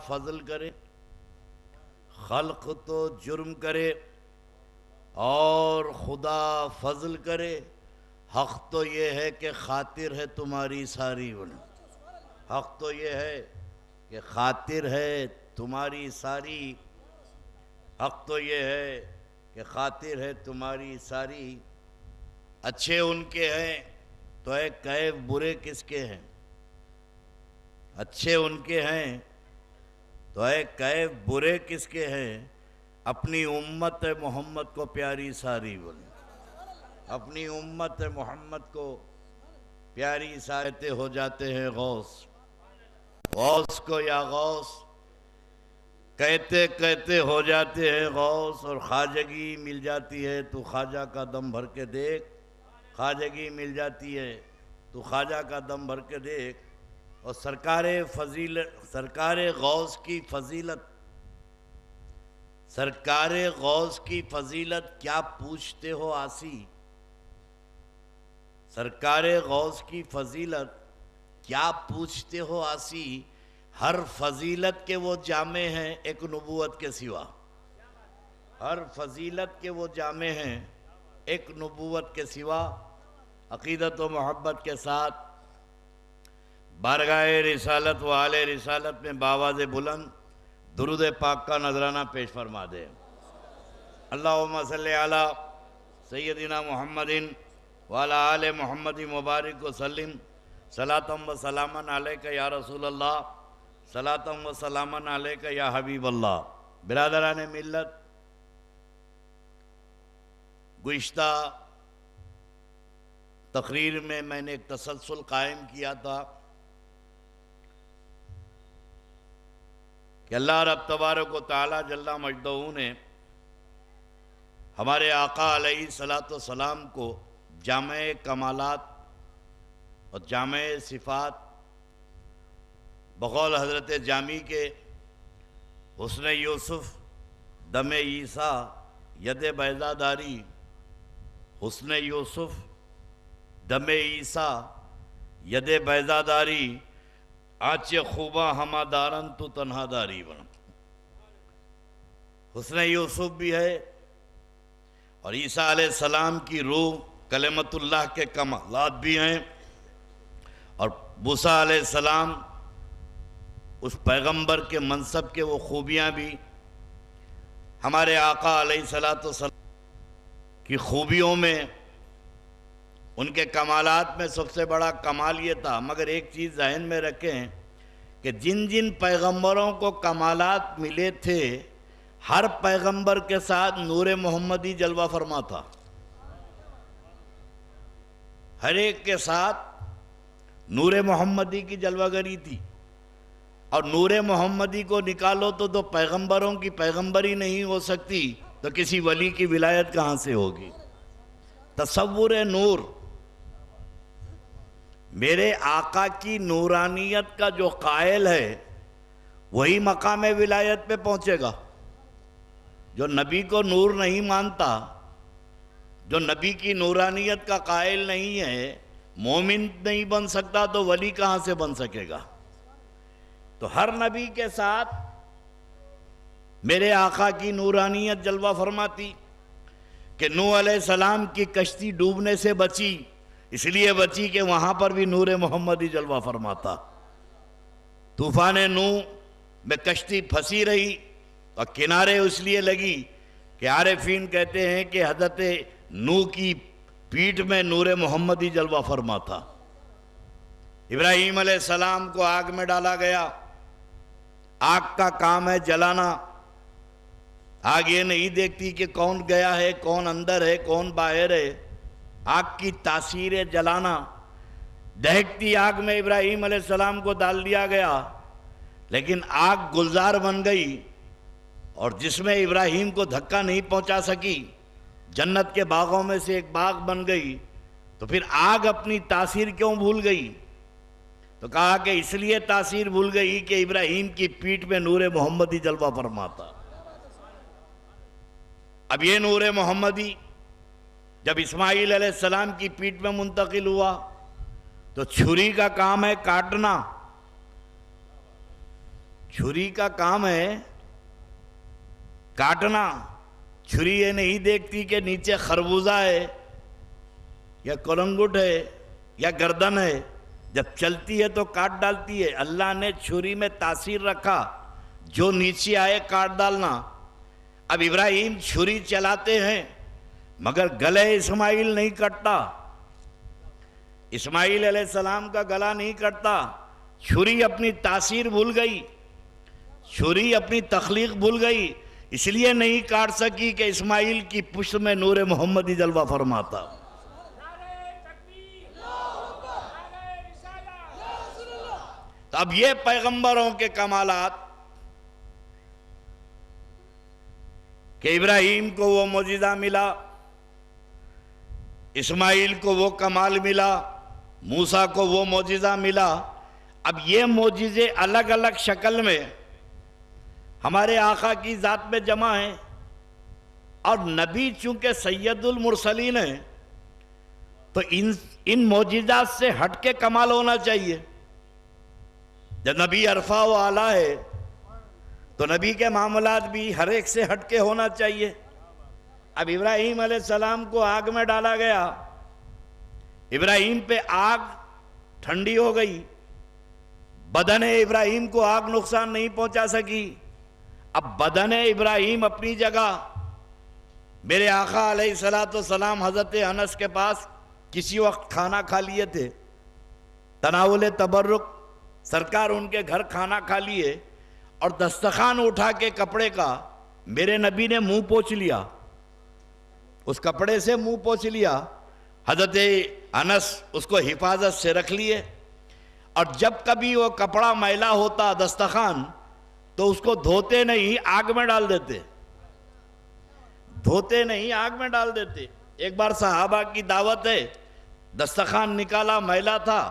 فضل کرے، خلق تو جرم کرے اور خدا فضل کرے، حق تو یہ ہے کہ خاطر ہے تمہاری ساری حق تو یہ ہے کہ خاطر ہے تمہاری ساری، حق تو یہ ہے کہ خاطر ہے تمہاری ساری، اچھے ان کے ہیں تو اے کیف برے کس کے ہیں، اچھے ان کے ہیں تو اے کیف برے کس کے ہیں، اپنی امت محمد کو پیاری ساری بولے، اپنی امت محمد کو پیاری سارتے ہو جاتے ہیں غوث، غوث کو یا غوث کہتے کہتے ہو جاتے ہیں غوث، اور خواجگی مل جاتی ہے تو خواجہ کا دم بھر کے دیکھ، خواجگی مل جاتی ہے تو خواجہ کا دم بھر کے دیکھ، اور سرکار غوث کی فضیلت، سرکار غوث کی فضیلت کیا پوچھتے ہو آسی، سرکار غوث کی فضیلت کیا پوچھتے ہو آسی، ہر فضیلت کے وہ جامع ہیں ایک نبوت کے سوا، ہر فضیلت کے وہ جامع ہیں ایک نبوت کے سوا، عقیدت و محبت کے ساتھ بارگاہ رسالت و آل رسالت میں باواز بلند درود پاک کا نذرانہ پیش فرما دے۔ اللہم صلی علی سیدنا محمد وعلی آل محمد مبارک وسلم، صلاۃ و سلاما علیک یا رسول اللہ، صلاۃ و سلاما علیک یا حبیب اللہ۔ برادران ملت، گزشتہ تقریر میں نے ایک تسلسل قائم کیا تھا کہ اللہ رب تبارک و تعالی جل مجدہ نے ہمارے آقا علیہ السلام کو جامع کمالات اور جامع صفات بقول حضرت جامی کے حسن یوسف دم عیسیٰ ید بیضا داری، حسن یوسف دم عیسیٰ ید بیضا داری، آچ خوبہ ہما دارن تو تنہا داری بنا۔ حسن یوسف بھی ہے اور عیسیٰ علیہ السلام کی روح کلمت اللہ کے کمالات بھی ہیں، اور موسیٰ علیہ السلام اس پیغمبر کے منصب کے وہ خوبیاں بھی، ہمارے آقا علیہ السلام کی خوبیوں میں ان کے کمالات میں سب سے بڑا کمال یہ تھا، مگر ایک چیز ذہن میں رکھیں کہ جن جن پیغمبروں کو کمالات ملے تھے ہر پیغمبر کے ساتھ نور محمدی جلوہ فرما تھا، ہر ایک کے ساتھ نور محمدی کی جلوہ گری تھی، اور نور محمدی کو نکالو تو پیغمبروں کی پیغمبری نہیں ہو سکتی تو کسی ولی کی ولایت کہاں سے ہوگی۔ تصور نور، میرے آقا کی نورانیت کا جو قائل ہے وہی مقام ولایت پہ پہنچے گا، جو نبی کو نور نہیں مانتا، جو نبی کی نورانیت کا قائل نہیں ہے، مومن نہیں بن سکتا تو ولی کہاں سے بن سکے گا۔ تو ہر نبی کے ساتھ میرے آقا کی نورانیت جلوہ فرماتی کہ نوح علیہ السلام کی کشتی ڈوبنے سے بچی، اس لیے بچی کہ وہاں پر بھی نور محمدی جلوہ فرماتا۔ طوفان نوح میں کشتی پھنسی رہی اور کنارے اس لیے لگی کہ عارفین کہتے ہیں کہ حضرت نوح کی پیٹھ میں نور محمدی جلوہ فرما تھا۔ ابراہیم علیہ السلام کو آگ میں ڈالا گیا، آگ کا کام ہے جلانا، آگ یہ نہیں دیکھتی کہ کون گیا ہے، کون اندر ہے، کون باہر ہے، آگ کی تاثیر ہے جلانا۔ دہکتی آگ میں ابراہیم علیہ السلام کو ڈال دیا گیا، لیکن آگ گلزار بن گئی اور جس میں ابراہیم کو دھکا نہیں پہنچا سکی، جنت کے باغوں میں سے ایک باغ بن گئی، تو پھر آگ اپنی تاثیر کیوں بھول گئی؟ تو کہا کہ اس لیے تاثیر بھول گئی کہ ابراہیم کی پیٹھ میں نور محمدی جلوہ فرماتا۔ اب یہ نور محمدی جب اسماعیل علیہ السلام کی پیٹھ میں منتقل ہوا تو چھری کا کام ہے کاٹنا، چھری کا کام ہے کاٹنا. چھری یہ نہیں دیکھتی کہ نیچے خربوزہ ہے یا کلنگٹ ہے یا گردن ہے. جب چلتی ہے تو کاٹ ڈالتی ہے. اللہ نے چھری میں تاثیر رکھا جو نیچے آئے کاٹ ڈالنا. اب ابراہیم چھری چلاتے ہیں مگر گلے اسماعیل نہیں کٹتا. اسماعیل علیہ السلام کا گلا نہیں کٹتا. چھری اپنی تاثیر بھول گئی, چھری اپنی تخلیق بھول گئی, اس لیے نہیں کاٹ سکی کہ اسماعیل کی پشت میں نور محمدی جلوہ فرماتا. تو اب یہ پیغمبروں کے کمالات کہ ابراہیم کو وہ معجزہ ملا, اسماعیل کو وہ کمال ملا, موسیٰ کو وہ معجزہ ملا. اب یہ معجزے الگ الگ شکل میں ہمارے آقا کی ذات میں جمع ہیں, اور نبی چونکہ سید المرسلین ہیں تو ان معجزات سے ہٹ کے کمال ہونا چاہیے. جب نبی عرفہ و اعلیٰ ہے تو نبی کے معاملات بھی ہر ایک سے ہٹ کے ہونا چاہیے. اب ابراہیم علیہ السلام کو آگ میں ڈالا گیا, ابراہیم پہ آگ ٹھنڈی ہو گئی, بدن ابراہیم کو آگ نقصان نہیں پہنچا سکی. اب بدن ابراہیم اپنی جگہ, میرے آقا علیہ السلام حضرت انس کے پاس کسی وقت کھانا کھا لیے تھے, تناول تبرک, سرکار ان کے گھر کھانا کھا لیے اور دسترخوان اٹھا کے کپڑے کا میرے نبی نے منہ پوچھ لیا, اس کپڑے سے منہ پوچھ لیا. حضرت انس اس کو حفاظت سے رکھ لیے, اور جب کبھی وہ کپڑا میلا ہوتا دسترخوان تو اس کو دھوتے نہیں, آگ میں ڈال دیتے, دھوتے نہیں آگ میں ڈال دیتے. ایک بار صحابہ کی دعوت ہے, دسترخوان نکالا میلا تھا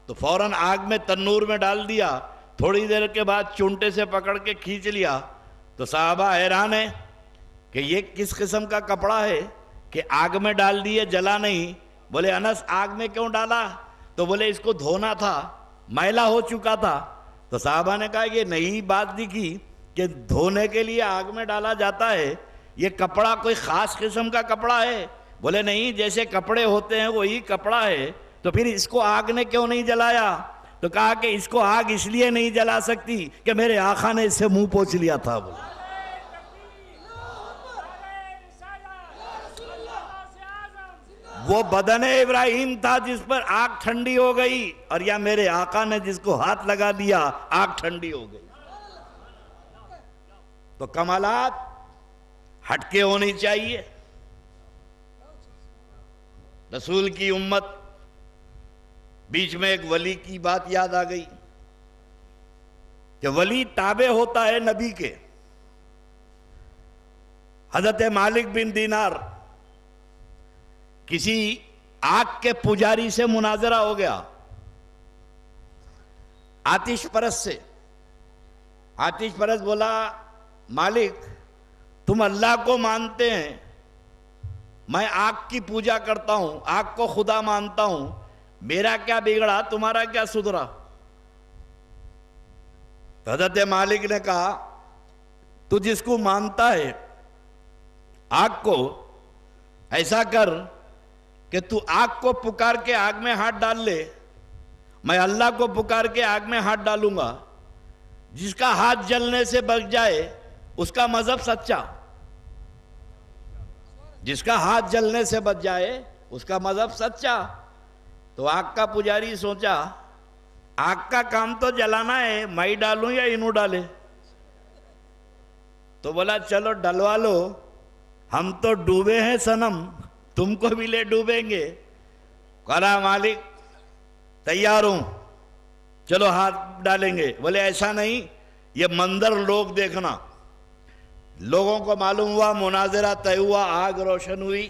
تو فوراً آگ میں تنور میں ڈال دیا, تھوڑی دیر کے بعد چونٹے سے پکڑ کے کھینچ لیا. تو صحابہ حیران ہے کہ یہ کس قسم کا کپڑا ہے کہ آگ میں ڈال دیے جلا نہیں. بولے انس آگ میں کیوں ڈالا؟ تو بولے اس کو دھونا تھا, میلا ہو چکا تھا. تو صحابہ نے کہا یہ نئی بات دکھی کہ دھونے کے لیے آگ میں ڈالا جاتا ہے, یہ کپڑا کوئی خاص قسم کا کپڑا ہے؟ بولے نہیں, جیسے کپڑے ہوتے ہیں وہی کپڑا ہے. تو پھر اس کو آگ نے کیوں نہیں جلایا؟ تو کہا کہ اس کو آگ اس لیے نہیں جلا سکتی کہ میرے آقا نے اس سے منہ پوچھ لیا تھا. بولے وہ بدن ابراہیم تھا جس پر آگ ٹھنڈی ہو گئی, اور یا میرے آقا نے جس کو ہاتھ لگا دیا آگ ٹھنڈی ہو گئی. تو کمالات ہٹ کے ہونی چاہیے. رسول کی امت, بیچ میں ایک ولی کی بات یاد آ گئی کہ ولی تابع ہوتا ہے نبی کے. حضرت مالک بن دینار کسی آگ کے پجاری سے مناظرہ ہو گیا, آتش پرست سے. آتش پرست بولا مالک تم اللہ کو مانتے ہیں, میں آگ کی پوجا کرتا ہوں, آگ کو خدا مانتا ہوں, میرا کیا بگڑا تمہارا کیا سدھرا؟ حضرت مالک نے کہا تو جس کو مانتا ہے آگ کو, ایسا کر کہ تو آگ کو پکار کے آگ میں ہاتھ ڈال لے, میں اللہ کو پکار کے آگ میں ہاتھ ڈالوں گا, جس کا ہاتھ جلنے سے بچ جائے اس کا مذہب سچا, جس کا ہاتھ جلنے سے بچ جائے اس کا مذہب سچا. تو آگ کا پجاری سوچا آگ کا کام تو جلانا ہے, میں ڈالوں یا انہوں ڈالے؟ تو بولا چلو ڈلوا لو, ہم تو ڈوبے ہیں صنم, تم کو بھی لے ڈوبیں گے. کہا مالک تیار ہوں, چلو ہاتھ ڈالیں گے. بولے ایسا نہیں, یہ منظر لوگ دیکھنا. لوگوں کو معلوم ہوا, مناظرہ طے ہوا, آگ روشن ہوئی,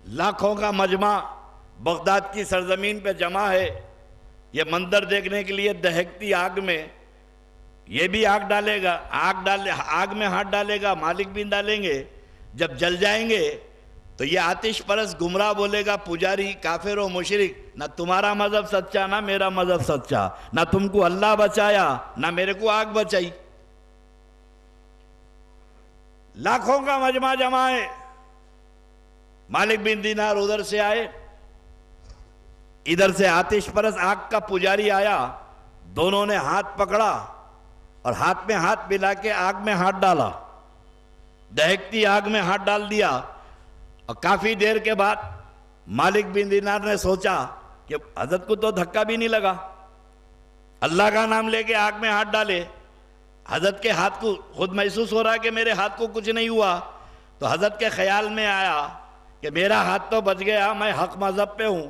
لاکھوں کا مجمع بغداد کی سرزمین پہ جمع ہے. یہ منظر دیکھنے کے لیے دہکتی آگ میں یہ بھی آگ ڈالے گا, آگ میں ہاتھ ڈالے گا, مالک بھی ڈالیں گے. جب جل جائیں گے تو یہ آتش پرست گمراہ بولے گا پجاری کافر و مشرک نہ تمہارا مذہب سچا نہ میرا مذہب سچا، نہ تم کو اللہ بچایا نہ میرے کو آگ بچائی۔ لاکھوں کا مجمع جمع ہے، مالک بن دینار ادھر سے آئے، ادھر سے آتش پرست آگ کا پجاری آیا، دونوں نے ہاتھ پکڑا اور ہاتھ میں ہاتھ ملا کے آگ میں ہاتھ ڈالا، دہکتی آگ میں ہاتھ ڈال دیا۔ اور کافی دیر کے بعد مالک بن دینار نے سوچا کہ حضرت کو تو دھکا بھی نہیں لگا، اللہ کا نام لے کے آگ میں ہاتھ ڈالے، حضرت کے ہاتھ کو خود محسوس ہو رہا کہ میرے ہاتھ کو کچھ نہیں ہوا، تو حضرت کے خیال میں آیا کہ میرا ہاتھ تو بچ گیا، میں حق مذہب پہ ہوں،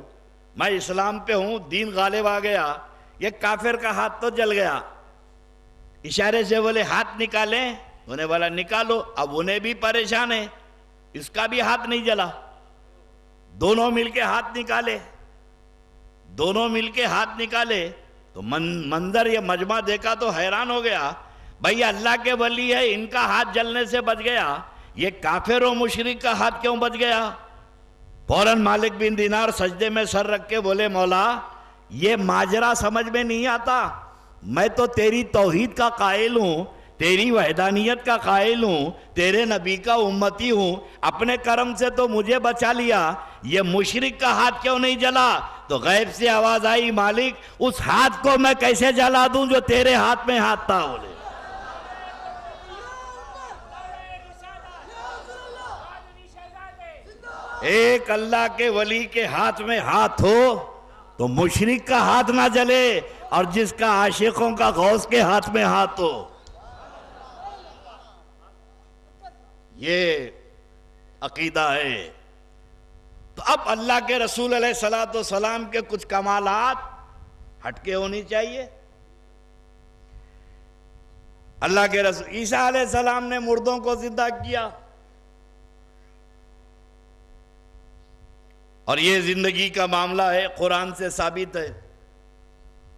میں اسلام پہ ہوں، دین غالب آ گیا، یہ کافر کا ہاتھ تو جل گیا۔ اشارے سے بولے ہاتھ نکالیں، انہیں بولا نکالو، اب انہیں بھی پریشان ہے، اس کا بھی ہاتھ نہیں جلا، دونوں مل کے ہاتھ نکالے، دونوں مل کے ہاتھ نکالے تو منظر یہ مجمع دیکھا تو حیران ہو گیا، بھئی اللہ کے ولی ہے، ان کا ہاتھ جلنے سے بچ گیا، یہ کافر و مشرک کا ہاتھ کیوں بچ گیا؟ فوراً مالک بن دینار سجدے میں سر رکھ کے بولے مولا یہ ماجرا سمجھ میں نہیں آتا، میں تو تیری توحید کا قائل ہوں، تیری وحدانیت کا قائل ہوں، تیرے نبی کا امتی ہوں، اپنے کرم سے تو مجھے بچا لیا، یہ مشرک کا ہاتھ کیوں نہیں جلا؟ تو غیب سے آواز آئی مالک اس ہاتھ کو میں کیسے جلا دوں جو تیرے ہاتھ میں ہاتھ تھا؟ بولے ایک اللہ کے ولی کے ہاتھ میں ہاتھ ہو تو مشرک کا ہاتھ نہ جلے، اور جس کا عاشقوں کا غوث کے ہاتھ میں ہاتھ ہو۔ یہ عقیدہ ہے۔ تو اب اللہ کے رسول علیہ السلام کے کچھ کمالات ہٹ کے ہونی چاہیے۔ اللہ کے رسول عیسیٰ علیہ السلام نے مردوں کو زندہ کیا، اور یہ زندگی کا معاملہ ہے، قرآن سے ثابت ہے۔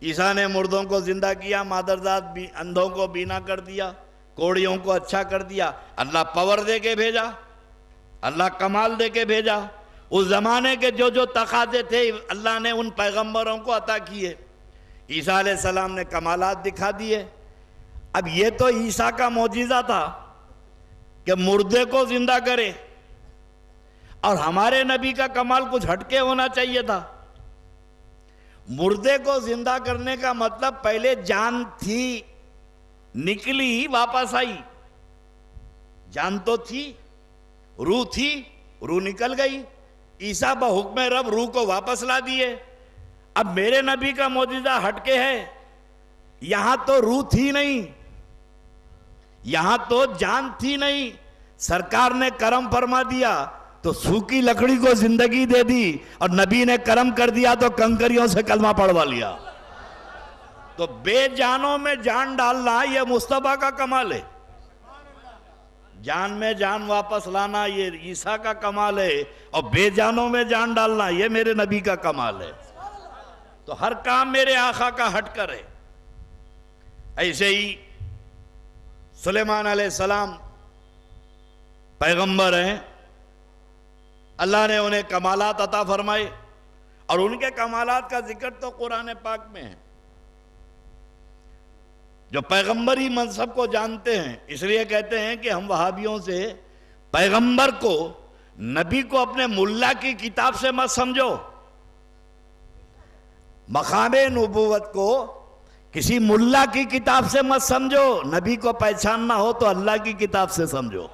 عیسیٰ نے مردوں کو زندہ کیا، مادرزاد اندھوں کو بینا کر دیا، کوڑیوں کو اچھا کر دیا، اللہ پاور دے کے بھیجا، اللہ کمال دے کے بھیجا۔ اس زمانے کے جو جو تقاضے تھے اللہ نے ان پیغمبروں کو عطا کیے۔ عیسیٰ علیہ السلام نے کمالات دکھا دیے۔ اب یہ تو عیسیٰ کا معجزہ تھا کہ مردے کو زندہ کرے، اور ہمارے نبی کا کمال کچھ ہٹ کے ہونا چاہیے تھا۔ مردے کو زندہ کرنے کا مطلب پہلے جان تھی، نکلی واپس آئی، جان تو تھی، روح تھی، روح نکل گئی، عیسیٰ بحکم رب روح کو واپس لا دیے۔ اب میرے نبی کا معجزہ ہٹ کے ہے، یہاں تو روح تھی نہیں، یہاں تو جان تھی نہیں، سرکار نے کرم فرما دیا تو سوکھی لکڑی کو زندگی دے دی، اور نبی نے کرم کر دیا تو کنکریوں سے کلمہ پڑھوا لیا۔ تو بے جانوں میں جان ڈالنا یہ مصطفیٰ کا کمال ہے، جان میں جان واپس لانا یہ عیسیٰ کا کمال ہے، اور بے جانوں میں جان ڈالنا یہ میرے نبی کا کمال ہے۔ تو ہر کام میرے آقا کا ہٹ کر ہے۔ ایسے ہی سلیمان علیہ السلام پیغمبر ہیں، اللہ نے انہیں کمالات عطا فرمائے، اور ان کے کمالات کا ذکر تو قرآن پاک میں ہے۔ جو پیغمبری منصب کو جانتے ہیں، اس لیے کہتے ہیں کہ ہم وہابیوں سے پیغمبر کو، نبی کو اپنے ملا کی کتاب سے مت سمجھو، مقام نبوت کو کسی ملا کی کتاب سے مت سمجھو، نبی کو پہچاننا ہو تو اللہ کی کتاب سے سمجھو۔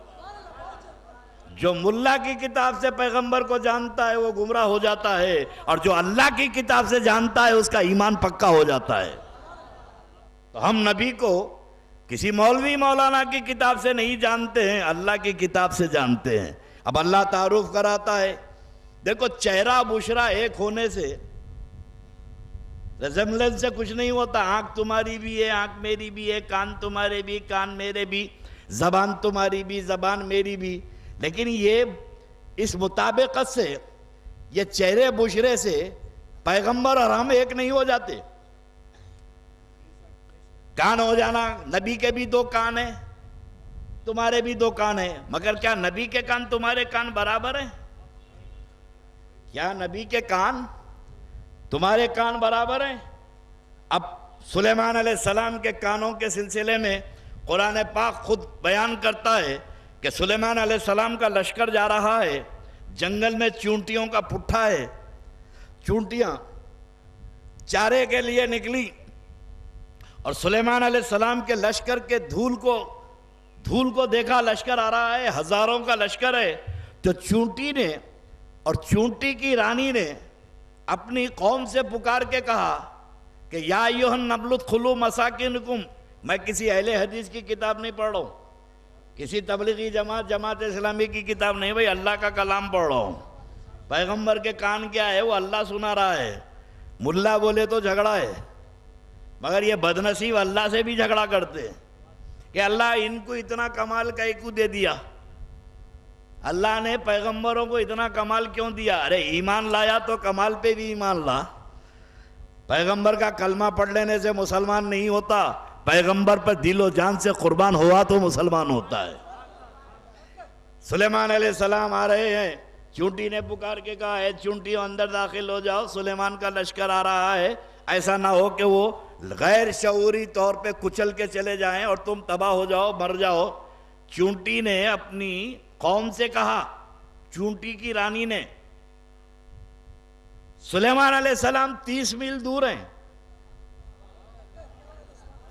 جو ملا کی کتاب سے پیغمبر کو جانتا ہے وہ گمراہ ہو جاتا ہے، اور جو اللہ کی کتاب سے جانتا ہے اس کا ایمان پکا ہو جاتا ہے۔ تو ہم نبی کو کسی مولوی مولانا کی کتاب سے نہیں جانتے ہیں، اللہ کی کتاب سے جانتے ہیں۔ اب اللہ تعارف کراتا ہے، دیکھو چہرہ بشرا ایک ہونے سے، ریزمبلنس سے کچھ نہیں ہوتا، آنکھ تمہاری بھی ہے، آنکھ میری بھی ہے، کان تمہارے بھی، کان میرے بھی، زبان تمہاری بھی، زبان میری بھی، لیکن یہ اس مطابقت سے، یہ چہرے بشرے سے پیغمبر اور ہم ایک نہیں ہو جاتے۔ کان ہو جانا، نبی کے بھی دو کان ہیں، تمہارے بھی دو کان ہیں، مگر کیا نبی کے کان تمہارے کان برابر ہیں؟ کیا نبی کے کان تمہارے کان برابر ہیں؟ اب سلیمان علیہ السلام کے کانوں کے سلسلے میں قرآن پاک خود بیان کرتا ہے کہ سلیمان علیہ السلام کا لشکر جا رہا ہے، جنگل میں چونٹیوں کا پٹھا ہے، چونٹیاں چارے کے لیے نکلی، اور سلیمان علیہ السلام کے لشکر کے دھول کو دیکھا، لشکر آ رہا ہے، ہزاروں کا لشکر ہے، تو چونٹی نے اور چونٹی کی رانی نے اپنی قوم سے پکار کے کہا کہ یا ایھا النمل ادخلوا مساکنکم. میں کسی اہل حدیث کی کتاب نہیں پڑھ رہا ہوں، کسی تبلیغی جماعت اسلامی کی کتاب نہیں، بھائی اللہ کا کلام پڑھ رہا ہوں. پیغمبر کے کان کیا ہے؟ وہ اللہ سنا رہا ہے. ملا بولے تو جھگڑا ہے، مگر یہ بدنصیب اللہ سے بھی جھگڑا کرتے کہ اللہ ان کو اتنا کمال کیوں دے دیا؟ اللہ نے پیغمبروں کو اتنا کمال کیوں دیا؟ ارے ایمان لایا تو کمال پہ بھی ایمان لا. پیغمبر کا کلمہ پڑھ لینے سے مسلمان نہیں ہوتا، پیغمبر پر دل و جان سے قربان ہوا تو مسلمان ہوتا ہے. سلیمان علیہ السلام آ رہے ہیں، چونٹی نے پکار کے کہا ہے چونٹیوں اندر داخل ہو جاؤ، سلیمان کا لشکر آ رہا ہے، ایسا نہ ہو کہ وہ غیر شعوری طور پہ کچل کے چلے جائیں اور تم تباہ ہو جاؤ، مر جاؤ. چونٹی نے اپنی قوم سے کہا، چونٹی کی رانی نے. سلیمان علیہ السلام 30 میل دور ہیں،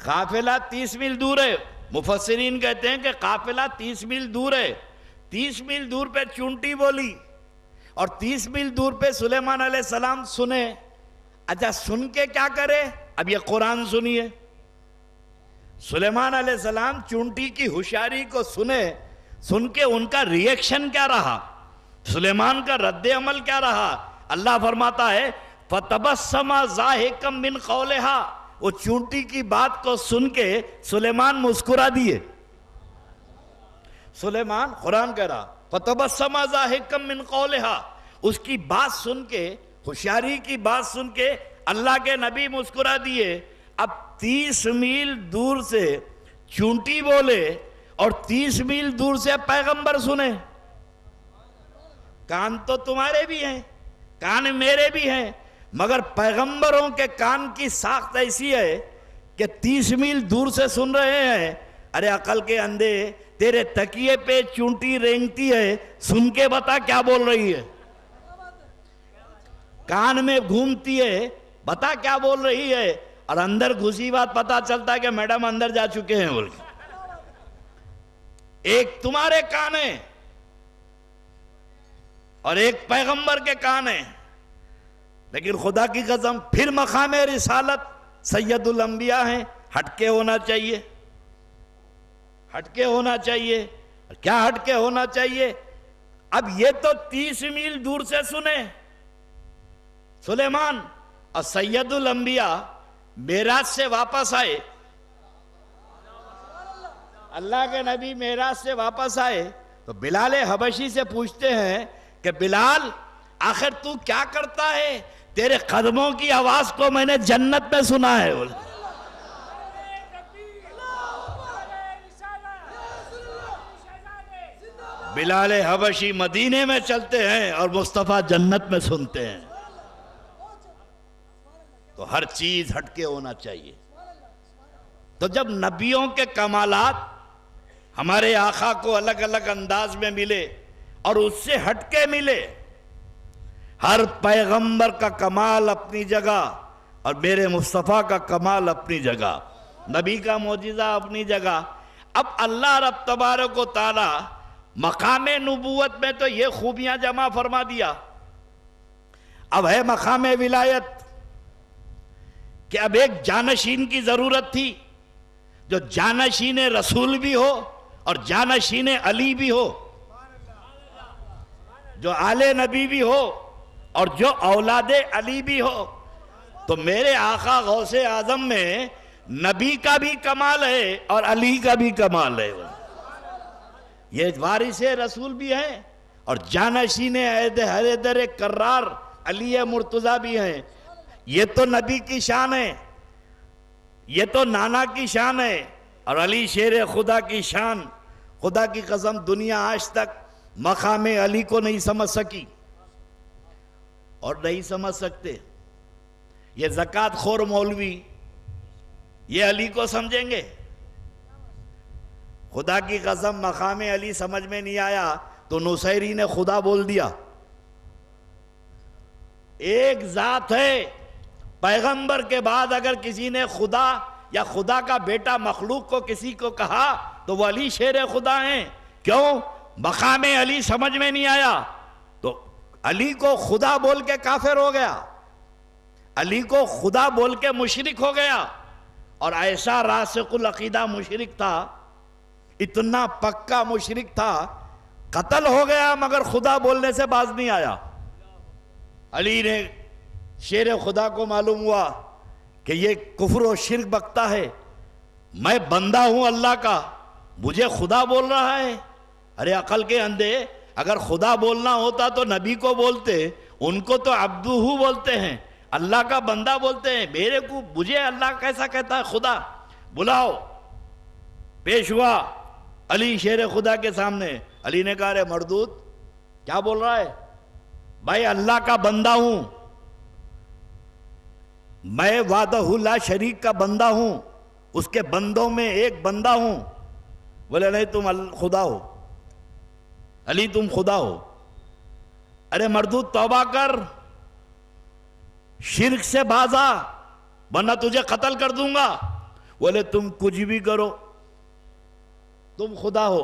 قافلہ 30 میل دور ہے. مفسرین کہتے ہیں کہ قافلہ 30 میل دور ہے. 30 میل دور پہ چونٹی بولی اور 30 میل دور پہ سلیمان علیہ السلام سنے. اچھا سن کے کیا کرے؟ اب یہ قرآن سنیے. سلیمان علیہ السلام چونٹی کی ہوشیاری کو سن کے ان کا ریئیکشن کیا رہا، سلیمان کا رد عمل کیا رہا. اللہ فرماتا ہے فَتَبَسَّمَ ضَاحِكًا مِّن قَوْلِهَا. وہ چونٹی کی بات کو سن کے سلیمان مسکرا دیے. سلیمان قرآن کہہ رہا فَتَبَسَّمَ ضَاحِكًا مِّن قَوْلِهَا. اس کی بات سن کے، ہوشیاری کی بات سن کے اللہ کے نبی مسکرا دیے. اب 30 میل دور سے چونٹی بولے اور 30 میل دور سے پیغمبر سنے. کان تو تمہارے بھی ہیں، کان میرے بھی ہیں، مگر پیغمبروں کے کان کی ساخت ایسی ہے کہ 30 میل دور سے سن رہے ہیں. ارے عقل کے اندھے، تیرے تکیے پہ چونٹی رینگتی ہے، سن کے بتا کیا بول رہی ہے. کان میں گھومتی ہے، بتا کیا بول رہی ہے، اور اندر گھسی بات پتا چلتا ہے کہ میڈم اندر جا چکے ہیں بول کے. ایک تمہارے کان ہیں اور ایک پیغمبر کے کان ہیں. لیکن خدا کی قسم پھر مقام رسالت سید الانبیاء ہیں، ہٹ کے ہونا چاہیے، ہٹ کے ہونا چاہیے. کیا ہٹ کے ہونا چاہیے؟ اب یہ تو 30 میل دور سے سنے سلیمان، اور سید الانبیاء معراج سے واپس آئے، اللہ کے نبی معراج سے واپس آئے تو بلال حبشی سے پوچھتے ہیں کہ بلال آخر تو کیا کرتا ہے؟ تیرے قدموں کی آواز کو میں نے جنت میں سنا ہے. بلال حبشی مدینے میں چلتے ہیں اور مصطفیٰ جنت میں سنتے ہیں. تو ہر چیز ہٹ کے ہونا چاہیے. تو جب نبیوں کے کمالات ہمارے آقا کو الگ الگ انداز میں ملے اور اس سے ہٹ کے ملے، ہر پیغمبر کا کمال اپنی جگہ اور میرے مصطفیٰ کا کمال اپنی جگہ، نبی کا معجزہ اپنی جگہ. اب اللہ رب تبارک و تعالی مقام نبوت میں تو یہ خوبیاں جمع فرما دیا. اب ہے مقام ولایت کہ اب ایک جانشین کی ضرورت تھی، جو جانشین رسول بھی ہو اور جانشین علی بھی ہو، جو آل نبی بھی ہو اور جو اولاد علی بھی ہو. تو میرے آقا غوث اعظم میں نبی کا بھی کمال ہے اور علی کا بھی کمال ہے. یہ وارث رسول بھی ہیں اور جانشین حیدر کرار علی مرتضیٰ بھی ہیں. یہ تو نبی کی شان ہے، یہ تو نانا کی شان ہے، اور علی شیر خدا کی شان. خدا کی قسم دنیا آج تک مقام علی کو نہیں سمجھ سکی. اور نہیں سمجھ سکتے. یہ زکوٰۃ خور مولوی یہ علی کو سمجھیں گے؟ خدا کی قسم مقام علی سمجھ میں نہیں آیا تو نصیری نے خدا بول دیا. ایک ذات ہے، پیغمبر کے بعد اگر کسی نے خدا یا خدا کا بیٹا مخلوق کو کسی کو کہا تو وہ علی شیر خدا ہیں. کیوں؟ مقام علی سمجھ میں نہیں آیا تو علی کو خدا بول کے کافر ہو گیا، علی کو خدا بول کے مشرک ہو گیا. اور ایسا راسخ العقیدہ مشرک تھا، اتنا پکا مشرک تھا، قتل ہو گیا مگر خدا بولنے سے باز نہیں آیا. علی نے شیر خدا کو معلوم ہوا کہ یہ کفر و شرک بکتا ہے، میں بندہ ہوں اللہ کا، مجھے خدا بول رہا ہے. ارے عقل کے اندھے، اگر خدا بولنا ہوتا تو نبی کو بولتے، ان کو تو عبدہ بولتے ہیں، اللہ کا بندہ بولتے ہیں. میرے کو مجھے اللہ کیسا کہتا ہے خدا؟ بلاؤ. پیش ہوا علی شیر خدا کے سامنے. علی نے کہا رے مردود کیا بول رہا ہے؟ بھائی اللہ کا بندہ ہوں، میں وحدہ لا شریک کا بندہ ہوں، اس کے بندوں میں ایک بندہ ہوں. بولے نہیں تم خدا ہو، علی تم خدا ہو. ارے مردود توبہ کر، شرک سے باز آ ورنہ تجھے قتل کر دوں گا. بولے تم کچھ بھی کرو، تم خدا ہو.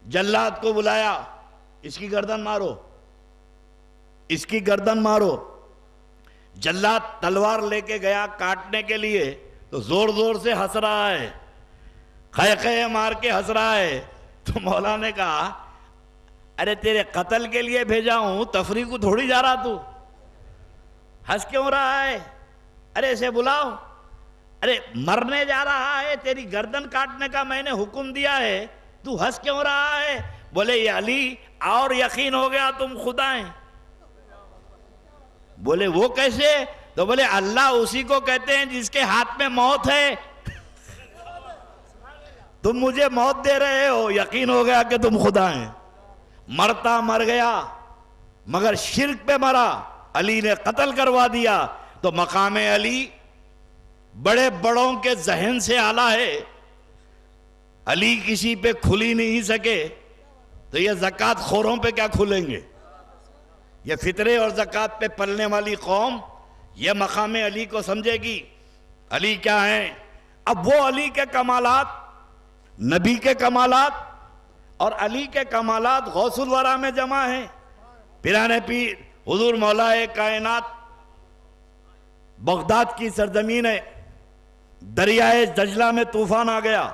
جلاد کو بلایا، اس کی گردن مارو، اس کی گردن مارو. جلاد تلوار لے کے گیا کاٹنے کے لیے تو زور زور سے ہنس رہا ہے، خے مار کے ہنس رہا ہے. تو مولا نے کہا ارے تیرے قتل کے لیے بھیجا ہوں، تفریح کو تھوڑی جا رہا، تو ہنس کیوں رہا ہے؟ ارے اسے بلاؤ. ارے مرنے جا رہا ہے، تیری گردن کاٹنے کا میں نے حکم دیا ہے، تو ہنس کیوں رہا ہے؟ بولے یہ علی اور یقین ہو گیا تم خدا ہیں. بولے وہ کیسے؟ تو بولے اللہ اسی کو کہتے ہیں جس کے ہاتھ میں موت ہے. تم مجھے موت دے رہے ہو، یقین ہو گیا کہ تم خدا ہیں. مرتا مر گیا مگر شرک پہ مرا، علی نے قتل کروا دیا. تو مقام علی بڑے بڑوں کے ذہن سے اعلیٰ ہے. علی کسی پہ کھل ہی نہیں سکے تو یہ زکوٰۃ خوروں پہ کیا کھلیں گے؟ یہ فطرے اور زکوٰۃ پہ پلنے والی قوم یہ مقام علی کو سمجھے گی. علی کیا ہیں؟ اب وہ علی کے کمالات، نبی کے کمالات اور علی کے کمالات غوث الورا میں جمع ہیں. پیرانے پیر حضور مولا کائنات بغداد کی سرزمین ہے، دریائے دجلہ میں طوفان آ گیا،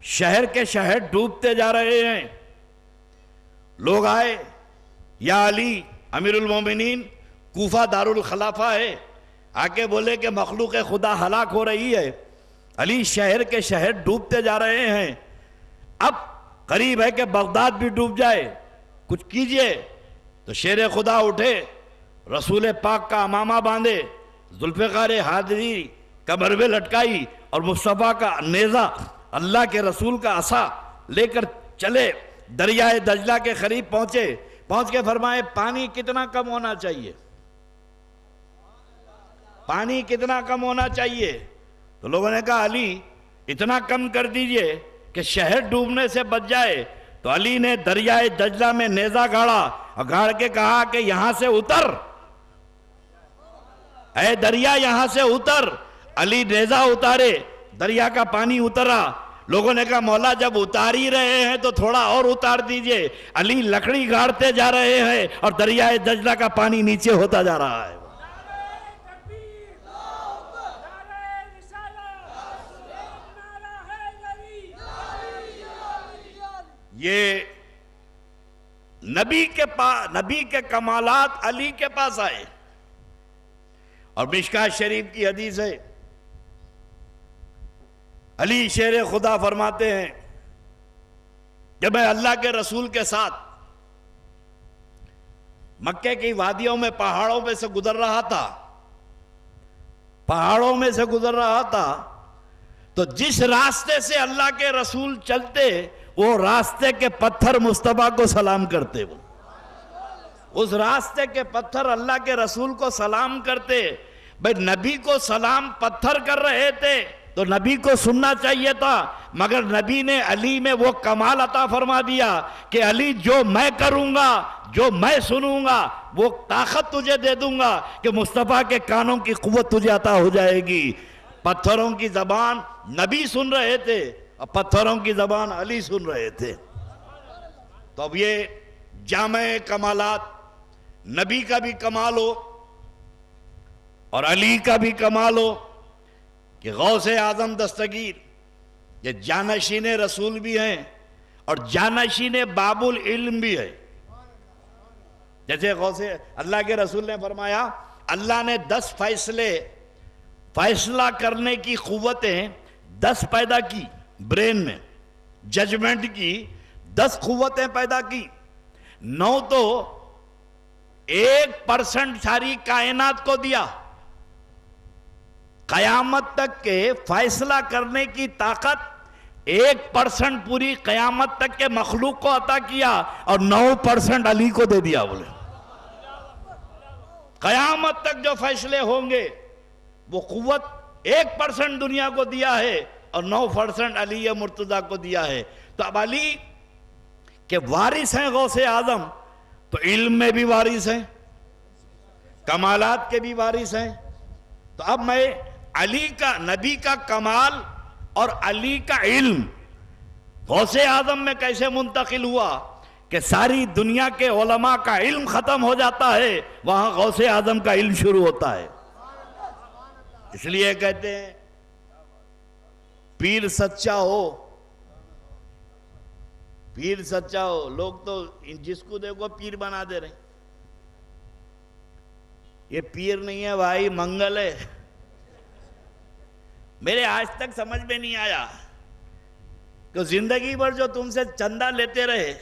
شہر کے شہر ڈوبتے جا رہے ہیں. لوگ آئے، یا علی امیر المومنین کوفہ دارالخلافہ ہے، آ کے بولے کہ مخلوق خدا ہلاک ہو رہی ہے، علی شہر کے شہر ڈوبتے جا رہے ہیں، اب قریب ہے کہ بغداد بھی ڈوب جائے، کچھ کیجئے. تو شیر خدا اٹھے، رسول پاک کا امامہ باندھے، ذوالفقار حاضری کمر میں لٹکائی اور مصطفیٰ کا نیزہ، اللہ کے رسول کا عصا لے کر چلے، دریائے دجلہ کے قریب پہنچے. پہنچ کے فرمائے پانی کتنا کم ہونا چاہیے؟ پانی کتنا کم ہونا چاہیے؟ تو لوگوں نے کہا علی اتنا کم کر دیجئے کہ شہر ڈوبنے سے بچ جائے. تو علی نے دریائے دجلہ میں نیزہ گاڑا اور گاڑ کے کہا کہ یہاں سے اتر، اے دریا یہاں سے اتر. علی نیزہ اتارے، دریا کا پانی اترا. لوگوں نے کہا مولا جب اتار ہی رہے ہیں تو تھوڑا اور اتار دیجئے. علی لکڑی گاڑتے جا رہے ہیں اور دریائے دجلہ کا پانی نیچے ہوتا جا رہا ہے. یہ نبی کے کمالات علی کے پاس آئے. اور مشکات شریف کی حدیث ہے، علی شیر خدا فرماتے ہیں کہ میں اللہ کے رسول کے ساتھ مکے کی وادیوں میں پہاڑوں میں سے گزر رہا تھا تو جس راستے سے اللہ کے رسول چلتے وہ راستے کے پتھر مصطفیٰ کو سلام کرتے. اس راستے کے پتھر اللہ کے رسول کو سلام کرتے. بھئی نبی کو سلام پتھر کر رہے تھے تو نبی کو سننا چاہیے تھا، مگر نبی نے علی میں وہ کمال عطا فرما دیا کہ علی جو میں کروں گا، جو میں سنوں گا، وہ طاقت تجھے دے دوں گا کہ مصطفیٰ کے کانوں کی قوت تجھے عطا ہو جائے گی. پتھروں کی زبان نبی سن رہے تھے اور پتھروں کی زبان علی سن رہے تھے. تو اب یہ جامع کمالات، نبی کا بھی کمال ہو اور علی کا بھی کمال ہو کہ غوث اعظم دستگیر یہ جانشین رسول بھی ہیں اور جانشین باب العلم بھی ہے. جیسے غوث اللہ کے رسول نے فرمایا اللہ نے 10 فیصلہ کرنے کی قوتیں 10 پیدا کی برین میں، ججمنٹ کی 10 قوتیں پیدا کی. 9 تو 1% ساری کائنات کو دیا. قیامت تک کے فیصلہ کرنے کی طاقت 1% پوری قیامت تک کے مخلوق کو عطا کیا اور 9% علی کو دے دیا. بولے قیامت تک جو فیصلے ہوں گے وہ قوت 1% دنیا کو دیا ہے اور 9% علی مرتضیٰ کو دیا ہے. تو اب علی کے وارث ہیں غوث اعظم، تو علم میں بھی وارث ہیں، کمالات کے بھی وارث ہیں. تو اب میں علی کا، نبی کا کمال اور علی کا علم غوث اعظم میں کیسے منتقل ہوا کہ ساری دنیا کے علماء کا علم ختم ہو جاتا ہے، وہاں غوث اعظم کا علم شروع ہوتا ہے. اس لیے کہتے ہیں پیر سچا ہو، پیر سچا ہو. لوگ تو جس کو دیکھو پیر بنا دے رہے. یہ پیر نہیں ہے بھائی، منگل ہے. میرے آج تک سمجھ میں نہیں آیا کہ زندگی بھر جو تم سے چندہ لیتے رہے،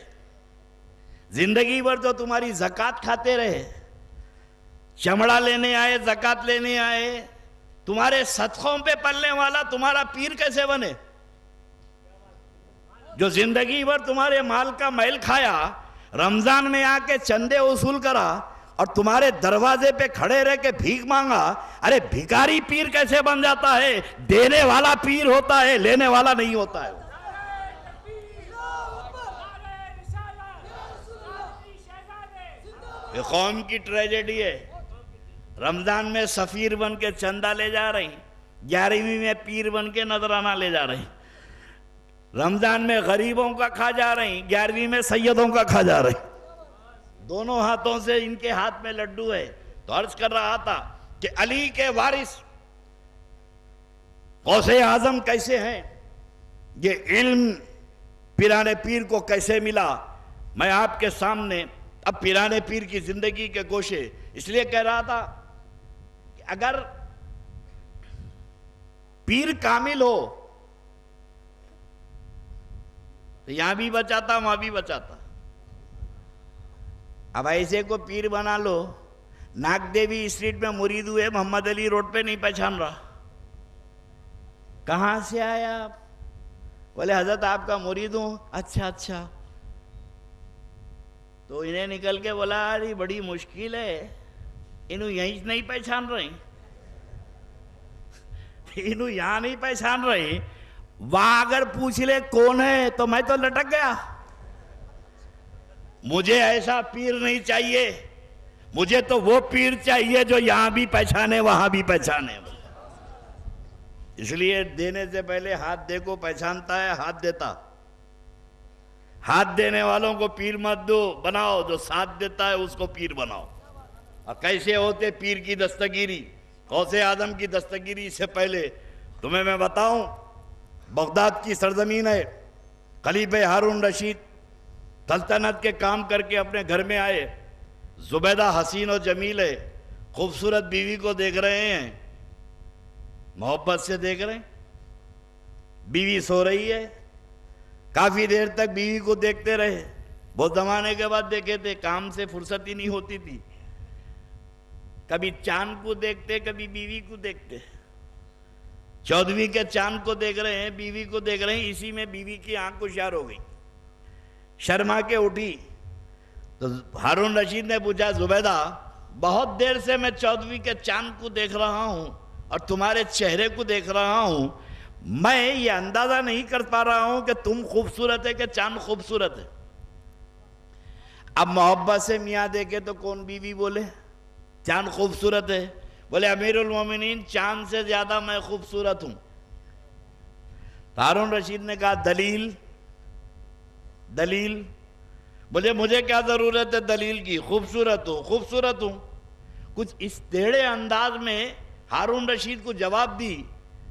زندگی بھر جو تمہاری زکوٰۃ کھاتے رہے، چمڑا لینے آئے، زکوٰۃ لینے آئے، تمہارے صدقوں پہ پلنے والا تمہارا پیر کیسے بنے؟ جو زندگی بھر تمہارے مال کا میل کھایا، رمضان میں آ کے چندے وصول کرا اور تمہارے دروازے پہ کھڑے رہ کے بھیک مانگا. ارے بھکاری پیر کیسے بن جاتا ہے؟ دینے والا پیر ہوتا ہے، لینے والا نہیں ہوتا ہے. یہ قوم کی ٹریجڈی ہے. رمضان میں سفیر بن کے چندہ لے جا رہی، 11ویں میں پیر بن کے نذرانہ لے جا رہی. رمضان میں غریبوں کا کھا جا رہی، 11ویں میں سیدوں کا کھا جا رہی. دونوں ہاتھوں سے ان کے ہاتھ میں لڈو ہے. تو عرض کر رہا تھا کہ علی کے وارث غوث اعظم کیسے ہیں، یہ علم پیران پیر کو کیسے ملا. میں آپ کے سامنے اب پیران پیر کی زندگی کے گوشے اس لیے کہہ رہا تھا کہ اگر پیر کامل ہو تو یہاں بھی بچاتا وہاں بھی بچاتا. اب ایسے کو پیر بنا لو، ناک دیوی اسٹریٹ میں مرید ہوئے، محمد علی روڈ پہ نہیں پہچان رہا. کہاں سے آیا آپ؟ بولے حضرت آپ کا مرید ہوں. اچھا اچھا. تو انہیں نکل کے بولا ارے بڑی مشکل ہے، انہوں یہیں نہیں پہچان رہے، انہوں یہاں نہیں پہچان رہے، وہاں اگر پوچھ لے کون ہے تو میں تو لٹک گیا. مجھے ایسا پیر نہیں چاہیے، مجھے تو وہ پیر چاہیے جو یہاں بھی پہچانے وہاں بھی پہچانے. اس لیے دینے سے پہلے ہاتھ دیکھو، پہچانتا ہے ہاتھ دیتا. ہاتھ دینے والوں کو پیر مت دو، بناؤ جو ساتھ دیتا ہے اس کو پیر بناؤ. اور کیسے ہوتے پیر کی دستگیری، غوث اعظم کی دستگیری سے پہلے تمہیں میں بتاؤں. بغداد کی سرزمین ہے، خلیفہ ہارون رشید سلطنت کے کام کر کے اپنے گھر میں آئے. زبیدہ حسین و جمیل ہے، خوبصورت بیوی کو دیکھ رہے ہیں، محبت سے دیکھ رہے ہیں. بیوی سو رہی ہے، کافی دیر تک بیوی کو دیکھتے رہے. بہت زمانے کے بعد دیکھے تھے، کام سے فرصت ہی نہیں ہوتی تھی. کبھی چاند کو دیکھتے، کبھی بیوی کو دیکھتے. 14ویں کے چاند کو دیکھ رہے ہیں، بیوی کو دیکھ رہے ہیں. اسی میں بیوی کی آنکھ ہوشیار ہو گئی، شرما کے اٹھی تو ہارون رشید نے پوچھا زبیدہ بہت دیر سے میں 14ویں کے چاند کو دیکھ رہا ہوں اور تمہارے چہرے کو دیکھ رہا ہوں، میں یہ اندازہ نہیں کر پا رہا ہوں کہ تم خوبصورت ہے کہ چاند خوبصورت ہے۔ اب محبت سے میاں دیکھے تو کون بیوی بولے چاند خوبصورت ہے؟ بولے امیر المومنین چاند سے زیادہ میں خوبصورت ہوں۔ ہارون رشید نے کہا دلیل؟ دلیل؟ بولے مجھے کیا ضرورت ہے دلیل کی، خوبصورت ہوں خوبصورت ہوں۔ کچھ اس ٹیڑھے انداز میں ہارون رشید کو جواب دی،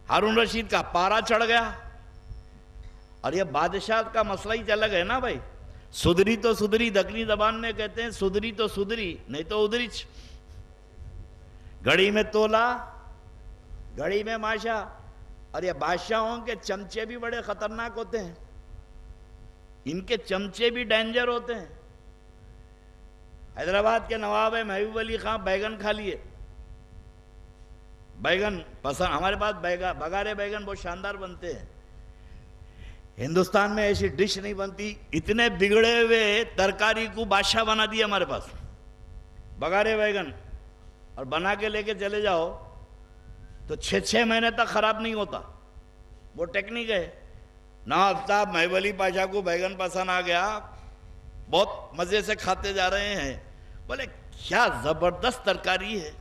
ہارون رشید کا پارا چڑھ گیا۔ اور یہ بادشاہ کا مسئلہ ہی الگ ہے نا بھائی، سدری تو سدری، دکنی زبان میں کہتے ہیں سدری تو سدری نہیں تو ادھرچ، گھڑی میں تولا گھڑی میں ماشا۔ اور یہ بادشاہوں کے چمچے بھی بڑے خطرناک ہوتے ہیں، ان کے چمچے بھی ڈینجر ہوتے ہیں۔ حیدرآباد کے نواب محبوب علی خان بیگن کھا لیے، بیگن پسند، ہمارے پاس بگارے بیگن بہت شاندار بنتے ہیں، ہندوستان میں ایسی ڈش نہیں بنتی، اتنے بگڑے ہوئے ترکاری کو بادشاہ بنا دیا ہمارے پاس بگارے بیگن، اور بنا کے لے کے چلے جاؤ تو 6 مہینے تک خراب نہیں ہوتا، وہ ٹیکنیک ہے۔ نواب صاحب محبوب علی پاشا کو بیگن پسند آ گیا، بہت مزے سے کھاتے جا رہے ہیں، بولے کیا زبردست ترکاری ہے،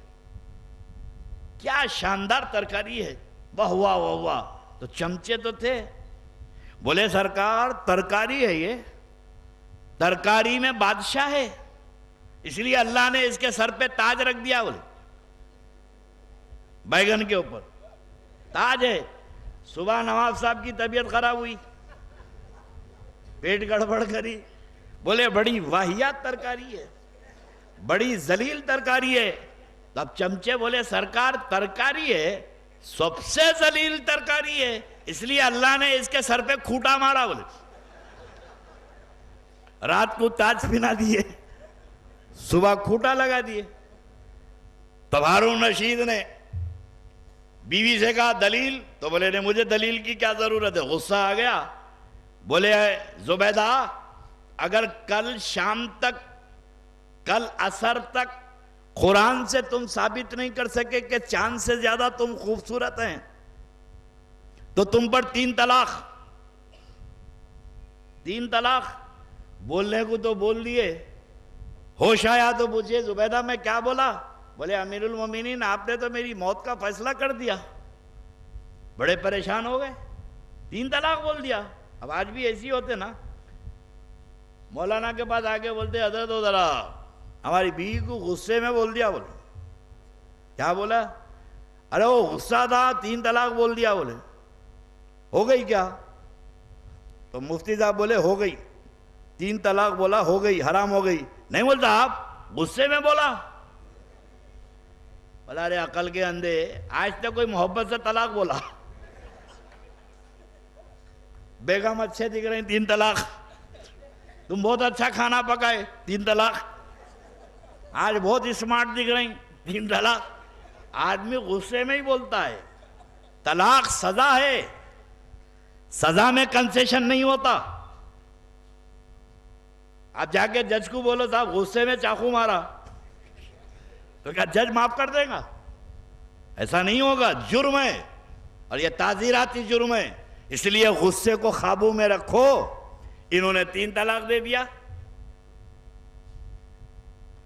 کیا شاندار ترکاری ہے، واہ واہ واہ واہ۔ تو چمچے تو تھے، بولے سرکار ترکاری ہے، یہ ترکاری میں بادشاہ ہے، اس لیے اللہ نے اس کے سر پہ تاج رکھ دیا، بولے بیگن کے اوپر تاج ہے۔ صبح نواب صاحب کی طبیعت خراب ہوئی، پیٹ گڑبڑ کری، بولے بڑی واہیات ترکاری ہے، بڑی ذلیل ترکاری ہے۔ تب چمچے بولے سرکار ترکاری ہے، سب سے ذلیل ترکاری ہے، اس لیے اللہ نے اس کے سر پہ کھوٹا مارا، بولے رات کو تاج پہنا دیے، صبح کھوٹا لگا دیے۔ تب ہارون رشید نے بیوی سے کہا دلیل؟ تو بولے نے مجھے دلیل کی کیا ضرورت ہے، غصہ آ گیا۔ بولے زبیدہ اگر کل شام تک، کل عصر تک قرآن سے تم ثابت نہیں کر سکے کہ چاند سے زیادہ تم خوبصورت ہیں تو تم پر 3 طلاق۔ 3 طلاق بولنے کو تو بول دیے، ہوش آیا تو پوچھے زبیدہ میں کیا بولا؟ بولے امیر المومنین آپ نے تو میری موت کا فیصلہ کر دیا۔ بڑے پریشان ہو گئے، 3 طلاق بول دیا۔ اب آج بھی ایسی ہوتے نا، مولانا کے پاس آگے بولتے حضرت ہو ذرا ہماری بیوی کو غصے میں بول دیا، بولے کیا بولا؟ ارے وہ غصہ تھا 3 طلاق بول دیا، بولے ہو گئی کیا؟ تو مفتی صاحب بولے ہو گئی، 3 طلاق بولا ہو گئی، حرام ہو گئی۔ نہیں بولتا آپ غصے میں بولا؟ بولا ارے عقل کے اندھے، آج تک کوئی محبت سے طلاق بولا؟ بیگم اچھے دکھ رہے ہیں 3 طلاق، تم بہت اچھا کھانا پکائے 3 طلاق، آج بہت اسمارٹ دکھ رہی 3 طلاق۔ آدمی غصے میں ہی بولتا ہے، طلاق سزا ہے، سزا میں کنسیشن نہیں ہوتا۔ آپ جا کے جج کو بولو صاحب غصے میں چاقو مارا، تو کیا جج معاف کر دے گا؟ ایسا نہیں ہوگا، جرم ہے، اور یہ تعزیراتی جرم ہے، اس لیے غصے کو قابو میں رکھو۔ انہوں نے 3 طلاق دے دیا۔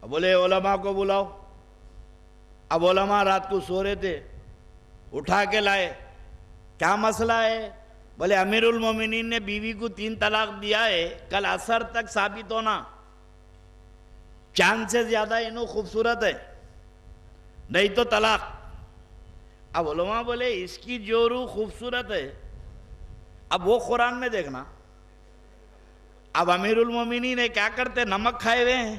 اب بولے علماء کو بلاؤ۔ اب علماء رات کو سو رہے تھے، اٹھا کے لائے، کیا مسئلہ ہے؟ بولے امیر المومنین نے بیوی کو 3 طلاق دیا ہے، کل عصر تک ثابت ہونا، چاند سے زیادہ انہوں خوبصورت ہے، نہیں تو طلاق۔ اب علماء بولے اس کی جو روح خوبصورت ہے، اب وہ قرآن میں دیکھنا۔ اب امیر المومنین کیا کرتے؟ نمک کھائے ہوئے ہیں،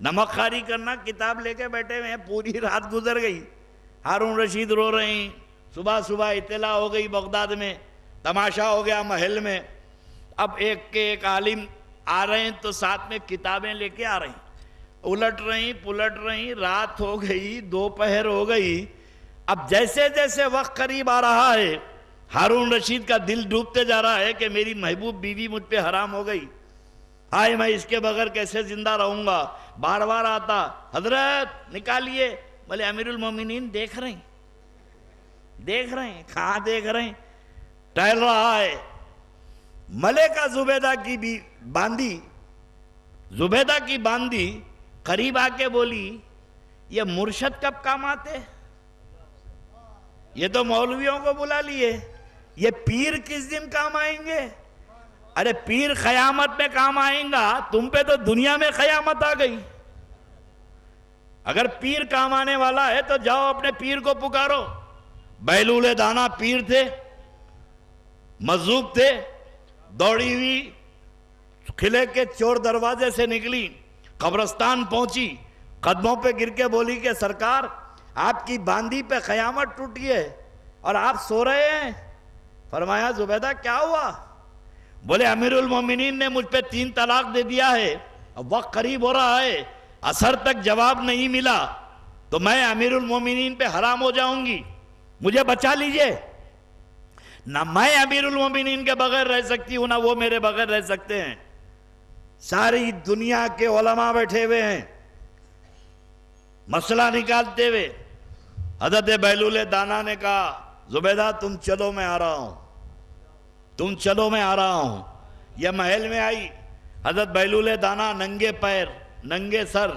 نمک خواری کرنا، کتاب لے کے بیٹھے ہوئے ہیں، پوری رات گزر گئی، ہارون رشید رو رہے ہیں، صبح صبح اطلاع ہو گئی بغداد میں، تماشا ہو گیا محل میں۔ اب ایک کے ایک عالم آ رہے ہیں تو ساتھ میں کتابیں لے کے آ رہے ہیں، الٹ رہی پلٹ رہی، رات ہو گئی، دوپہر ہو گئی۔ اب جیسے جیسے وقت قریب آ رہا ہے، ہارون رشید کا دل ڈوبتے جا رہا ہے کہ میری محبوب بیوی مجھ پہ حرام ہو گئی۔ آئے میں اس کے بغیر کیسے زندہ رہوں گا، بار بار آتا، حضرت نکالیے، بولے امیر المومنین دیکھ رہے ہیں، کہاں دیکھ رہے ہیں، ٹہل رہا ہے۔ ملکہ زبیدہ کی باندی قریب آ کے بولی، یہ مرشد کب کام آتے، یہ تو مولویوں کو بلا لیے، یہ پیر کس دن کام آئیں گے؟ ارے پیر قیامت میں کام آئیں گا، تم پہ تو دنیا میں قیامت آ گئی۔ اگر پیر کام آنے والا ہے تو جاؤ اپنے پیر کو پکارو۔ بیلول دانا پیر تھے، مجذوب تھے، دوڑی ہوئی قلعے کے چور دروازے سے نکلی، قبرستان پہنچی، قدموں پہ گر کے بولی کہ سرکار آپ کی باندی پہ قیامت ٹوٹی ہے اور آپ سو رہے ہیں۔ فرمایا زبیدہ کیا ہوا؟ بولے امیر المومنین نے مجھ پہ 3 طلاق دے دیا ہے، اب وقت قریب ہو رہا ہے، عصر تک جواب نہیں ملا تو میں امیر المومنین پہ حرام ہو جاؤں گی، مجھے بچا لیجئے۔ نہ میں امیر المومنین کے بغیر رہ سکتی ہوں، نہ وہ میرے بغیر رہ سکتے ہیں۔ ساری دنیا کے علماء بیٹھے ہوئے ہیں، مسئلہ نکالتے ہوئے۔ حضرت بیلول دانا نے کہا زبیدہ تم چلو میں آ رہا ہوں، یہ محل میں آئی۔ حضرت بیلول دانا ننگے پیر، ننگے سر،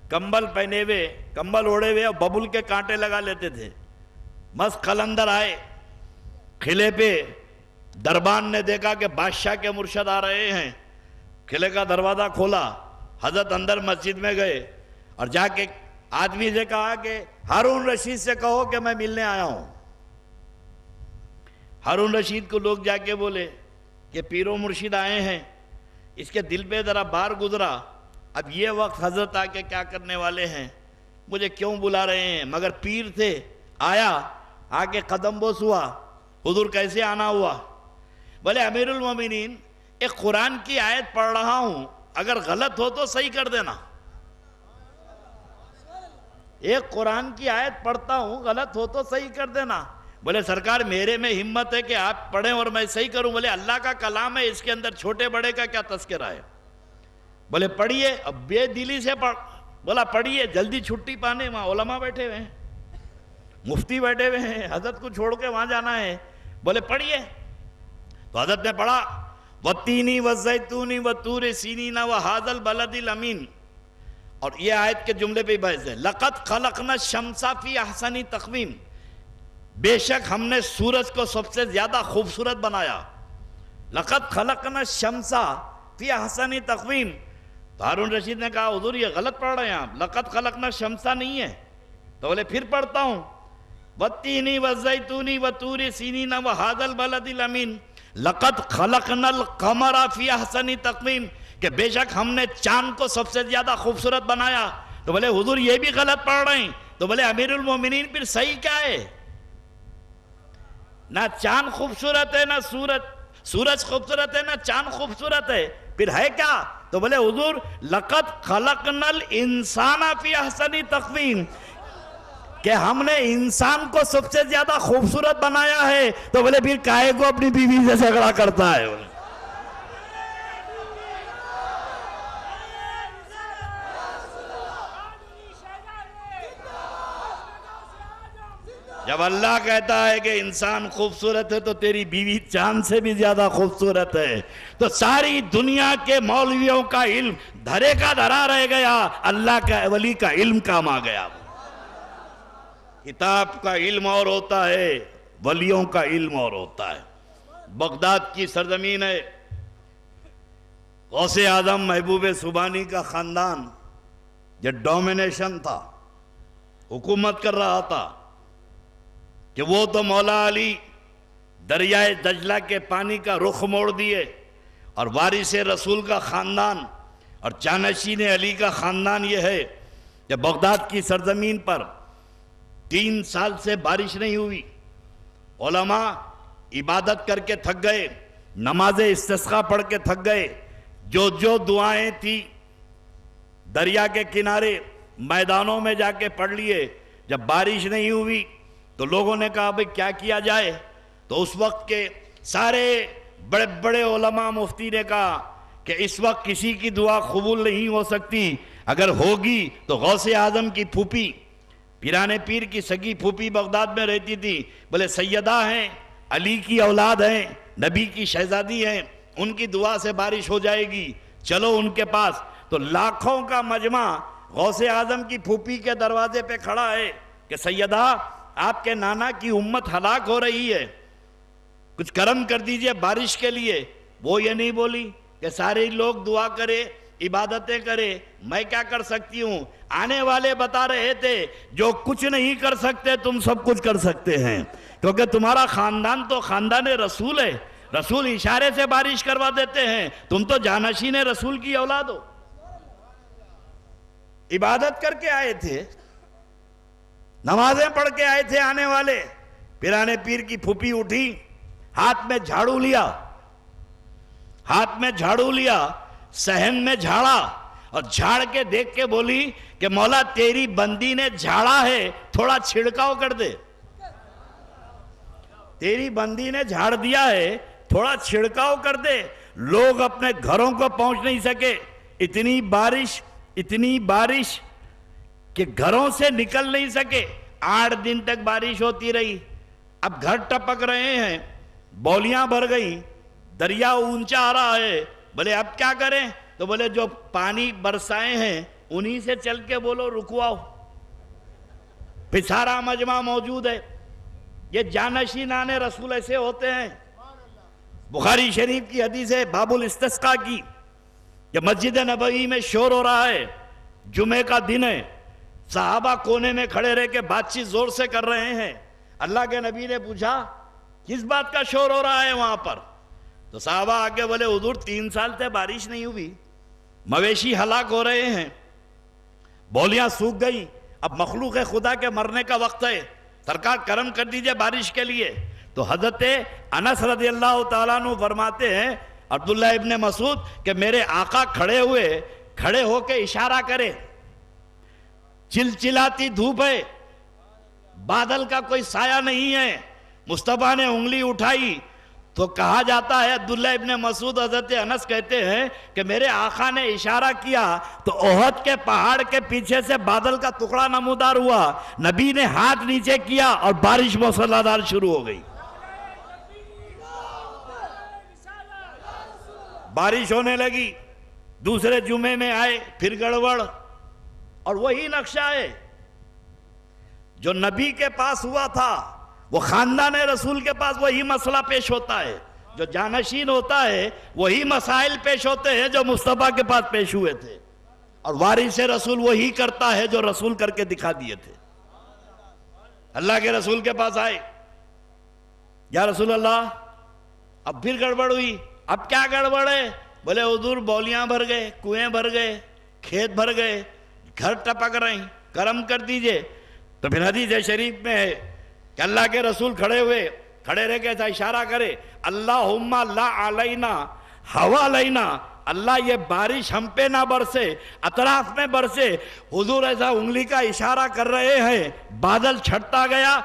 کمبل پہنے ہوئے، کمبل اوڑے ہوئے اور ببول کے کانٹے لگا لیتے تھے، مست قلندر آئے قلعے پہ۔ دربان نے دیکھا کہ بادشاہ کے مرشد آ رہے ہیں، قلعے کا دروازہ کھولا، حضرت اندر مسجد میں گئے اور جا کے آدمی سے کہا کہ ہارون رشید سے کہو کہ میں ملنے آیا ہوں۔ ہارون رشید کو لوگ جا کے بولے کہ پیر و مرشد آئے ہیں، اس کے دل پہ ذرا بار گزرا، اب یہ وقت حضرت آ کے کیا کرنے والے ہیں، مجھے کیوں بلا رہے ہیں؟ مگر پیر تھے، آیا، آ کے قدم بوس ہوا، حضور کیسے آنا ہوا؟ بولے امیر المومنین ایک قرآن کی آیت پڑھ رہا ہوں، اگر غلط ہو تو صحیح کر دینا۔ ایک قرآن کی آیت پڑھتا ہوں، غلط ہو تو صحیح کر دینا۔ بولے سرکار میرے میں ہمت ہے کہ آپ پڑھیں اور میں صحیح کروں۔ بولے اللہ کا کلام ہے، اس کے اندر چھوٹے بڑے کا کیا تذکرہ ہے؟ بولے پڑھیے، اب بے دلی سے پڑھ، بولا پڑھیے، جلدی چھٹی پانے، وہاں علماء بیٹھے ہوئے ہیں، مفتی بیٹھے ہوئے ہیں، حضرت کو چھوڑ کے وہاں جانا ہے، بولے پڑھیے۔ تو حضرت نے پڑھا وَالتِّينِ وَالزَّيْتُونِ وَالطُّورِ سِينِينَ وَهَذَا الْبَلَدِ الْأَمِينِ، اور یہ آیت کے جملے پہ بحث ہے۔ لَقَدْ خَلَقْنَا الشَّمْسَ فِي أَحْسَنِ تَقْوِيمٍ، بے شک ہم نے سورج کو سب سے زیادہ خوبصورت بنایا۔ لَقَدْ خَلَقْنَا الشَّمْسَ فِي أَحْسَنِ تَقْوِيمٍ، تو ہارون رشید نے کہا حضور یہ غلط پڑھ رہے ہیں آپ، لَقَدْ خَلَقْنَا الشَّمْسَ نہیں ہے۔ تو بولے پھر پڑھتا ہوں وَالتِّينِ وَالزَّيْتُونِ وَالطُّورِ سِينِينَ وَهَذَا الْبَلَدِ الْأَمِينِ لَقَدْ خَلَقْنَا الْقَمَرَ فِي أَحْسَنِ تَقْوِيمٍ، کہ بے شک ہم نے چاند کو سب سے زیادہ خوبصورت بنایا۔ تو بولے حضور یہ بھی غلط پڑھ رہے ہیں۔ تو بولے امیر المومنین پھر صحیح کیا ہے؟ نہ چاند خوبصورت ہے، نہ سورج خوبصورت ہے، نہ چاند خوبصورت ہے، پھر ہے کیا؟ تو بولے حضور لَقَدْ خَلَقْنَا الْإِنسَانَ فِي أَحْسَنِ تَقْوِيمٍ، کہ ہم نے انسان کو سب سے زیادہ خوبصورت بنایا ہے۔ تو بولے پھر کائے کو اپنی بیوی سے جھگڑا کرتا ہے؟ بولے جب اللہ کہتا ہے کہ انسان خوبصورت ہے تو تیری بیوی چاند سے بھی زیادہ خوبصورت ہے، تو ساری دنیا کے مولویوں کا علم دھرے کا دھرا رہ گیا، اللہ کا ولی کا علم کام آ گیا۔ کتاب کا علم اور ہوتا ہے، ولیوں کا علم اور ہوتا ہے۔ بغداد کی سرزمین ہے، غوث اعظم محبوب سبحانی کا خاندان جو ڈومینیشن تھا، حکومت کر رہا تھا، کہ وہ تو مولا علی دریائے دجلہ کے پانی کا رخ موڑ دیے، اور وارث رسول کا خاندان اور جانشین علی کا خاندان یہ ہے کہ بغداد کی سرزمین پر 3 سال سے بارش نہیں ہوئی، علماء عبادت کر کے تھک گئے، نماز استسقاء پڑھ کے تھک گئے، جو دعائیں تھی دریا کے کنارے میدانوں میں جا کے پڑھ لیے۔ جب بارش نہیں ہوئی تو لوگوں نے کہا بھئی کیا کیا جائے؟ تو اس وقت کے سارے بڑے بڑے علماء مفتی نے کہا کہ اس وقت کسی کی دعا قبول نہیں ہو سکتی، اگر ہوگی تو غوث اعظم کی پھوپھی پیران پیر کی سگی پھوپھی بغداد میں رہتی تھی، بولے سیدہ ہیں، علی کی اولاد ہیں، نبی کی شہزادی ہیں، ان کی دعا سے بارش ہو جائے گی، چلو ان کے پاس۔ تو لاکھوں کا مجمع غوث اعظم کی پھوپھی کے دروازے پہ کھڑا ہے کہ سیدہ آپ کے نانا کی امت ہلاک ہو رہی ہے، کچھ کرم کر دیجئے بارش کے لیے۔ وہ یہ نہیں بولی کہ سارے لوگ دعا کرے، عبادتیں کرے، میں کیا کر سکتی ہوں۔ آنے والے بتا رہے تھے جو کچھ نہیں کر سکتے تم سب کچھ کر سکتے ہیں، کیونکہ تمہارا خاندان تو خاندان رسول ہے، رسول اشارے سے بارش کروا دیتے ہیں، تم تو جانشین رسول کی اولاد ہو۔ عبادت کر کے آئے تھے، نمازیں پڑھ کے آئے تھے آنے والے، پیران پیر کی پھوپھی اٹھی، ہاتھ میں جھاڑو لیا، صحن میں جھاڑا اور جھاڑ کے دیکھ کے بولی کہ مولا تیری بندی نے جھاڑا ہے، تھوڑا چھڑکاؤ کر دے۔ تیری بندی نے جھاڑ دیا ہے، تھوڑا چھڑکاؤ کر دے۔ لوگ اپنے گھروں کو پہنچ نہیں سکے، اتنی بارش کہ گھروں سے نکل نہیں سکے، 8 دن تک بارش ہوتی رہی۔ اب گھر ٹپک رہے ہیں، بولیاں بھر گئیں، دریا اونچا آ رہا ہے، بولے اب کیا کریں؟ تو بولے جو پانی برسائے ہیں انہی سے چل کے بولو رکواؤ۔ پھر سارا مجمع موجود ہے۔ یہ جانشینان رسول ایسے ہوتے ہیں۔ بخاری شریف کی حدیث ہے باب الاستسقاء کی، کہ مسجد نبوی میں شور ہو رہا ہے، جمعہ کا دن ہے، صحابہ کونے میں کھڑے رہ کے بات چیت زور سے کر رہے ہیں۔ اللہ کے نبی نے پوچھا کس بات کا شور ہو رہا ہے وہاں پر؟ تو صحابہ آگے بولے حضور 3 سال سے بارش نہیں ہوئی، مویشی ہلاک ہو رہے ہیں، بولیاں سوکھ گئی، اب مخلوق خدا کے مرنے کا وقت ہے، سرکار کرم کر دیجئے بارش کے لیے۔ تو حضرت انس رضی اللہ تعالیٰ عنہ فرماتے ہیں عبداللہ ابن مسعود کہ میرے آقا کھڑے ہو کے اشارہ کرے، چلچلاتی دھوپ ہے، بادل کا کوئی سایہ نہیں ہے، مصطفیٰ نے انگلی اٹھائی تو کہا جاتا ہے عبداللہ ابن مسعود حضرت انس کہتے ہیں کہ میرے آقا نے اشارہ کیا تو احد کے پہاڑ کے پیچھے سے بادل کا ٹکڑا نمودار ہوا، نبی نے ہاتھ نیچے کیا اور بارش موسلادھار شروع ہو گئی۔ بارش ہونے لگی، دوسرے جمعے میں آئے، پھر گڑبڑ، اور وہی نقشہ ہے جو نبی کے پاس ہوا تھا، وہ خاندان رسول کے پاس وہی مسئلہ پیش ہوتا ہے، جو جانشین ہوتا ہے وہی مسائل پیش ہوتے ہیں جو مصطفیٰ کے پاس پیش ہوئے تھے، اور وارث رسول وہی کرتا ہے جو رسول کر کے دکھا دیے تھے۔ اللہ کے رسول کے پاس آئے، یا رسول اللہ اب پھر گڑبڑ ہوئی، اب کیا گڑبڑ ہے؟ بولے حضور بولیاں بھر گئے، کنویں بھر گئے، کھیت بھر گئے، گھر ٹپک رہے ہیں، کرم کر دیجئے۔ تو پھر حدیث شریف میں ہے کہ اللہ کے رسول کھڑے رہ کے ایسا اشارہ کرے، اللہم لا علینا ہوا لینا، اللہ یہ بارش ہم پہ نہ برسے، اطراف میں برسے۔ حضور ایسا انگلی کا اشارہ کر رہے ہیں، بادل چھٹتا گیا،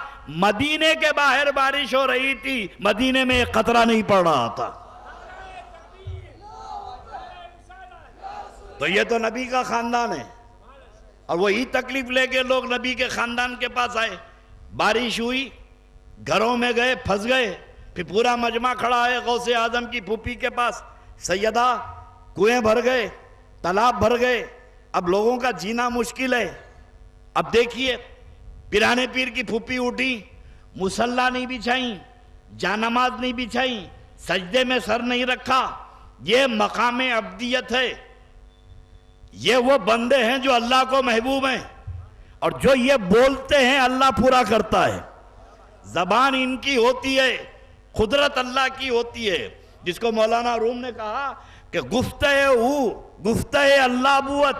مدینے کے باہر بارش ہو رہی تھی، مدینے میں ایک قطرہ نہیں پڑ رہا تھا۔ تو یہ تو نبی کا خاندان ہے، اور وہی تکلیف لے کے لوگ نبی کے خاندان کے پاس آئے، بارش ہوئی، گھروں میں گئے، پھنس گئے، پھر پورا مجمع کھڑا ہے غوث اعظم کی پھوپھی کے پاس، سیدہ کنویں بھر گئے، تالاب بھر گئے، اب لوگوں کا جینا مشکل ہے۔ اب دیکھیے پیران پیر کی پھوپھی اٹھی، مصلی نہیں بچھائیں، جانماز نہیں بچھائیں، سجدے میں سر نہیں رکھا۔ یہ مقام عبدیت ہے، یہ وہ بندے ہیں جو اللہ کو محبوب ہیں، اور جو یہ بولتے ہیں اللہ پورا کرتا ہے۔ زبان ان کی ہوتی ہے، قدرت اللہ کی ہوتی ہے، جس کو مولانا روم نے کہا کہ گفتہ اللہ بوت،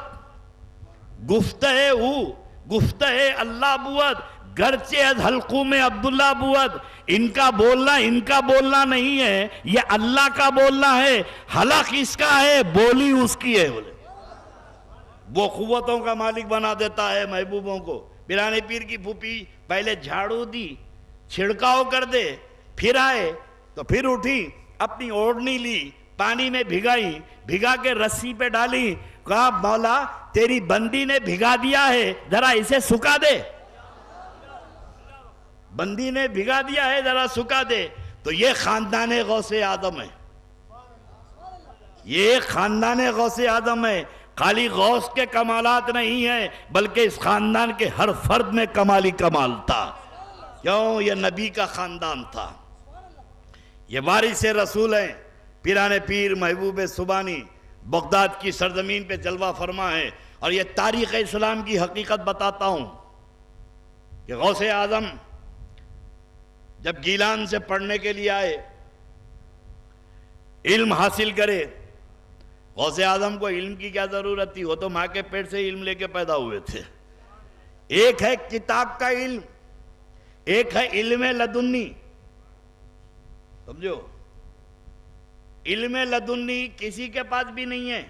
گفتہ اللہ بوت، گرچہ از حلقوم عبداللہ بوت۔ ان کا بولنا نہیں ہے، یہ اللہ کا بولنا ہے، حلق اس کا ہے، بولی اس کی ہے۔ بولے وہ قوتوں کا مالک بنا دیتا ہے محبوبوں کو۔ پیران پیر کی پھوپھی پہلے جھاڑو دی، چھڑکاؤ کر دے، پھر آئے تو پھر اٹھی، اپنی اوڑھنی لی، پانی میں بھگائی، بھگا کے رسی پہ ڈالی، کہا مولا تیری بندی نے بھگا دیا ہے، ذرا اسے سکھا دے، بندی نے بھگا دیا ہے ذرا سکھا دے۔ تو یہ خاندان غوث اعظم ہے، یہ خاندان غوث اعظم ہے۔ خالی غوث کے کمالات نہیں ہیں بلکہ اس خاندان کے ہر فرد میں کمالی کمال تھا، کیوں؟ یہ نبی کا خاندان تھا، یہ وارث رسول ہیں۔ پیران پیر محبوب سبحانی بغداد کی سرزمین پہ جلوہ فرما ہے، اور یہ تاریخ اسلام کی حقیقت بتاتا ہوں کہ غوث اعظم جب گیلان سے پڑھنے کے لیے آئے، علم حاصل کرے، غوث اعظم کو علم کی کیا ضرورت تھی؟ وہ تو ماں کے پیٹ سے علم لے کے پیدا ہوئے تھے۔ ایک ہے کتاب کا علم، ایک ہے علم لدنی، سمجھو؟ علم لدنی کسی کے پاس بھی نہیں ہے،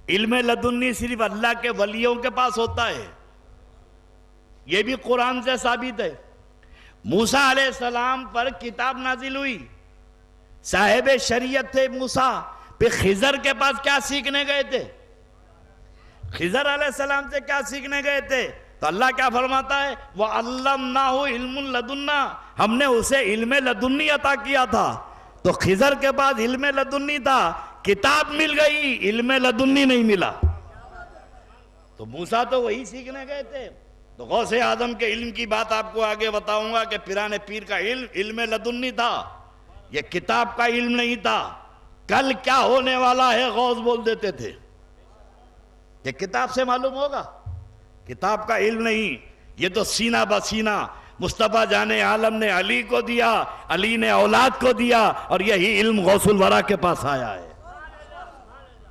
علم لدنی صرف اللہ کے ولیوں کے پاس ہوتا ہے، یہ بھی قرآن سے ثابت ہے۔ موسیٰ علیہ السلام پر کتاب نازل ہوئی، صاحب شریعت تھے موسیٰ، پھر خضر کے پاس کیا سیکھنے گئے تھے؟ خضر علیہ السلام سے کیا سیکھنے گئے تھے؟ تو اللہ کیا فرماتا ہے؟ وَعَلَّمْنَاهُ عِلْمٌ لَدُنَّا، ہم نے اسے علم لدنی عطا کیا تھا۔ تو خضر کے پاس علم لدنی تھا، کتاب مل گئی، علم لدنی نہیں ملا۔ تو موسیٰ تو وہی سیکھنے گئے تھے۔ تو غوث اعظم کے علم کی بات آپ کو آگے بتاؤں گا کہ پیران پیر کا علم لدنی تھا، یہ کتاب کا علم نہیں تھا۔ کل کیا ہونے والا ہے غوث بول دیتے تھے، یہ کتاب سے معلوم ہوگا، کتاب کا علم نہیں، یہ تو سینہ بسینہ مصطفیٰ جان عالم نے علی کو دیا، علی نے اولاد کو دیا، اور یہی علم غوث الورا کے پاس آیا ہے۔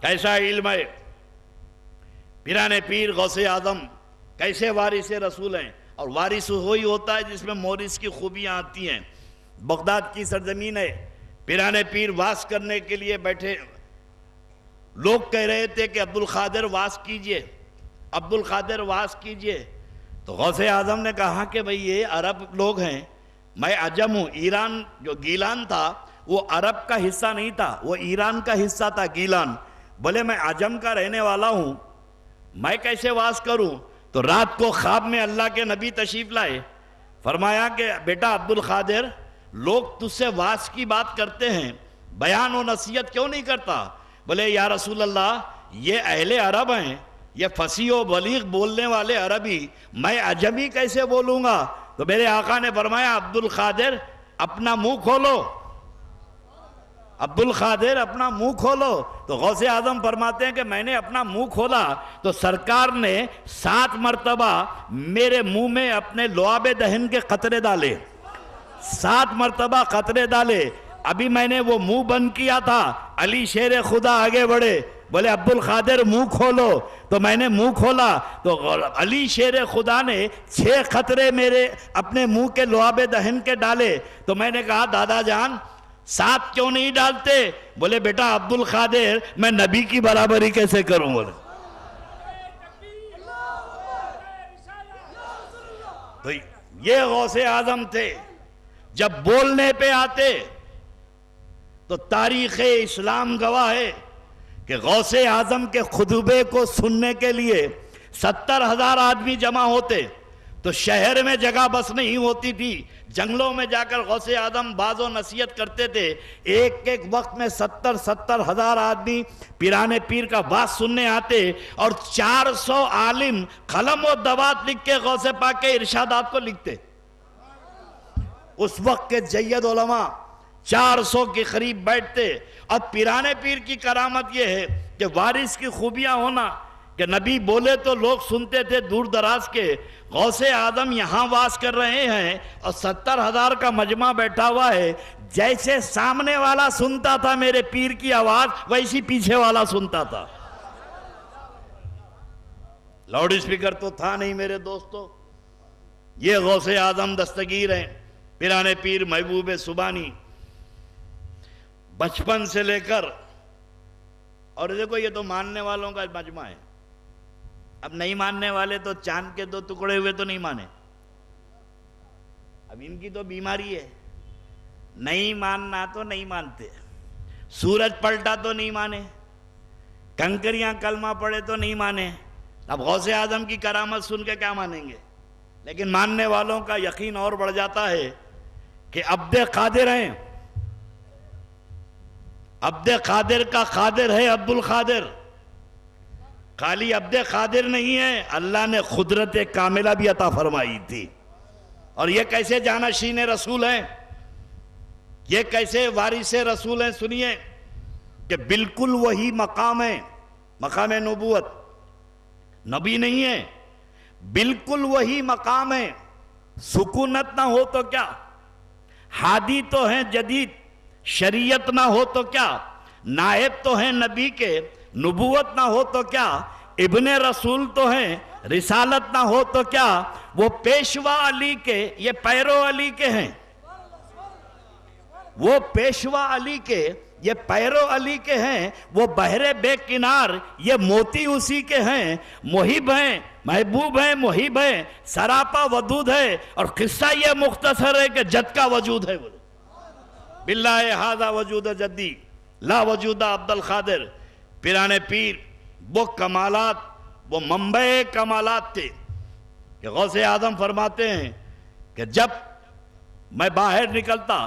کیسا علم ہے؟ پیران پیر غوث اعظم کیسے وارث رسول ہیں، اور وارث وہی ہوتا ہے جس میں مورث کی خوبیاں آتی ہیں۔ بغداد کی سرزمین ہے، پیران پیر واس کرنے کے لیے بیٹھے، لوگ کہہ رہے تھے کہ عبدالقادر واس کیجئے، عبدالقادر واس کیجئے۔ تو غوث اعظم نے کہا کہ بھئی یہ عرب لوگ ہیں، میں عجم ہوں، ایران جو گیلان تھا وہ عرب کا حصہ نہیں تھا، وہ ایران کا حصہ تھا گیلان، بولے میں عجم کا رہنے والا ہوں، میں کیسے واس کروں؟ تو رات کو خواب میں اللہ کے نبی تشریف لائے، فرمایا کہ بیٹا عبدالقادر، لوگ تجھ سے واس کی بات کرتے ہیں، بیان و نصیحت کیوں نہیں کرتا؟ بولے یا رسول اللہ یہ اہل عرب ہیں، یہ فصیح و بلیغ بولنے والے عربی، میں عجمی کیسے بولوں گا؟ تو میرے آقا نے فرمایا عبدالقادر اپنا منہ کھولو، عبدالقادر اپنا منہ کھولو۔ تو غوث اعظم فرماتے ہیں کہ میں نے اپنا منہ کھولا تو سرکار نے 7 مرتبہ میرے منہ میں اپنے لعاب دہن کے قطرے ڈالے، 7 مرتبہ قطرے ڈالے۔ ابھی میں نے وہ منہ بند کیا تھا، علی شیر خدا آگے بڑھے، بولے عبدالقادر منہ کھولو، تو میں نے منہ کھولا تو علی شیر خدا نے 6 قطرے میرے اپنے منہ کے لعاب دہن کے ڈالے۔ تو میں نے کہا دادا جان 7 کیوں نہیں ڈالتے؟ بولے بیٹا عبدالقادر میں نبی کی برابری کیسے کروں؟ بولے تو یہ غوث اعظم تھے، جب بولنے پہ آتے تو تاریخ اسلام گواہ ہے کہ غوث اعظم کے خطبے کو سننے کے لیے 70,000 آدمی جمع ہوتے تو شہر میں جگہ بس نہیں ہوتی تھی، جنگلوں میں جا کر غوث اعظم باز و نصیحت کرتے تھے۔ ایک ایک وقت میں 70,000 آدمی پیران پیر کا باز سننے آتے، اور 400 عالم قلم و دوات لکھ کے غوث پاک کے ارشادات کو لکھتے۔ اس وقت کے جید علماء 400 کے قریب بیٹھتے، اور پیران پیر کی کرامت یہ ہے کہ وارث کی خوبیاں ہونا کہ نبی بولے تو لوگ سنتے تھے دور دراز کے۔ غوث اعظم یہاں واس کر رہے ہیں اور 70,000 کا مجمع بیٹھا ہوا ہے، جیسے سامنے والا سنتا تھا میرے پیر کی آواز ویسی پیچھے والا سنتا تھا۔ لاؤڈ اسپیکر تو تھا نہیں میرے دوستو۔ یہ غوث اعظم دستگیر ہیں، پیران پیر محبوب سبحانی، بچپن سے لے کر، اور دیکھو یہ تو ماننے والوں کا مجمع ہے، اب نہیں ماننے والے تو چاند کے 2 ٹکڑے ہوئے تو نہیں مانے، اب ان کی تو بیماری ہے، نہیں ماننا تو نہیں مانتے، سورج پلٹا تو نہیں مانے، کنکریاں کلمہ پڑھے تو نہیں مانے، اب غوث اعظم کی کرامت سن کے کیا مانیں گے؟ لیکن ماننے والوں کا یقین اور بڑھ جاتا ہے کہ عبد قادر ہیں، عبد قادر کا قادر ہے عبد القادر، خالی عبد قادر نہیں ہے، اللہ نے قدرت کاملہ بھی عطا فرمائی تھی۔ اور یہ کیسے جانشین رسول ہیں، یہ کیسے وارث رسول ہیں؟ سنیے کہ بالکل وہی مقام ہے، مقام نبوت، نبی نہیں ہے، بالکل وہی مقام ہے۔ سکونت نہ ہو تو کیا، ہادی تو ہیں جدید، شریعت نہ ہو تو کیا، نائب تو ہیں نبی کے، نبوت نہ ہو تو کیا، ابن رسول تو ہیں، رسالت نہ ہو تو کیا، وہ پیشوا علی کے، یہ پیرو علی کے ہیں، وہ پیشوا علی کے، یہ پیرو علی کے ہیں، وہ بحر بے کنار، یہ موتی اسی کے ہیں، محب ہیں، محبوب ہیں، محب ہیں، سراپا ودود ہے، اور قصہ یہ مختصر ہے کہ جد کا وجود ہے۔ باللہ ھذا وجود جدی لا وجود عبد القادر۔ پیران پیر وہ کمالات، وہ منبع کمالات تھے کہ غوث اعظم فرماتے ہیں کہ جب میں باہر نکلتا،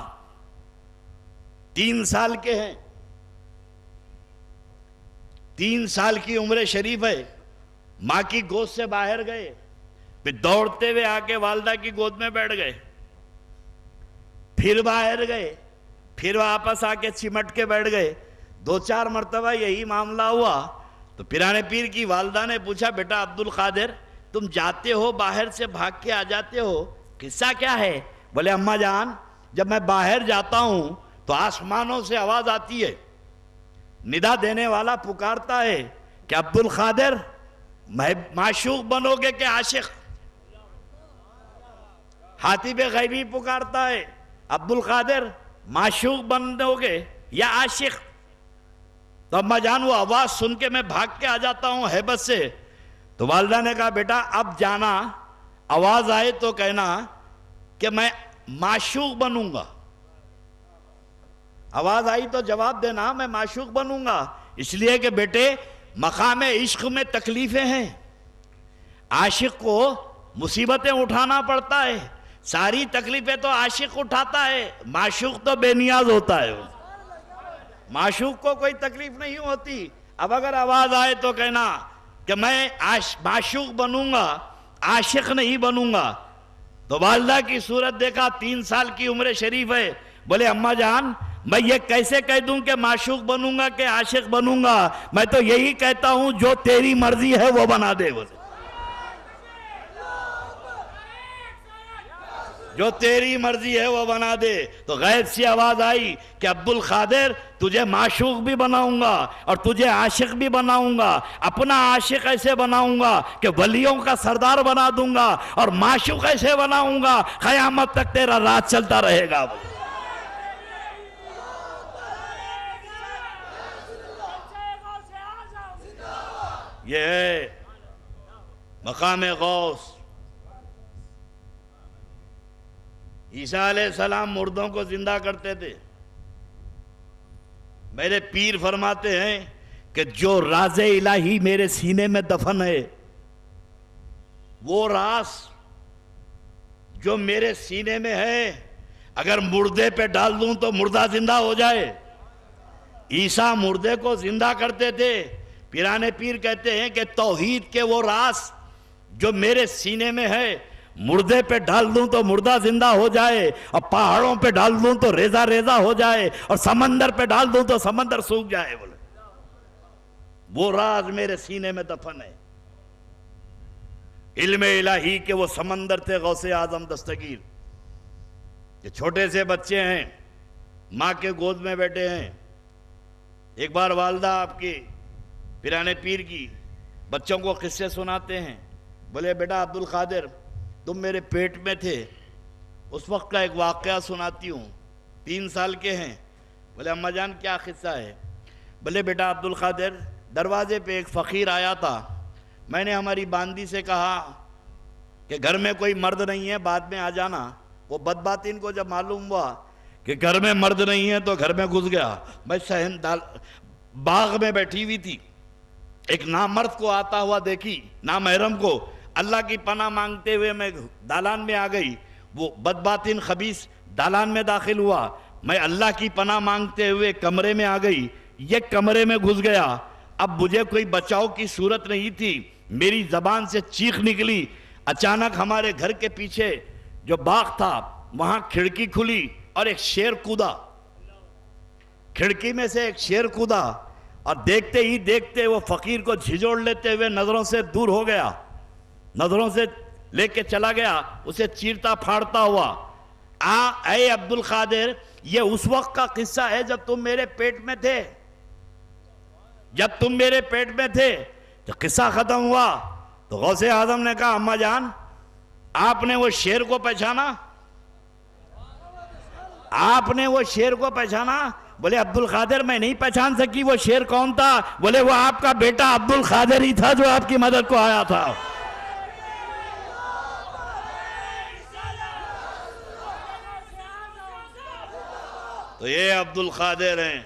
3 سال کے ہیں، 3 سال کی عمر شریف ہے، ماں کی گود سے باہر گئے، پھر دوڑتے ہوئے آ کے والدہ کی گود میں بیٹھ گئے، پھر باہر گئے، پھر واپس آ کے چمٹ کے بیٹھ گئے، 2-4 مرتبہ یہی معاملہ ہوا تو پیران پیر کی والدہ نے پوچھا، بیٹا عبد القادر تم جاتے ہو باہر سے بھاگ کے آ جاتے ہو، قصہ کیا ہے؟ بولے اماں جان جب میں باہر جاتا ہوں تو آسمانوں سے آواز آتی ہے، ندا دینے والا پکارتا ہے کہ عبد القادر معشوق بنو گے کہ عاشق؟ حاتب غیبی پکارتا ہے، عبد القادر معشوق بنو گے یا عاشق؟ تو اماں جان وہ آواز سن کے میں بھاگ کے آ جاتا ہوں ہیبت سے۔ تو والدہ نے کہا بیٹا اب جانا، آواز آئے تو کہنا کہ میں معشوق بنوں گا، آواز آئی تو جواب دینا میں معشوق بنوں گا، اس لیے کہ بیٹے مقام عشق میں تکلیفیں ہیں، عاشق کو مصیبتیں اٹھانا پڑتا ہے، ساری تکلیفیں تو عاشق اٹھاتا ہے، معشوق تو بے نیاز ہوتا ہے، معشوق کو کوئی تکلیف نہیں ہوتی۔ اب اگر آواز آئے تو کہنا کہ میں معشوق بنوں گا، عاشق نہیں بنوں گا۔ تو والدہ کی صورت دیکھا، 3 سال کی عمر شریف ہے، بولے اماں جان میں یہ کیسے کہہ دوں کہ معشوق بنوں گا کہ عاشق بنوں گا؟ میں تو یہی کہتا ہوں جو تیری مرضی ہے وہ بنا دے، جو تیری مرضی ہے وہ بنا دے۔ تو غیب سے آواز آئی کہ عبد القادر تجھے معشوق بھی بناؤں گا اور تجھے عاشق بھی بناؤں گا، اپنا عاشق ایسے بناؤں گا کہ ولیوں کا سردار بنا دوں گا، اور معشوق ایسے بناؤں گا قیامت تک تیرا راز چلتا رہے گا۔ یہ ہے مقام غوث۔ عیسیٰ علیہ السلام مردوں کو زندہ کرتے تھے، میرے پیر فرماتے ہیں کہ جو راز الہی میرے سینے میں دفن ہے، وہ راز جو میرے سینے میں ہے اگر مردے پہ ڈال دوں تو مردہ زندہ ہو جائے۔ عیسیٰ مردے کو زندہ کرتے تھے، پیران پیر کہتے ہیں کہ توحید کے وہ راز جو میرے سینے میں ہے، مردے پہ ڈال دوں تو مردہ زندہ ہو جائے، اور پہاڑوں پہ ڈال دوں تو ریزہ ریزہ ہو جائے، اور سمندر پہ ڈال دوں تو سمندر سوکھ جائے۔ بولے وہ راز میرے سینے میں دفن ہے۔ علم الہی کے وہ سمندر تھے غوث اعظم دستگیر، کہ چھوٹے سے بچے ہیں، ماں کے گود میں بیٹھے ہیں۔ ایک بار والدہ آپ کی پیران پیر کی بچوں کو قصے سناتے ہیں، بولے بیٹا عبد القادر تم میرے پیٹ میں تھے، اس وقت کا ایک واقعہ سناتی ہوں، 3 سال کے ہیں۔ بولے اماں جان کیا قصہ ہے؟ بولے بیٹا عبد القادر دروازے پہ ایک فقیر آیا تھا، میں نے ہماری باندی سے کہا کہ گھر میں کوئی مرد نہیں ہے، بعد میں آ جانا۔ وہ بدباطن کو جب معلوم ہوا کہ گھر میں مرد نہیں ہے تو گھر میں گھس گیا. میں صحن باغ میں بیٹھی ہوئی تھی, ایک نامرد کو آتا ہوا دیکھی, نامحرم کو. اللہ کی پناہ مانگتے ہوئے میں دالان میں آ گئی. وہ بدباطن خبیث دالان میں داخل ہوا. میں اللہ کی پناہ مانگتے ہوئے کمرے میں آ گئی. یہ کمرے میں گھس گیا. اب مجھے کوئی بچاؤ کی صورت نہیں تھی. میری زبان سے چیخ نکلی. اچانک ہمارے گھر کے پیچھے جو باغ تھا وہاں کھڑکی کھلی اور ایک شیر کودا. کھڑکی میں سے ایک شیر کودا اور دیکھتے ہی دیکھتے وہ فقیر کو جھجوڑ لیتے ہوئے نظروں سے دور ہو گیا, نظروں سے لے کے چلا گیا, اسے چیرتا پھاڑتا ہوا. اے عبد القادر, یہ اس وقت کا قصہ ہے جب تم میرے پیٹ میں تھے. جب تم میرے پیٹ میں تھے تو قصہ ختم ہوا. تو غوث اعظم نے کہا اماں جان آپ نے وہ شیر کو پہچانا؟ آپ نے وہ شیر کو پہچانا؟ بولے عبد القادر میں نہیں پہچان سکی. وہ شیر کون تھا؟ بولے وہ آپ کا بیٹا عبد القادر ہی تھا جو آپ کی مدد کو آیا تھا. تو یہ عبد القادر ہیں.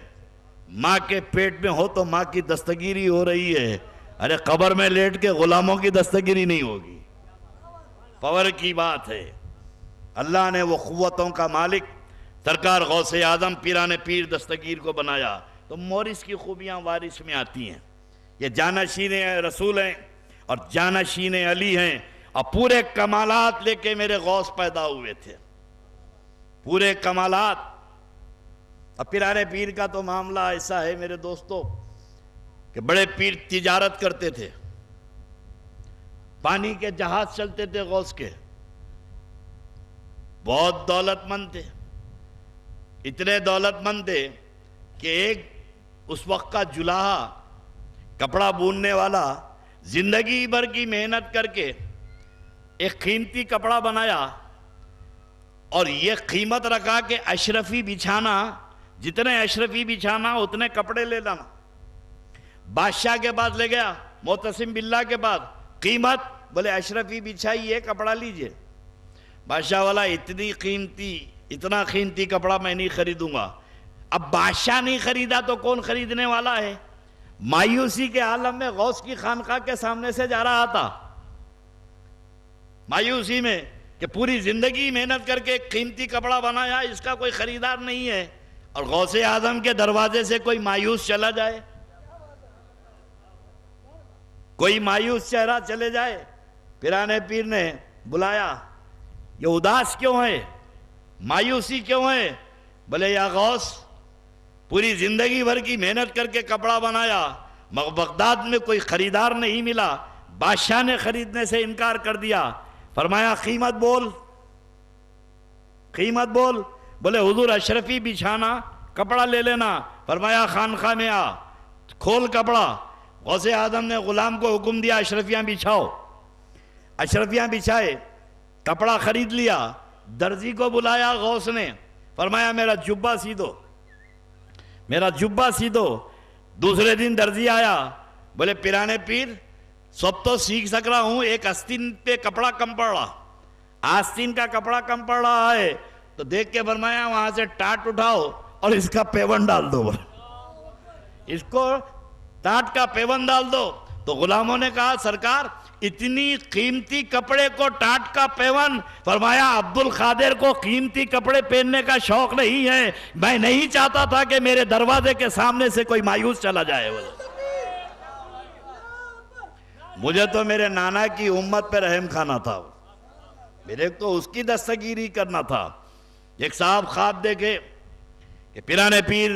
ماں کے پیٹ میں ہو تو ماں کی دستگیری ہو رہی ہے. ارے قبر میں لیٹ کے غلاموں کی دستگیری نہیں ہوگی. پاور کی بات ہے. اللہ نے وہ قوتوں کا مالک سرکار غوث اعظم پیران پیر دستگیر کو بنایا. تو مورث کی خوبیاں وارث میں آتی ہیں. یہ جانشین رسول ہیں اور جانشین علی ہیں اور پورے کمالات لے کے میرے غوث پیدا ہوئے تھے. پورے کمالات. اب پیران پیر کا تو معاملہ ایسا ہے میرے دوستو کہ بڑے پیر تجارت کرتے تھے. پانی کے جہاز چلتے تھے غوث کے. بہت دولت مند تھے. اتنے دولت مند تھے کہ ایک اس وقت کا جلاہا کپڑا بوننے والا زندگی بھر کی محنت کر کے ایک قیمتی کپڑا بنایا اور یہ قیمت رکھا کہ اشرفی بچھانا, جتنے اشرفی بچھانا اتنے کپڑے لے لانا. بادشاہ کے پاس لے گیا, معتصم باللہ کے پاس. قیمت بولے اشرفی بچھائیے کپڑا لیجئے. بادشاہ والا اتنا قیمتی کپڑا میں نہیں خریدوں گا. اب بادشاہ نہیں خریدا تو کون خریدنے والا ہے؟ مایوسی کے عالم میں غوث کی خانقاہ کے سامنے سے جا رہا تھا. مایوسی میں کہ پوری زندگی محنت کر کے قیمتی کپڑا بنایا, اس کا کوئی خریدار نہیں ہے, اور غوث اعظم کے دروازے سے کوئی مایوس چلا جائے, کوئی مایوس چہرہ چلے جائے. پیران پیر نے بلایا, یہ اداس کیوں ہے, مایوسی کیوں ہے؟ بولے یا غوث پوری زندگی بھر کی محنت کر کے کپڑا بنایا, بغداد میں کوئی خریدار نہیں ملا, بادشاہ نے خریدنے سے انکار کر دیا. فرمایا قیمت بول, قیمت بول. بولے حضور اشرفی بچھانا کپڑا لے لینا. فرمایا خانقاہ میں آ, کھول کپڑا. غوث اعظم نے غلام کو حکم دیا اشرفیاں بچھاؤ. اشرفیاں بچھائے, کپڑا خرید لیا. درزی کو بلایا غوث نے, فرمایا میرا جبہ سی دو, میرا جبہ سی دو. دوسرے دن درزی آیا, بولے پیران پیر سب تو سیکھ سک رہا ہوں, ایک آستین پہ کپڑا کم پڑ رہا, آستین کا کپڑا کم پڑ رہا ہے. تو دیکھ کے فرمایا وہاں سے ٹاٹ اٹھاؤ اور اس کا پیون ڈال دو, اس کو ٹاٹ کا پیون ڈال دو. تو غلاموں نے کہا سرکار اتنی قیمتی کپڑے کو ٹاٹ کا پیون؟ فرمایا عبد القادر کو قیمتی کپڑے پہننے کا شوق نہیں ہے, میں نہیں چاہتا تھا کہ میرے دروازے کے سامنے سے کوئی مایوس چلا جائے. مجھے تو میرے نانا کی امت پہ رحم کھانا تھا, میرے تو اس کی دستگیری کرنا تھا. ایک صاحب خواب دیکھے کہ پیران پیر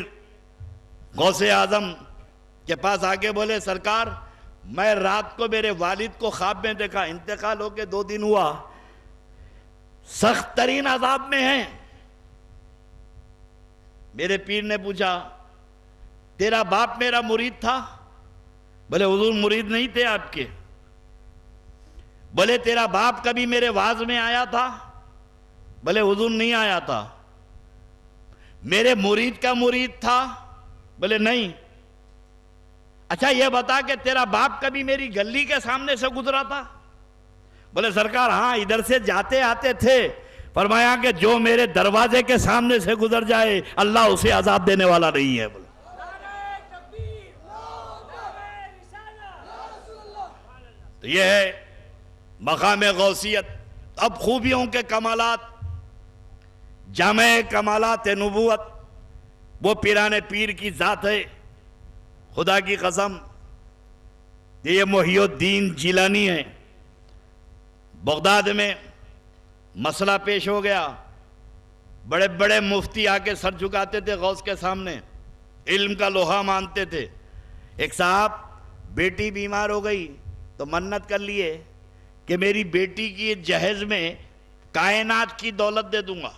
غوث اعظم کے پاس آگے بولے سرکار میں رات کو میرے والد کو خواب میں دیکھا, انتقال ہو کے 2 دن ہوا, سخت ترین عذاب میں ہیں. میرے پیر نے پوچھا تیرا باپ میرا مرید تھا؟ بولے حضور مرید نہیں تھے آپ کے. بولے تیرا باپ کبھی میرے واز میں آیا تھا؟ بولے حضور نہیں آیا تھا. میرے مرید کا مرید تھا؟ بولے نہیں. اچھا یہ بتا کہ تیرا باپ کبھی میری گلی کے سامنے سے گزرا تھا؟ بولے سرکار ہاں ادھر سے جاتے آتے تھے, فرمایا کہ جو میرے دروازے کے سامنے سے گزر جائے اللہ اسے عذاب دینے والا نہیں ہے. تو یہ ہے مقام غوثیت. اب خوبیوں کے کمالات، جامع کمالات نبوت، وہ پیران پیر کی ذات ہے. خدا کی قسم یہ محی الدین جیلانی ہے. بغداد میں مسئلہ پیش ہو گیا، بڑے بڑے مفتی آ کے سر جھکاتے تھے غوث کے سامنے، علم کا لوہا مانتے تھے. ایک صاحب بیٹی بیمار ہو گئی تو منت کر لیے کہ میری بیٹی کی جہیز میں کائنات کی دولت دے دوں گا،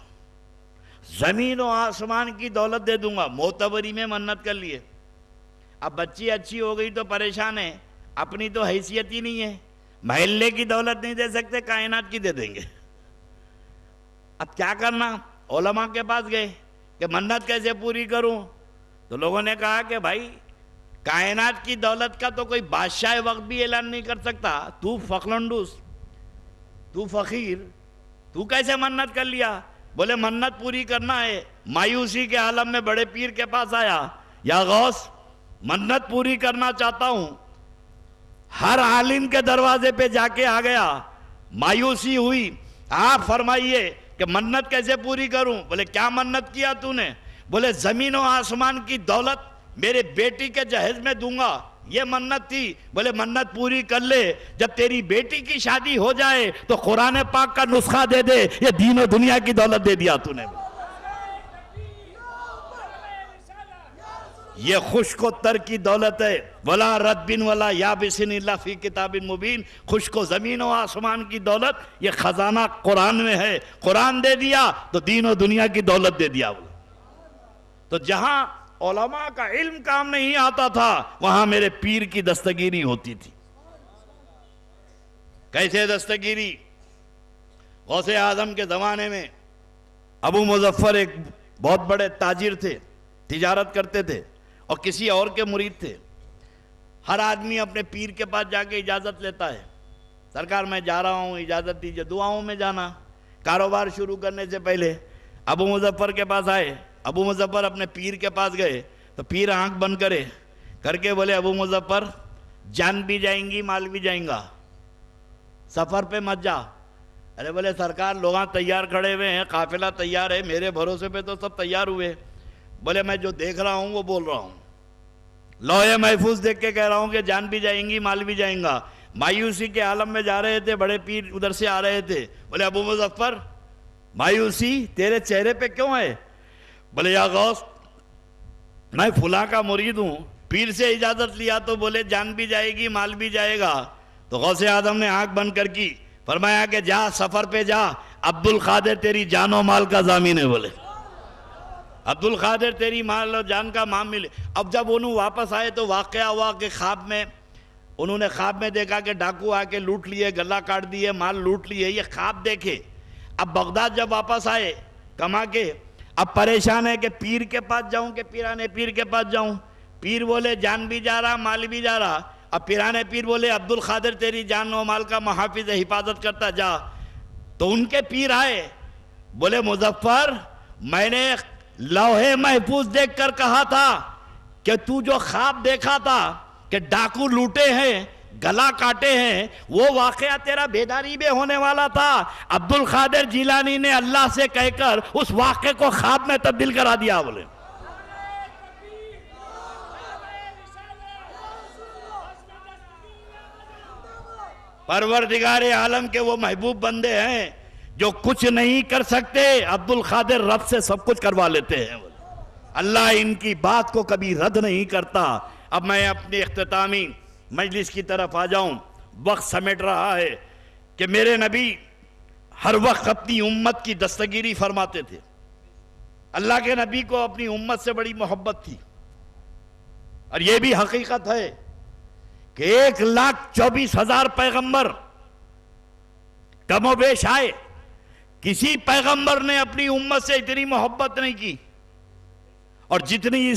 زمین و آسمان کی دولت دے دوں گا. معتبری میں منت کر لیے. اب بچی اچھی ہو گئی تو پریشان ہے، اپنی تو حیثیت ہی نہیں ہے، محلے کی دولت نہیں دے سکتے، کائنات کی دے دیں گے. اب کیا کرنا؟ علماء کے پاس گئے کہ منت کیسے پوری کروں؟ تو لوگوں نے کہا کہ بھائی کائنات کی دولت کا تو کوئی بادشاہ وقت بھی اعلان نہیں کر سکتا، تو فقلنڈوس، تو فقیر، تو کیسے منت کر لیا؟ بولے منت پوری کرنا ہے. مایوسی کے عالم میں بڑے پیر کے پاس آیا، یا غوث منت پوری کرنا چاہتا ہوں. ہر عالم کے دروازے پہ جا کے آ گیا، مایوسی ہوئی. آپ فرمائیے کہ منت کیسے پوری کروں؟ بولے کیا منت کیا تو نے؟ بولے زمین و آسمان کی دولت میرے بیٹی کے جہیز میں دوں گا، یہ منت تھی. بولے منت پوری کر لے، جب تیری بیٹی کی شادی ہو جائے تو قرآن پاک کا نسخہ دے دے، یہ دین و دنیا کی دولت دے دیا تو نے. یہ خشک و تر کی دولت ہے. ولا رطب ولا یابس الا فی کتاب مبین. خشک و زمین و آسمان کی دولت یہ خزانہ قرآن میں ہے. قرآن دے دیا تو دین و دنیا کی دولت دے دیا. تو جہاں علماء کا علم کام نہیں آتا تھا وہاں میرے پیر کی دستگیری ہوتی تھی. کیسے دستگیری؟ غوث اعظم کے زمانے میں ابو مظفر ایک بہت بڑے تاجر تھے، تجارت کرتے تھے اور کسی اور کے مرید تھے. ہر آدمی اپنے پیر کے پاس جا کے اجازت لیتا ہے، سرکار میں جا رہا ہوں اجازت دیجئے. دعاؤں میں جانا. کاروبار شروع کرنے سے پہلے ابو مظفر کے پاس آئے. ابو مظفر اپنے پیر کے پاس گئے تو پیر آنکھ بند کر کے بولے ابو مظفر جان بھی جائیں گی مال بھی جائیں گا، سفر پہ مت جا. ارے بولے سرکار لوگاں تیار کھڑے ہوئے ہیں، قافلہ تیار ہے، میرے بھروسے پہ تو سب تیار ہوئے. بولے میں جو دیکھ رہا ہوں وہ بول رہا ہوں، لوح محفوظ دیکھ کے کہہ رہا ہوں کہ جان بھی جائیں گی مال بھی جائیں گا. مایوسی کے عالم میں جا رہے تھے، بڑے پیر ادھر سے آ رہے تھے. بولے ابو مظفر مایوسی تیرے چہرے پہ کیوں ہے؟ بولے یا غوث میں فلاں کا مرید ہوں، پیر سے اجازت لیا تو بولے جان بھی جائے گی مال بھی جائے گا. تو غوث اعظم نے آنکھ بند کر کی، فرمایا کہ جا سفر پہ جا، عبد القادر تیری جان و مال کا ضامن ہے. بولے عبد القادر تیری مال اور جان کا معامل ہے. اب جب انہوں واپس آئے تو واقعہ ہوا کہ خواب میں انہوں نے خواب میں دیکھا کہ ڈاکو آ کے لوٹ لیے، گلہ کاٹ دیے، مال لوٹ لیے. یہ خواب دیکھے. اب بغداد جب واپس آئے کما کے، اب پریشان ہے کہ پیر کے پاس جاؤں کہ پیرانے پیر کے پاس جاؤں. پیر بولے جان بھی جا رہا مال بھی جا رہا. اب پیرانے پیر بولے عبد القادر تیری جان و مال کا محافظ ہے، حفاظت کرتا جا. تو ان کے پیر آئے، بولے مظفر میں نے لوح محفوظ دیکھ کر کہا تھا کہ تو جو خواب دیکھا تھا کہ ڈاکو لوٹے ہیں گلا کاٹے ہیں وہ واقعہ تیرا بیداری میں ہونے والا تھا. عبد القادر جیلانی نے اللہ سے کہہ کر اس واقعے کو خواب میں تبدیل کرا دیا. بولے پروردگار عالم کے وہ محبوب بندے ہیں جو کچھ نہیں کر سکتے، عبد القادر رب سے سب کچھ کروا لیتے ہیں. اللہ ان کی بات کو کبھی رد نہیں کرتا. اب میں اپنی اختتامی مجلس کی طرف آ جاؤں. وقت سمیٹ رہا ہے کہ میرے نبی ہر وقت اپنی امت کی دستگیری فرماتے تھے. اللہ کے نبی کو اپنی امت سے بڑی محبت تھی. اور یہ بھی حقیقت ہے کہ 1,24,000 پیغمبر کم و بیش آئے، کسی پیغمبر نے اپنی امت سے اتنی محبت نہیں کی. اور جتنی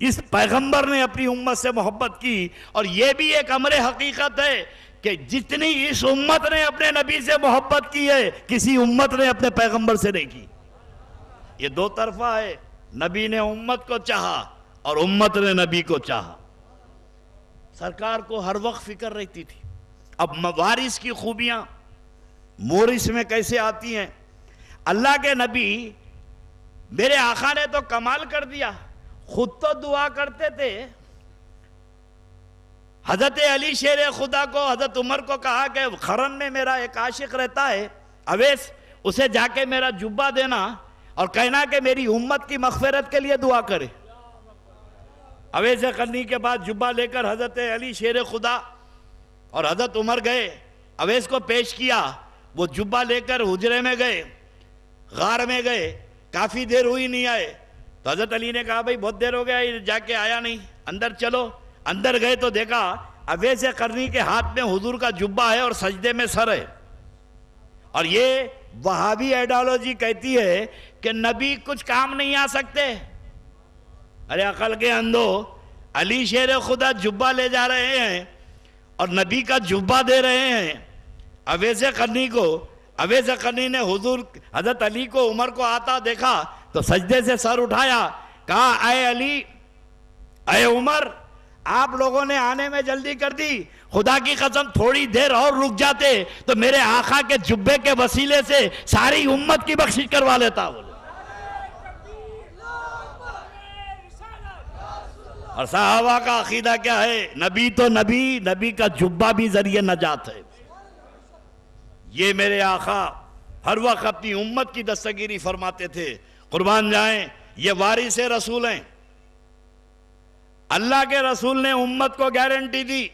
اس پیغمبر نے اپنی امت سے محبت کی. اور یہ بھی ایک امر حقیقت ہے کہ جتنی اس امت نے اپنے نبی سے محبت کی ہے کسی امت نے اپنے پیغمبر سے نہیں کی. یہ دو طرفہ ہے. نبی نے امت کو چاہا اور امت نے نبی کو چاہا. سرکار کو ہر وقت فکر رہتی تھی. اب وارث کی خوبیاں مورث میں کیسے آتی ہیں. اللہ کے نبی میرے آقا نے تو کمال کر دیا. خود تو دعا کرتے تھے. حضرت علی شیر خدا کو حضرت عمر کو کہا کہ خرن میں میرا ایک عاشق رہتا ہے اویس, اسے جا کے میرا جبہ دینا اور کہنا کہ میری امت کی مغفرت کے لیے دعا کرے. اویس قرنی کے بعد جبہ لے کر حضرت علی شیر خدا اور حضرت عمر گئے. اویس کو پیش کیا. وہ جبہ لے کر حجرے میں گئے, غار میں گئے. کافی دیر ہوئی نہیں آئے تو حضرت علی نے کہا بھائی بہت دیر ہو گیا جا کے آیا نہیں, اندر چلو. اندر گئے تو دیکھا اویس قرنی کے ہاتھ میں حضور کا جبہ ہے اور سجدے میں سر ہے. اور یہ وہابی آئیڈیالوجی کہتی ہے کہ نبی کچھ کام نہیں آ سکتے. ارے عقل کے اندھو, علی شیر خدا جبہ لے جا رہے ہیں اور نبی کا جبہ دے رہے ہیں اویس قرنی کو. اویس قرنی نے حضور حضرت علی کو عمر کو آتا دیکھا تو سجدے سے سر اٹھایا, کہا اے علی اے عمر آپ لوگوں نے آنے میں جلدی کر دی. خدا کی قسم تھوڑی دیر اور رک جاتے تو میرے آقا کے جبے کے وسیلے سے ساری امت کی بخشش کروا لیتا. بولے اور صحابہ کا عقیدہ کیا ہے؟ نبی تو نبی, نبی کا جبہ بھی ذریعہ نجات ہے. یہ میرے آقا ہر وقت اپنی امت کی دستگیری فرماتے تھے. قربان جائیں, یہ وارث رسول ہیں. اللہ کے رسول نے امت کو گارنٹی دی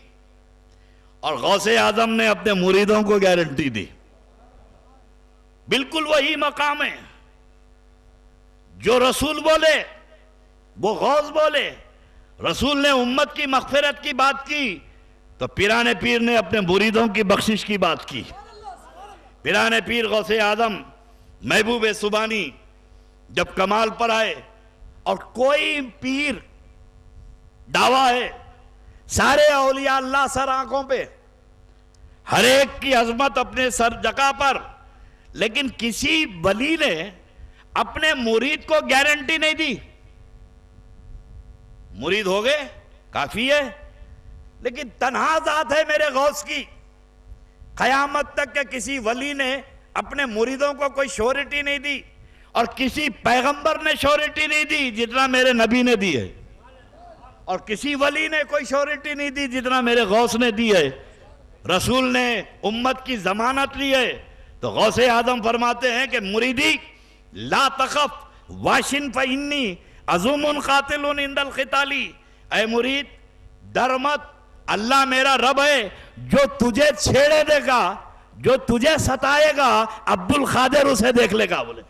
اور غوث اعظم نے اپنے مریدوں کو گارنٹی دی. بالکل وہی مقام ہے. جو رسول بولے وہ غوث بولے. رسول نے امت کی مغفرت کی بات کی تو پیران پیر نے اپنے مریدوں کی بخشش کی بات کی. پیران پیر غوث اعظم محبوب سبحانی جب کمال پر آئے, اور کوئی پیر دعویٰ ہے سارے اولیاء اللہ سر آنکھوں پہ, ہر ایک کی عظمت اپنے سر جگہ پر, لیکن کسی ولی نے اپنے مرید کو گارنٹی نہیں دی. مرید ہو گئے کافی ہے, لیکن تنہا ذات ہے میرے غوث کی. قیامت تک کہ کسی ولی نے اپنے مریدوں کو کوئی شورٹی نہیں دی اور کسی پیغمبر نے شورٹی نہیں دی جتنا میرے نبی نے دی ہے, اور کسی ولی نے کوئی شورٹی نہیں دی جتنا میرے غوث نے دی ہے. رسول نے امت کی ضمانت لی ہے تو غوث اعظم فرماتے ہیں کہ مریدی لا تخف واشن فإنی عظوم قاتل عند القتال. اے مرید ڈر مت, اللہ میرا رب ہے جو تجھے چھیڑے دے گا, جو تجھے ستائے گا عبد القادر اسے دیکھ لے گا. بولے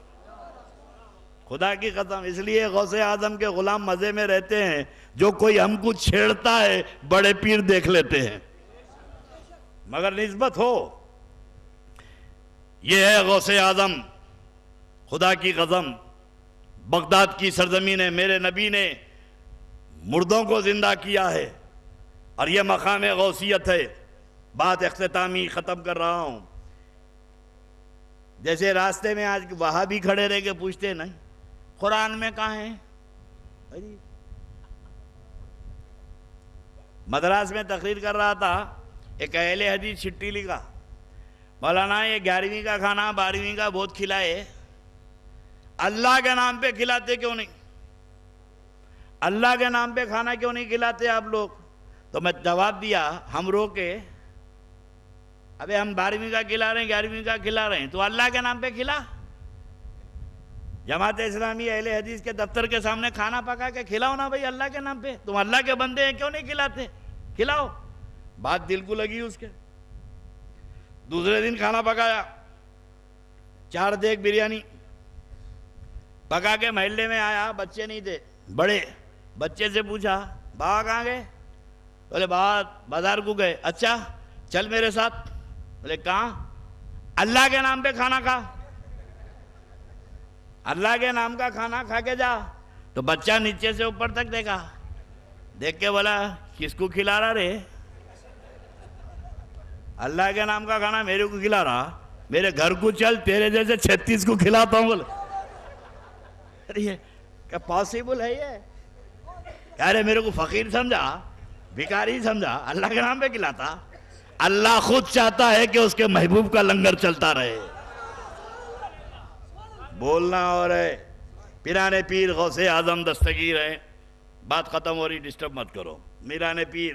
خدا کی قسم, اس لیے غوث اعظم کے غلام مزے میں رہتے ہیں. جو کوئی ہم کو چھیڑتا ہے بڑے پیر دیکھ لیتے ہیں, مگر نسبت ہو. یہ ہے غوث اعظم. خدا کی قسم بغداد کی سرزمین ہے. میرے نبی نے مردوں کو زندہ کیا ہے اور یہ مقام غوثیت ہے. بات اختتامی ختم کر رہا ہوں. جیسے راستے میں آج وہاں بھی کھڑے رہ کے پوچھتے نہیں قرآن میں کہاں ہیں. مدراس میں تقریر کر رہا تھا, ایک اہل حدیث چھٹی لکھا, مولانا یہ 11ویں کا کھانا 12ویں کا بہت کھلائے, اللہ کے نام پہ کھلاتے کیوں نہیں؟ اللہ کے نام پہ کھانا کیوں نہیں کھلاتے آپ لوگ؟ تو میں جواب دیا, ہم روکے ابے ہم 12ویں کا کھلا رہے ہیں 11ویں کا کھلا رہے ہیں, تو اللہ کے نام پہ کھلا. جماعت اسلامی اہل حدیث کے دفتر کے سامنے کھانا پکا کے کھلاؤ نا بھائی اللہ کے نام پہ. تم اللہ کے بندے ہیں کیوں نہیں کھلاتے؟ کھلاؤ. بات دل کو لگی اس کے. دوسرے دن کھانا پکایا, 4 دیگ بریانی پکا کے محلے میں آیا. بچے نہیں تھے, بڑے. بچے سے پوچھا بابا کہاں گئے؟ بولے بازار کو گئے. اچھا چل میرے ساتھ. بولے کہاں؟ اللہ کے نام پہ کھانا کھا, اللہ کے نام کا کھانا کھا کے جا. تو بچہ نیچے سے اوپر تک دیکھا, دیکھ کے بولا کس کو کھلا رہا رے؟ اللہ کے نام کا کھانا میرے کو کھلا رہا, میرے گھر کو چل تیرے جیسے 36 کو کھلاتا ہوں. بولے ارے کیا پاسبل ہے یہ؟ ارے میرے کو فقیر سمجھا, بھکاری سمجھا, اللہ کے نام پہ کھلاتا. اللہ خود چاہتا ہے کہ اس کے محبوب کا لنگر چلتا رہے. بولنا اور ہے پیرانے پیر غوث اعظم دستگیر ہیں. بات ختم ہو رہی, ڈسٹرب مت کرو. میران پیر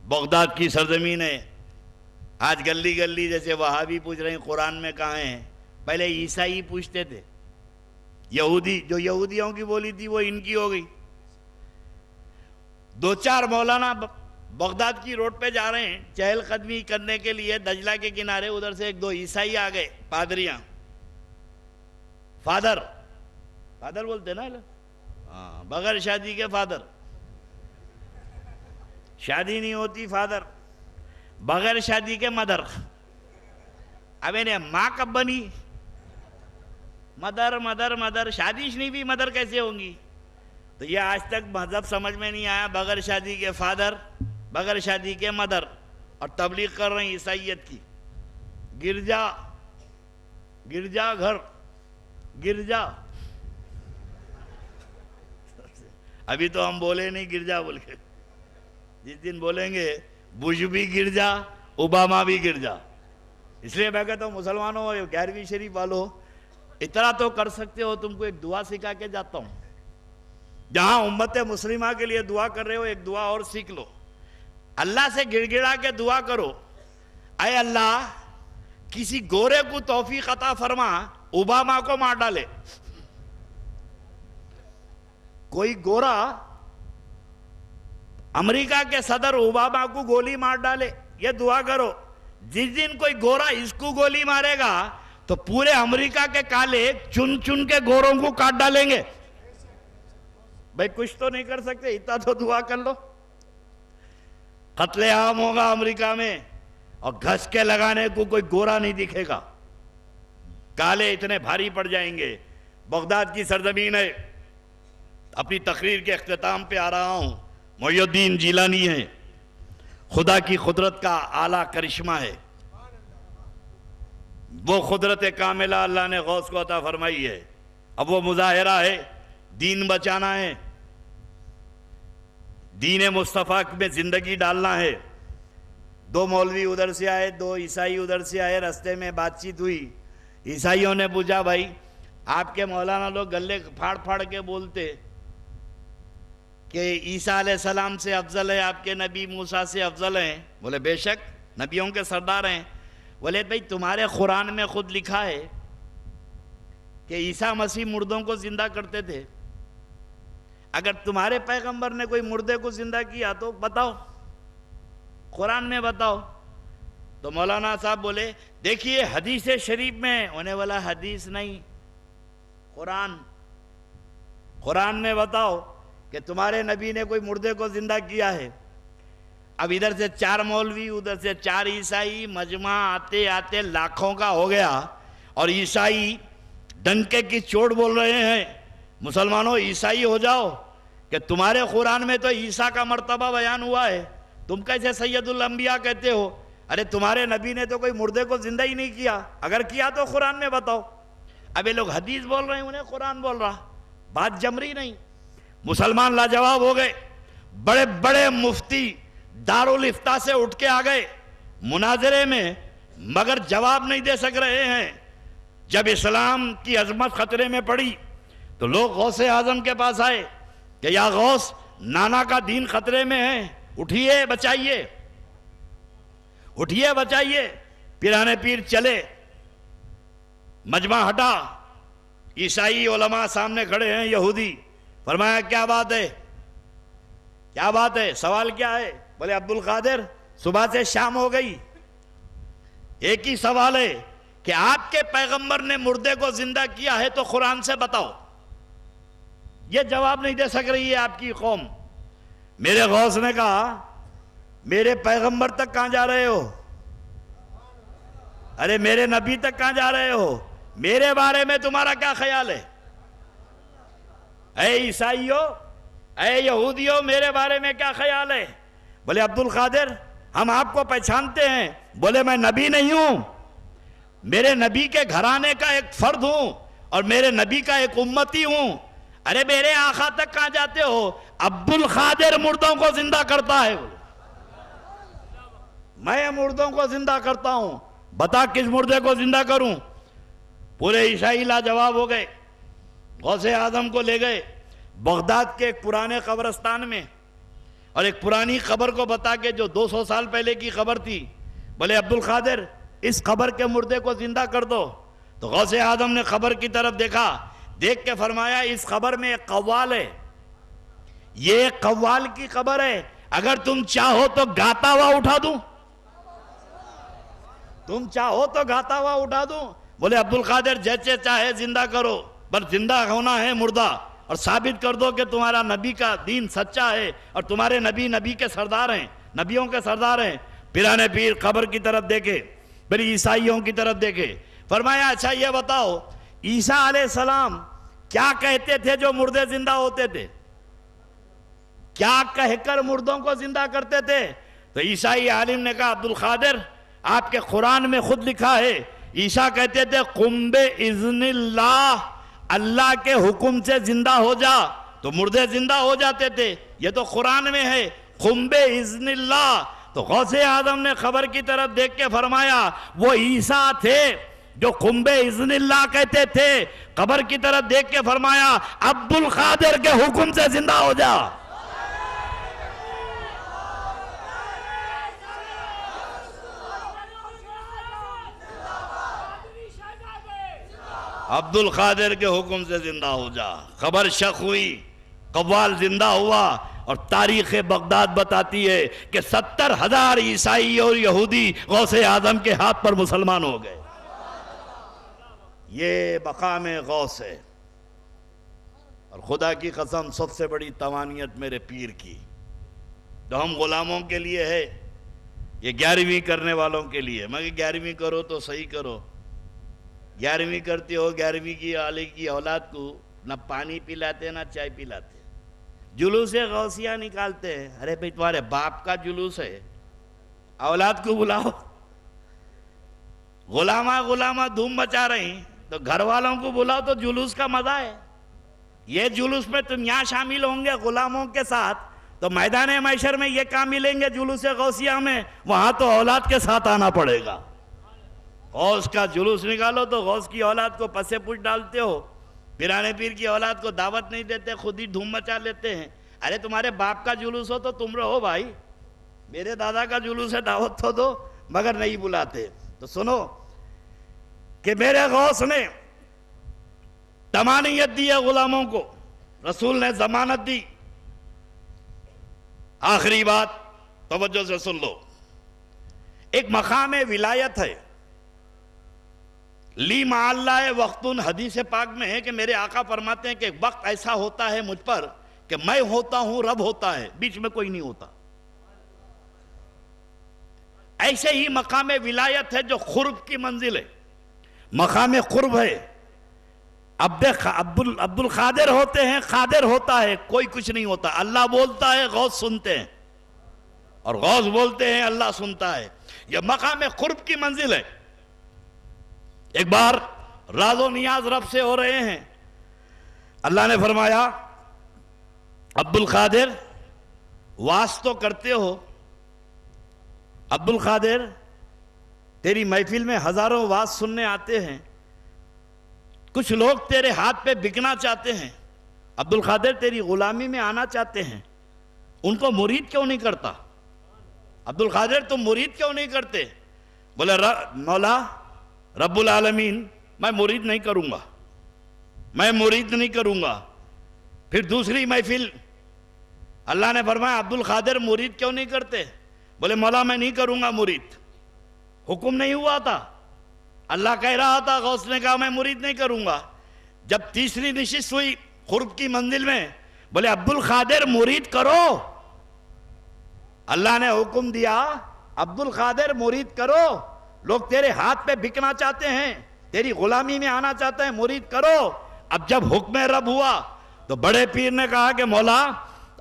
بغداد کی سرزمین ہے. آج گلی گلی جیسے وہابی پوچھ رہے ہیں قرآن میں کہاں ہیں, پہلے عیسائی پوچھتے تھے. یہودی, جو یہودیوں کی بولی تھی وہ ان کی ہو گئی. دو چار مولانا بغداد کی روڈ پہ جا رہے ہیں چہل قدمی کرنے کے لیے دجلہ کے کنارے, ادھر سے ایک دو عیسائی آ گئے, پادریاں, فادر بولتے نا, ہاں بغیر شادی کے فادر. شادی نہیں ہوتی فادر, بغیر شادی کے مدر. اب انہیں ماں کب بنی؟ مدر مدر مدر, شادیش نہیں بھی مدر کیسے ہوں گی؟ تو یہ آج تک مذہب سمجھ میں نہیں آیا. بغیر شادی کے فادر, بغیر شادی کے مدر, اور تبلیغ کر رہے ہیں عیسائیت کی. گرجا, گرجا گھر, گرجا. ابھی تو ہم بولے نہیں گرجا بول کے, جس دن بولیں گے بش بھی گرجا, اوباما بھی گرجا. اس لیے میں کہتا ہوں مسلمانوں, 11ویں شریف والوں, اتنا تو کر سکتے ہو, تم کو ایک دعا سکھا کے جاتا ہوں. جہاں امت مسلمہ کے لیے دعا کر رہے ہو, ایک دعا اور سیکھ لو. اللہ سے گڑ گڑا کے دعا کرو, اے اللہ کسی گورے کو توفیق عطا فرما اوباما کو مار ڈالے. کوئی گورا امریکہ کے صدر اوباما کو گولی مار ڈالے, یہ دعا کرو. جس دن کوئی گورا اس کو گولی مارے گا تو پورے امریکہ کے کالے چن چن کے گوروں کو کاٹ ڈالیں گے. بھائی کچھ تو نہیں کر سکتے, اتنا تو دعا کر لو. قتل عام ہوگا امریکہ میں, اور گھس کے لگانے کو کوئی گورا نہیں دکھے گا, کالے اتنے بھاری پڑ جائیں گے. بغداد کی سرزمین ہے. اپنی تقریر کے اختتام پہ آ رہا ہوں. محی الدین جیلانی ہے, خدا کی قدرت کا اعلیٰ کرشمہ ہے. وہ قدرت کاملہ اللہ نے غوث کو عطا فرمائی ہے. اب وہ مظاہرہ ہے, دین بچانا ہے, دین مصطفیٰ میں زندگی ڈالنا ہے. دو مولوی ادھر سے آئے, دو عیسائی ادھر سے آئے, رستے میں بات چیت ہوئی. عیسائیوں نے پوچھا, بھائی آپ کے مولانا لوگ گلے پھاڑ پھاڑ کے بولتے کہ عیسیٰ علیہ السلام سے افضل ہے, آپ کے نبی موسیٰ سے افضل ہیں. بولے بے شک نبیوں کے سردار ہیں. بولے بھائی تمہارے قرآن میں خود لکھا ہے کہ عیسیٰ مسیح مردوں کو زندہ کرتے تھے. اگر تمہارے پیغمبر نے کوئی مردے کو زندہ کیا تو بتاؤ, قرآن میں بتاؤ. تو مولانا صاحب بولے دیکھیے حدیث شریف میں ہونے والا, حدیث نہیں قرآن میں بتاؤ کہ تمہارے نبی نے کوئی مردے کو زندہ کیا ہے. اب ادھر سے 4 مولوی, ادھر سے 4 عیسائی, مجمع آتے آتے لاکھوں کا ہو گیا. اور عیسائی ڈنکے کی چوٹ بول رہے ہیں, مسلمانوں عیسائی ہو جاؤ, کہ تمہارے قرآن میں تو عیسیٰ کا مرتبہ بیان ہوا ہے, تم کیسے سید الانبیاء کہتے ہو؟ ارے تمہارے نبی نے تو کوئی مردے کو زندہ ہی نہیں کیا, اگر کیا تو قرآن میں بتاؤ. اب یہ لوگ حدیث بول رہے ہیں, انہیں قرآن بول رہا, بات جم رہی نہیں. مسلمان لاجواب ہو گئے. بڑے بڑے مفتی دارالافتاء سے اٹھ کے آ گئے مناظرے میں, مگر جواب نہیں دے سک رہے ہیں. جب اسلام کی عظمت خطرے میں پڑی تو لوگ غوث اعظم کے پاس آئے کہ یا غوث, نانا کا دین خطرے میں ہے, اٹھیے بچائیے, اٹھیے بچائیے. پیرانے پیر چلے, مجمع ہٹا, عیسائی علماء سامنے کھڑے ہیں, یہودی. فرمایا کیا بات ہے, کیا بات ہے, سوال کیا ہے؟ بولے عبد القادر صبح سے شام ہو گئی, ایک ہی سوال ہے کہ آپ کے پیغمبر نے مردے کو زندہ کیا ہے تو قرآن سے بتاؤ. یہ جواب نہیں دے سک رہی ہے آپ کی قوم. میرے غوث نے کہا میرے پیغمبر تک کہاں جا رہے ہو؟ ارے میرے نبی تک کہاں جا رہے ہو؟ میرے بارے میں تمہارا کیا خیال ہے؟ اے عیسائیوں, اے یہودیوں, میرے بارے میں کیا خیال ہے؟ بولے عبد القادر ہم آپ کو پہچانتے ہیں. بولے میں نبی نہیں ہوں, میرے نبی کے گھرانے کا ایک فرد ہوں اور میرے نبی کا ایک امتی ہوں. ارے میرے آقا تک کہاں جاتے ہو؟ عبد القادر مردوں کو زندہ کرتا ہے. میں مردوں کو زندہ کرتا ہوں. بتا کس مردے کو زندہ کروں؟ پورے عیسائی لاجواب ہو گئے. غوث اعظم کو لے گئے بغداد کے ایک پرانے قبرستان میں, اور ایک پرانی قبر کو بتا کے جو 200 سال پہلے کی قبر تھی, بولے عبد القادر اس قبر کے مردے کو زندہ کر دو. تو غوث اعظم نے قبر کی طرف دیکھا, دیکھ کے فرمایا اس قبر میں ایک قوال ہے, یہ ایک قوال کی قبر ہے, اگر تم چاہو تو گاتا ہوا اٹھا دوں, تم چاہو تو گاتا ہوا اٹھا دوں. بولے عبد القادر جیسے چاہے زندہ کرو, پر زندہ ہونا ہے مردہ, اور ثابت کر دو کہ تمہارا نبی کا دین سچا ہے اور تمہارے نبی کے سردار ہیں, نبیوں کے سردار ہیں. پیرانے پیر قبر کی طرف دیکھے, پھر عیسائیوں کی طرف دیکھے, فرمایا اچھا یہ بتاؤ عیسیٰ علیہ السلام کیا کہتے تھے جو مردے زندہ ہوتے تھے؟ کیا کہہ کر مردوں کو زندہ کرتے تھے؟ تو عیسائی عالم نے کہا عبد القادر آپ کے قرآن میں خود لکھا ہے, عیسیٰ کہتے تھے قم بِإِذْنِ اللہ, اللہ کے حکم سے زندہ ہو جا, تو مردے زندہ ہو جاتے تھے. یہ تو قرآن میں ہے قم بِإِذْنِ اللہ. تو غوث اعظم نے خبر کی طرف دیکھ کے فرمایا وہ عیسیٰ تھے جو قم بِإِذْنِ اللہ کہتے تھے. قبر کی طرف دیکھ کے فرمایا عبد القادر کے حکم سے زندہ ہو جا. عبد القادر کے حکم سے زندہ ہو جا. خبر شک ہوئی, قوال زندہ ہوا, اور تاریخ بغداد بتاتی ہے کہ 70,000 عیسائی اور یہودی غوث اعظم کے ہاتھ پر مسلمان ہو گئے. یہ مقام غوث ہے. اور خدا کی قسم سب سے بڑی توانیت میرے پیر کی تو ہم غلاموں کے لیے ہے, یہ 11ویں کرنے والوں کے لیے. مگر 11ویں کرو تو صحیح کرو. 11ویں کرتے ہو, 11ویں کی علی کی اولاد کو نہ پانی پلاتے نہ چائے پلاتے, جلوس غوثیہ نکالتے ہیں. ارے بھئی تمہارے باپ کا جلوس ہے, اولاد کو بلاؤ. غلامہ دھوم مچا رہی تو گھر والوں کو بلاؤ تو جلوس کا مزہ ہے. یہ جلوس میں تم یہاں شامل ہوں گے غلاموں کے ساتھ تو میدان محشر میں یہ کام ملیں گے جلوس غوثیہ میں, وہاں تو اولاد کے ساتھ آنا پڑے گا. غوث کا جلوس نکالو تو غوث کی اولاد کو پسے پوچھ ڈالتے ہو, پیرانے پیر کی اولاد کو دعوت نہیں دیتے, خود ہی دھوم مچا لیتے ہیں. ارے تمہارے باپ کا جلوس ہو تو تم رہو بھائی, میرے دادا کا جلوس ہے دعوت تو دو, مگر نہیں بلاتے. تو سنو کہ میرے غوث نے تمانیت دی ہے غلاموں کو, رسول نے ضمانت دی. آخری بات توجہ سے سن لو, ایک مقام ولایت ہے, لی مع اللہ وقتن, حدیث پاک میں ہے کہ میرے آقا فرماتے ہیں کہ ایک وقت ایسا ہوتا ہے مجھ پر کہ میں ہوتا ہوں, رب ہوتا ہے, بیچ میں کوئی نہیں ہوتا. ایسے ہی مقام ولایت ہے جو قرب کی منزل ہے, مقام قرب ہے. عبد القادر ہوتے ہیں, قادر ہوتا ہے, کوئی کچھ نہیں ہوتا. اللہ بولتا ہے, غوث سنتے ہیں, اور غوث بولتے ہیں, اللہ سنتا ہے. یہ مقام قرب کی منزل ہے. ایک بار راز و نیاز رب سے ہو رہے ہیں, اللہ نے فرمایا عبد القادر واس تو کرتے ہو, عبد القادر تیری محفل میں ہزاروں واس سننے آتے ہیں, کچھ لوگ تیرے ہاتھ پہ بکنا چاہتے ہیں, عبد القادر تیری غلامی میں آنا چاہتے ہیں, ان کو مرید کیوں نہیں کرتا؟ عبد القادر تم مرید کیوں نہیں کرتے؟ بولے مولا رب العالمین میں مرید نہیں کروں گا, میں مرید نہیں کروں گا. پھر دوسری محفل اللہ نے فرمایا عبد القادر مرید کیوں نہیں کرتے؟ بولے مولا میں نہیں کروں گا مرید, حکم نہیں ہوا تھا, اللہ کہہ رہا تھا, غوث نے کہا میں مرید نہیں کروں گا. جب تیسری نشست ہوئی قرب کی منزل میں, بولے عبد القادر مرید کرو, اللہ نے حکم دیا عبد القادر مرید کرو, لوگ تیرے ہاتھ پہ بکنا چاہتے ہیں, تیری غلامی میں آنا چاہتے ہیں, مرید کرو. اب جب حکم رب ہوا تو بڑے پیر نے کہا کہ مولا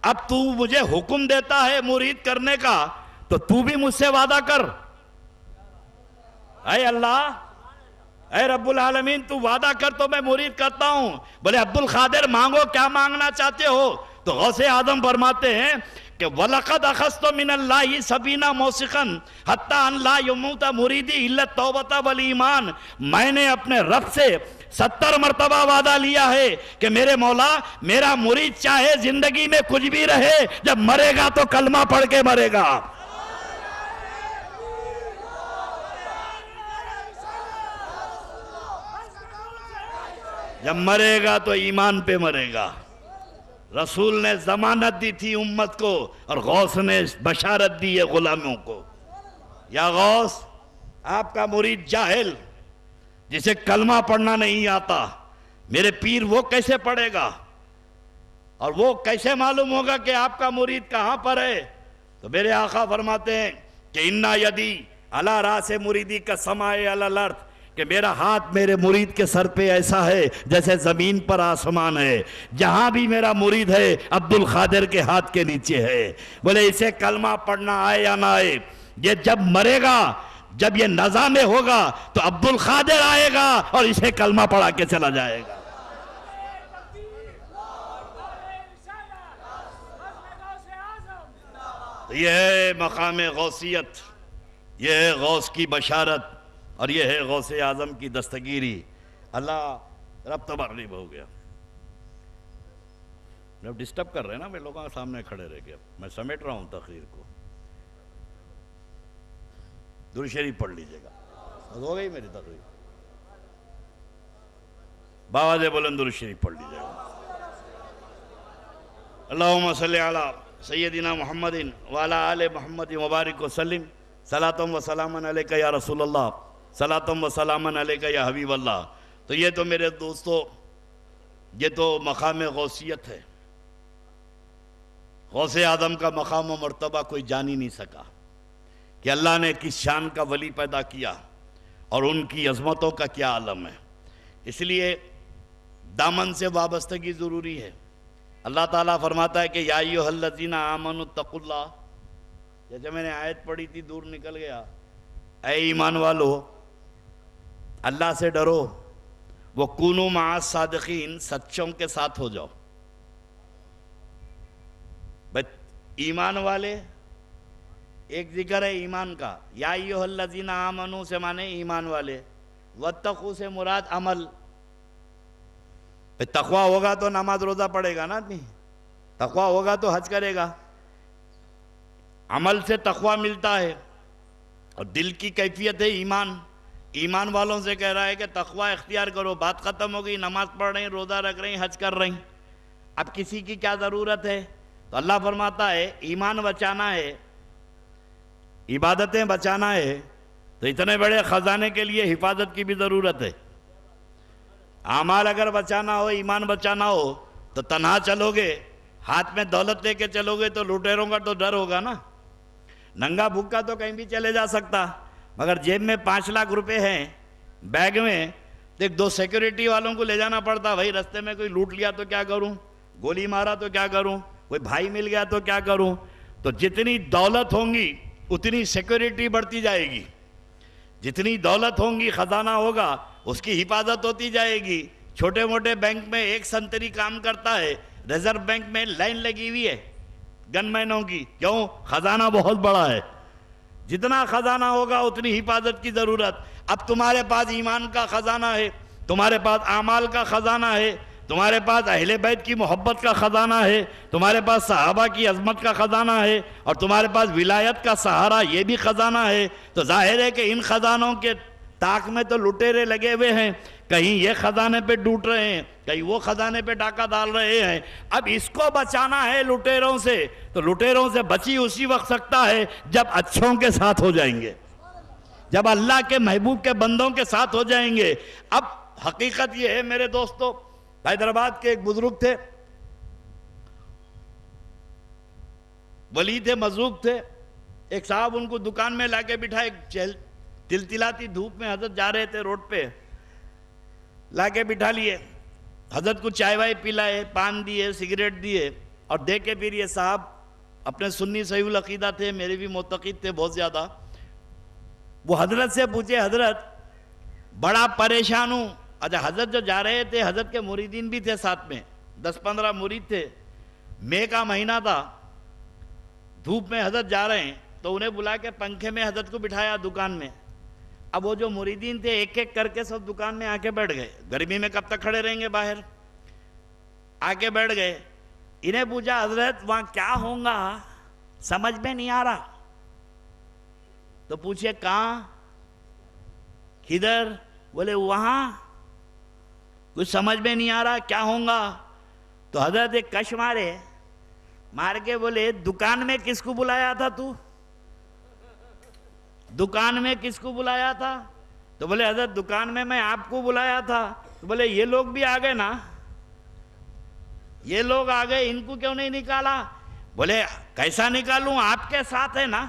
اب تو مجھے حکم دیتا ہے مرید کرنے کا, تو تو بھی مجھ سے وعدہ کر. اے اللہ، اے رب العالمین، تو وعدہ کر تو میں مرید کرتا ہوں. بولے عبد القادر مانگو، کیا مانگنا چاہتے ہو؟ تو غوث اعظم فرماتے ہیں کہ وَلَقَدْ أَخَذْتُ مِنَ اللَّهِ سَبِينَ مُوثِقًا حَتَّى أَنْ لَا يَمُوتَ مُرِيدِي إِلَّا التَّوْبَةَ وَالْإِيمَانَ. میں نے اپنے رب سے 70 مرتبہ وعدہ لیا ہے کہ میرے مولا، میرا مرید چاہے زندگی میں کچھ بھی رہے، جب مرے گا تو کلمہ پڑھ کے مرے گا. جب مرے گا تو ایمان پہ مرے گا. رسول نے ضمانت دی تھی امت کو، اور غوث نے بشارت دی ہے غلاموں کو. یا غوث، آپ کا مرید جاہل جسے کلمہ پڑھنا نہیں آتا، میرے پیر وہ کیسے پڑھے گا؟ اور وہ کیسے معلوم ہوگا کہ آپ کا مرید کہاں پر ہے؟ تو میرے آقا فرماتے ہیں کہ اِنَّا یَدِی عَلَىٰ رَأْسِ مُرِیدِی کَالسَّمَاءِ عَلَى الْأَرْضِ، کہ میرا ہاتھ میرے مرید کے سر پہ ایسا ہے جیسے زمین پر آسمان ہے. جہاں بھی میرا مرید ہے عبد القادر کے ہاتھ کے نیچے ہے. بولے اسے کلمہ پڑھنا آئے یا نہ آئے، یہ جب مرے گا، جب یہ نزا میں ہوگا تو عبد القادر آئے گا اور اسے کلمہ پڑھا کے چلا جائے گا. یہ ہے مقام غوثیت، یہ ہے غوث کی بشارت، اور یہ ہے غوث اعظم کی دستگیری. اللہ رب تبارک ہو گیا. جب ڈسٹرب کر رہے ہیں نا، میں لوگوں کے سامنے کھڑے رہ گئے، میں سمیٹ رہا ہوں تقریر کو. درود شریف پڑھ لیجئے گا. ہو گئی میری تقریر؟ باواز بلند درود شریف پڑھ لیجئے گا. اللہم صلی علی سیدنا محمد وعلی آل محمد مبارک وسلم. صلاۃ و سلام علیک یا رسول اللہ، صلاۃ و سلام علیک یا حبیب اللہ. تو یہ تو میرے دوستو، یہ تو مقام غوثیت ہے. غوث اعظم کا مقام و مرتبہ کوئی جان ہی نہیں سکا کہ اللہ نے کس شان کا ولی پیدا کیا اور ان کی عظمتوں کا کیا عالم ہے. اس لیے دامن سے وابستگی ضروری ہے. اللہ تعالیٰ فرماتا ہے کہ یا ایھا الذین آمنوا اتقوا اللہ. جیسے میں نے آیت پڑھی تھی، دور نکل گیا. اے ایمان والو، اللہ سے ڈرو. وہ کونوا مع الصادقین، سچوں کے ساتھ ہو جاؤ. ایمان والے، ایک ذکر ہے ایمان کا. یا ایھا الذین آمنوا سے مانے ایمان والے، واتقوا سے مراد عمل. تقوی ہوگا تو نماز روزہ پڑھے گا نا آدمی، تقوی ہوگا تو حج کرے گا. عمل سے تقوی ملتا ہے، اور دل کی کیفیت ہے ایمان. ایمان والوں سے کہہ رہا ہے کہ تقوی اختیار کرو. بات ختم ہو گئی، نماز پڑھ رہے ہیں، روزہ رکھ رہے ہیں، حج کر رہے ہیں، اب کسی کی کیا ضرورت ہے؟ تو اللہ فرماتا ہے ایمان بچانا ہے، عبادتیں بچانا ہے، تو اتنے بڑے خزانے کے لیے حفاظت کی بھی ضرورت ہے. اعمال اگر بچانا ہو، ایمان بچانا ہو، تو تنہا چلو گے، ہاتھ میں دولت لے کے چلو گے تو لوٹیروں کا تو ڈر ہوگا نا. ننگا بھوکا تو کہیں بھی چلے جا سکتا، مگر جیب میں 5 لاکھ روپے ہیں بیگ میں، تو 2 سیکیورٹی والوں کو لے جانا پڑتا. بھائی رستے میں کوئی لوٹ لیا تو کیا کروں، گولی مارا تو کیا کروں، کوئی بھائی مل گیا تو کیا کروں. تو جتنی دولت ہوں گی اتنی سیکیورٹی بڑھتی جائے گی. جتنی دولت ہوں گی، خزانہ ہوگا، اس کی حفاظت ہوتی جائے گی. چھوٹے موٹے بینک میں ایک سنتری کام کرتا ہے، ریزرو بینک میں لائن لگی ہوئی ہے گن مینوں کی. کیوں؟ خزانہ بہت بڑا ہے. جتنا خزانہ ہوگا اتنی حفاظت کی ضرورت. اب تمہارے پاس ایمان کا خزانہ ہے، تمہارے پاس اعمال کا خزانہ ہے، تمہارے پاس اہل بیت کی محبت کا خزانہ ہے، تمہارے پاس صحابہ کی عظمت کا خزانہ ہے، اور تمہارے پاس ولایت کا سہارا، یہ بھی خزانہ ہے. تو ظاہر ہے کہ ان خزانوں کے تاک میں تو لٹیرے لگے ہوئے ہیں، کہیں یہ خزانے پہ ڈوٹ رہے ہیں، کہیں وہ خزانے پہ ڈاکہ ڈال رہے ہیں. اب اس کو بچانا ہے لٹیروں سے، تو لٹیروں سے بچی اسی وقت سکتا ہے جب اچھوں کے ساتھ ہو جائیں گے، جب اللہ کے محبوب کے بندوں کے ساتھ ہو جائیں گے. اب حقیقت یہ ہے میرے دوستو، حیدرآباد کے ایک بزرگ تھے، ولی تھے، مذوق تھے. ایک صاحب ان کو دکان میں لا کے بٹھائے، تلتلاتی دھوپ میں حضرت جا رہے تھے، روڈ پہ لا کے بٹھا لیے. حضرت کو چائے وائے پلائے، پان دیے، سگریٹ دیے، اور دے کے پھر یہ صاحب اپنے سنی صحیح العقیدہ تھے، میرے بھی معتقد تھے بہت زیادہ. وہ حضرت سے پوچھے حضرت بڑا پریشان ہوں. اچھا حضرت جو جا رہے تھے حضرت کے مریدین بھی تھے ساتھ میں، 10-15 مرید تھے. مئی کا مہینہ تھا، دھوپ میں حضرت جا رہے ہیں تو انہیں بلا کے پنکھے میں حضرت کو بٹھایا دکان میں. اب وہ جو مریدین تھے ایک ایک کر کے سب دکان میں آ کے بیٹھ گئے. گرمی میں کب تک کھڑے رہیں گے باہر؟ آ کے بیٹھ گئے. انہیں پوچھا حضرت وہاں کیا ہوگا سمجھ میں نہیں آ رہا. تو پوچھے کہاں کدھر؟ بولے وہاں کچھ سمجھ میں نہیں آ رہا کیا ہوگا. تو حضرت ایک کش مار کے بولے دکان میں کس کو بلایا تھا تو؟ دکان میں کس کو بلایا تھا؟ تو بولے حضرت دکان میں آپ کو بلایا تھا. تو بولے یہ لوگ بھی آ گئے نا، یہ لوگ آ گئے، ان کو کیوں نہیں نکالا؟ بولے کیسا نکالوں، آپ کے ساتھ ہے نا،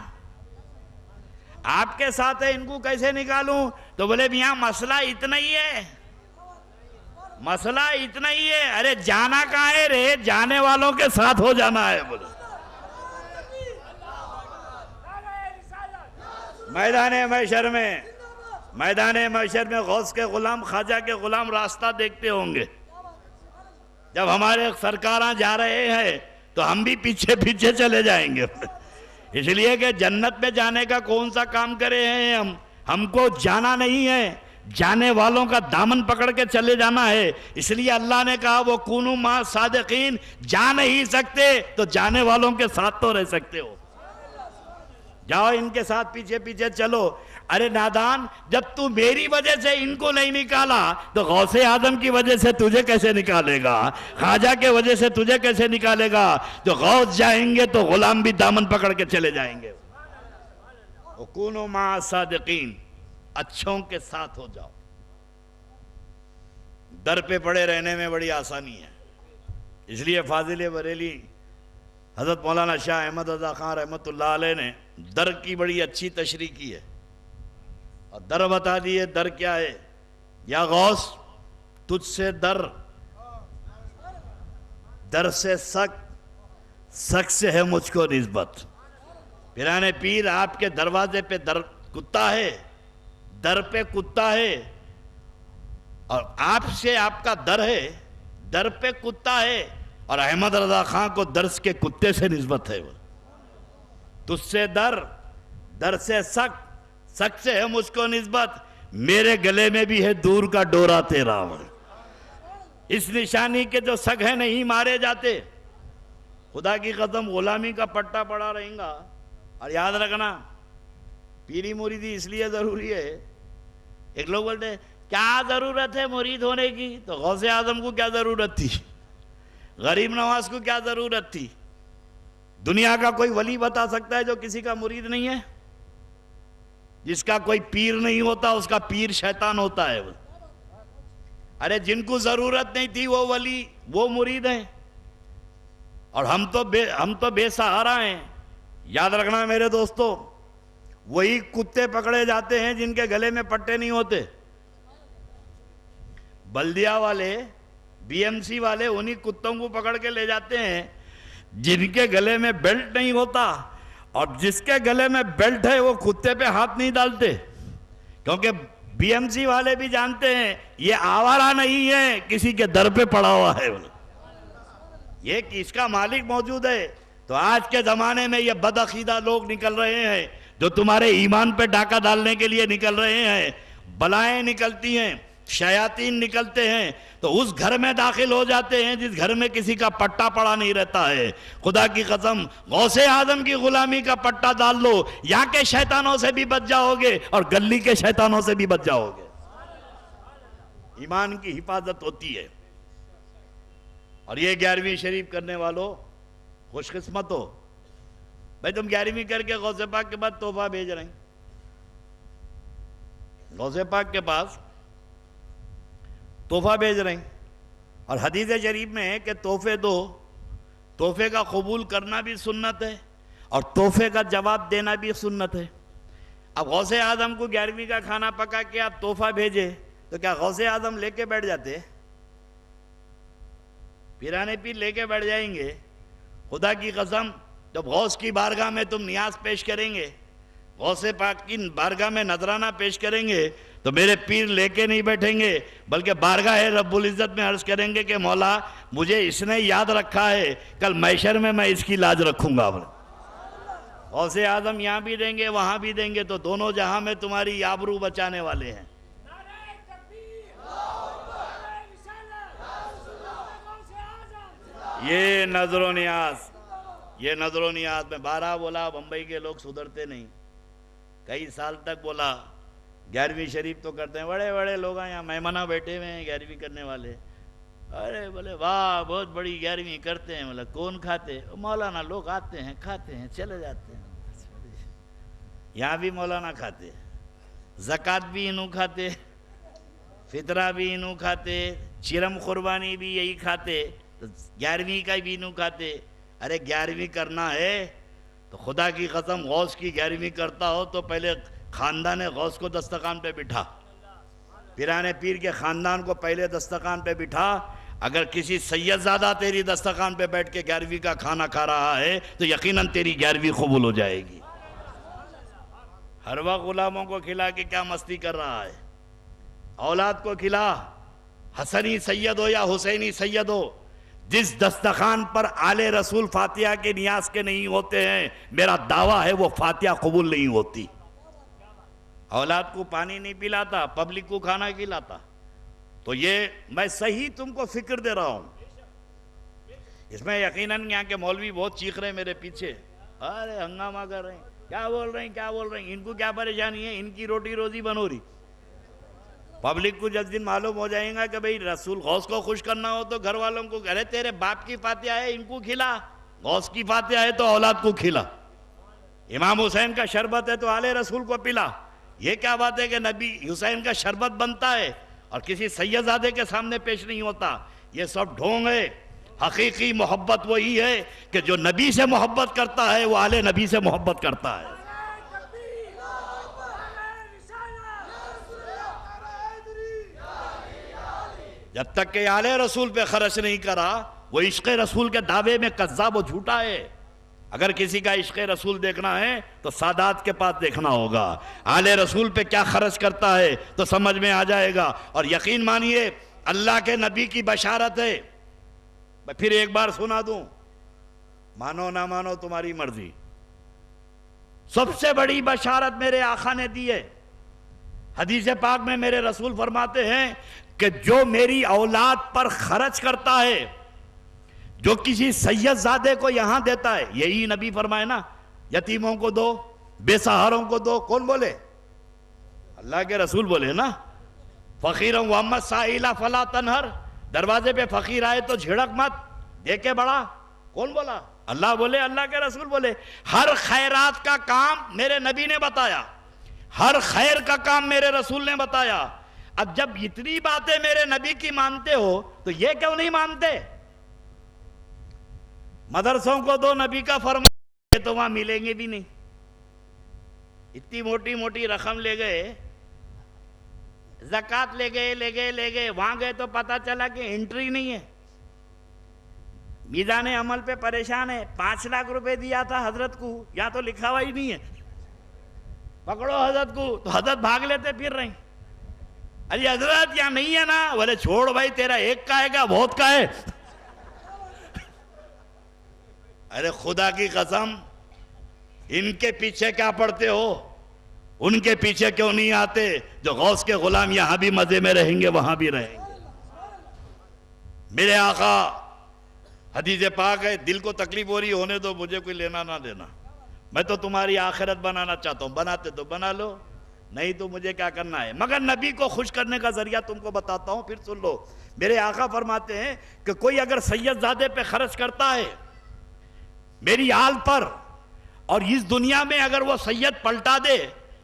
آپ کے ساتھ ہے، ان کو کیسے نکالوں؟ تو بولے میاں مسئلہ اتنا ہی ہے، مسئلہ اتنا ہی ہے. ارے جانا کہاں ہے رے، جانے والوں کے ساتھ ہو جانا ہے. بولے میدان محشر میں غوث کے غلام، خواجہ کے غلام راستہ دیکھتے ہوں گے. جب ہمارے سرکاراں جا رہے ہیں تو ہم بھی پیچھے پیچھے چلے جائیں گے. اس لیے کہ جنت میں جانے کا کون سا کام کرے ہیں ہم کو جانا نہیں ہے، جانے والوں کا دامن پکڑ کے چلے جانا ہے. اس لیے اللہ نے کہا وہ کونوا مع صادقین، جا نہیں سکتے تو جانے والوں کے ساتھ تو رہ سکتے ہو، جاؤ ان کے ساتھ پیچھے پیچھے چلو. ارے نادان، جب تو میری وجہ سے ان کو نہیں نکالا تو غوث اعظم کی وجہ سے تجھے کیسے نکالے گا، خواجہ کے وجہ سے تجھے کیسے نکالے گا. جو غوث جائیں گے تو غلام بھی دامن پکڑ کے چلے جائیں گے. وَكُونُوا مَعَ الصَّادِقِينَ، اچھوں کے ساتھ ہو جاؤ. در پہ پڑے رہنے میں بڑی آسانی ہے. اس لیے فاضل بریلی حضرت مولانا شاہ احمد رضا خان رحمۃ اللہ علیہ نے در کی بڑی اچھی تشریح کی ہے اور در بتا دیے. در کیا ہے؟ یا غوث تجھ سے در سے سک سے ہے مجھ کو نسبت. پیرانے پیر آپ کے دروازے پہ کتا ہے، در پہ کتا ہے، اور آپ سے آپ کا در ہے، در پہ کتا ہے، اور احمد رضا خان کو درس کے کتے سے نسبت ہے. تجھ سے در سے سک سے ہے مجھ کو نسبت، میرے گلے میں بھی ہے دور کا ڈورا تیرا. اس نشانی کے جو سگ ہیں نہیں مارے جاتے. خدا کی قسم غلامی کا پٹا پڑا رہیں گا. اور یاد رکھنا پیری مریدی اس لیے ضروری ہے. ایک لوگ بولتے ہیں کیا ضرورت ہے مرید ہونے کی؟ تو غوث اعظم کو کیا ضرورت تھی؟ غریب نواز کو کیا ضرورت تھی؟ دنیا کا کوئی ولی بتا سکتا ہے جو کسی کا مرید نہیں ہے؟ جس کا کوئی پیر نہیں ہوتا اس کا پیر شیطان ہوتا ہے. ارے جن کو ضرورت نہیں تھی وہ ولی، وہ مرید ہیں، اور ہم تو بے سہارا ہیں. یاد رکھنا میرے دوستو، وہی کتے پکڑے جاتے ہیں جن کے گلے میں پٹے نہیں ہوتے. بلدیہ والے، بی ایم سی والے انہی کتوں کو پکڑ کے لے جاتے ہیں جن کے گلے میں بیلٹ نہیں ہوتا، اور جس کے گلے میں بیلٹ ہے وہ کتے پہ ہاتھ نہیں ڈالتے، کیونکہ بی ایم سی والے بھی جانتے ہیں یہ آوارہ نہیں ہے، کسی کے در پہ پڑا ہوا ہے، یہ کس کا مالک موجود ہے. تو آج کے زمانے میں یہ بدعقیدہ لوگ نکل رہے ہیں جو تمہارے ایمان پہ ڈاکہ ڈالنے کے لیے نکل رہے ہیں. بلائیں نکلتی ہیں، شیاطین نکلتے ہیں تو اس گھر میں داخل ہو جاتے ہیں جس گھر میں کسی کا پٹا پڑا نہیں رہتا ہے. خدا کی قسم غوث اعظم کی غلامی کا پٹا ڈال لو، یہاں کے شیطانوں سے بھی بچ جاؤ گے اور گلی کے شیطانوں سے بھی بچ جاؤ گے. ایمان کی حفاظت ہوتی ہے. اور یہ 11ویں شریف کرنے والوں خوش قسمت ہو بھائی، تم 11ویں کر کے غوث پاک کے بعد تحفہ بھیج رہے ہیں. غوث پاک کے پاس تحفہ بھیج رہے ہیں، اور حدیث شریف میں ہے کہ تحفے دو. تحفے کا قبول کرنا بھی سنت ہے اور تحفے کا جواب دینا بھی سنت ہے. اب غوث اعظم کو 11ویں کا کھانا پکا کے آپ تحفہ بھیجے تو کیا غوث اعظم لے کے بیٹھ جاتے؟ پیرانے پیر لے کے بیٹھ جائیں گے؟ خدا کی قسم جب غوث کی بارگاہ میں تم نیاز پیش کریں گے، غوث پاک کی بارگاہ میں نذرانہ پیش کریں گے، تو میرے پیر لے کے نہیں بیٹھیں گے، بلکہ بارگاہ رب العزت میں عرض کریں گے کہ مولا مجھے اس نے یاد رکھا ہے، کل محشر میں اس کی لاج رکھوں گا۔ غوث اعظم یہاں بھی دیں گے وہاں بھی دیں گے، تو دونوں جہاں میں تمہاری آبرو بچانے والے ہیں۔ یہ نظر و نیاز، یہ نظر و نیاز میں بارہ بولا، بمبئی کے لوگ سدھرتے نہیں، کئی سال تک بولا 11ویں شریف تو کرتے ہیں، بڑے بڑے لوگ ہیں یہاں مہمانہ بیٹھے ہوئے ہیں 11ویں کرنے والے، ارے بولے واہ بہت بڑی 11ویں کرتے ہیں، بولے کون کھاتے؟ مولانا لوگ آتے ہیں کھاتے ہیں چلے جاتے ہیں، یہاں بھی مولانا کھاتے، زکوٰۃ بھی انہوں کھاتے، فطرہ بھی انہوں کھاتے، چرم قربانی بھی یہی کھاتے، تو 11ویں کا بھی انہوں کھاتے۔ ارے 11ویں کرنا ہے تو خدا کی قسم غوث کی 11ویں کرتا ہو تو پہلے خاندان غوث کو دسترخوان پہ بٹھا، پیرانے پیر کے خاندان کو پہلے دسترخوان پہ بٹھا۔ اگر کسی سید زادہ تیری دسترخوان پہ بیٹھ کے 11ویں کا کھانا کھا رہا ہے تو یقیناً تیری 11ویں قبول ہو جائے گی۔ ہر وقت غلاموں کو کھلا کے کیا مستی کر رہا ہے؟ اولاد کو کھلا، حسنی سید ہو یا حسینی سید ہو، جس دسترخوان پر آل رسول فاتحہ کے نیاز کے نہیں ہوتے ہیں، میرا دعویٰ ہے وہ فاتحہ قبول نہیں ہوتی۔ اولاد کو پانی نہیں پلاتا، پبلک کو کھانا کھلاتا، تو یہ میں صحیح تم کو فکر دے رہا ہوں۔ اس میں یقیناً یہاں کے مولوی بہت چیخ رہے ہیں میرے پیچھے، ارے ہنگامہ کر رہے ہیں، کیا بول رہے ہیں، ان کو کیا پریشانی ہے، ان کی روٹی روزی بن ہو رہی۔ پبلک کو جس دن معلوم ہو جائے گا کہ بھئی رسول غوث کو خوش کرنا ہو تو گھر والوں کو کہے تیرے باپ کی فاتحہ ہے ان کو کھلا، غوث کی فاتحہ ہے تو اولاد کو کھلا، امام حسین کا شربت ہے تو آل رسول کو پلا۔ یہ کیا بات ہے کہ نبی حسین کا شربت بنتا ہے اور کسی سید زادے کے سامنے پیش نہیں ہوتا؟ یہ سب ڈھونگ ہے۔ حقیقی محبت وہی ہے کہ جو نبی سے محبت کرتا ہے وہ آل نبی سے محبت کرتا ہے۔ جب تک کہ آل رسول پہ خرچ نہیں کرا وہ عشق رسول کے دعوے میں کذاب و جھوٹا ہے۔ اگر کسی کا عشق رسول دیکھنا ہے تو سادات کے پاس دیکھنا ہوگا، آل رسول پہ کیا خرچ کرتا ہے تو سمجھ میں آ جائے گا۔ اور یقین مانیے اللہ کے نبی کی بشارت ہے، میں پھر ایک بار سنا دوں، مانو نہ مانو تمہاری مرضی، سب سے بڑی بشارت میرے آقا نے دی ہے۔ حدیث پاک میں میرے رسول فرماتے ہیں کہ جو میری اولاد پر خرچ کرتا ہے، جو کسی سید زادے کو یہاں دیتا ہے، یہی نبی فرمائے نا، یتیموں کو دو، بے سہاروں کو دو، کون بولے؟ اللہ کے رسول بولے نا، فقیروں واما السائل فلا تنہر، دروازے پہ فقیر آئے تو جھڑک مت، دے کے بڑا، کون بولا؟ اللہ بولے، اللہ کے رسول بولے۔ ہر خیرات کا کام میرے نبی نے بتایا، ہر خیر کا کام میرے رسول نے بتایا۔ اب جب اتنی باتیں میرے نبی کی مانتے ہو تو یہ کیوں نہیں مانتے؟ مدرسوں کو دو، نبی کا فرمان ہے تو وہاں ملیں گے بھی نہیں، اتنی موٹی موٹی رقم لے گئے، زکوٰۃ لے گئے، وہاں گئے تو پتا چلا کہ انٹری نہیں ہے۔ میزان عمل پہ پریشان ہے، 5 لاکھ روپے دیا تھا حضرت کو، یہاں تو لکھا ہوا ہی نہیں ہے، پکڑو حضرت کو، تو حضرت بھاگ لیتے پھر رہے ہیں، ارے حضرت یہاں نہیں ہے نا، بولے چھوڑ بھائی تیرا ایک کا ہے کیا بہت کا ہے؟ ارے خدا کی قسم، ان کے پیچھے کیا پڑتے ہو؟ ان کے پیچھے کیوں نہیں آتے؟ جو غوث کے غلام یہاں بھی مزے میں رہیں گے وہاں بھی رہیں گے۔ میرے آقا حدیث پاک ہے، دل کو تکلیف ہو رہی ہونے دو، مجھے کوئی لینا نہ دینا، میں تو تمہاری آخرت بنانا چاہتا ہوں، بناتے تو بنا لو، نہیں تو مجھے کیا کرنا ہے، مگر نبی کو خوش کرنے کا ذریعہ تم کو بتاتا ہوں، پھر سن لو۔ میرے آقا فرماتے ہیں کہ کوئی اگر سید زادے پہ خرچ کرتا ہے میری آل پر، اور اس دنیا میں اگر وہ سید پلٹا دے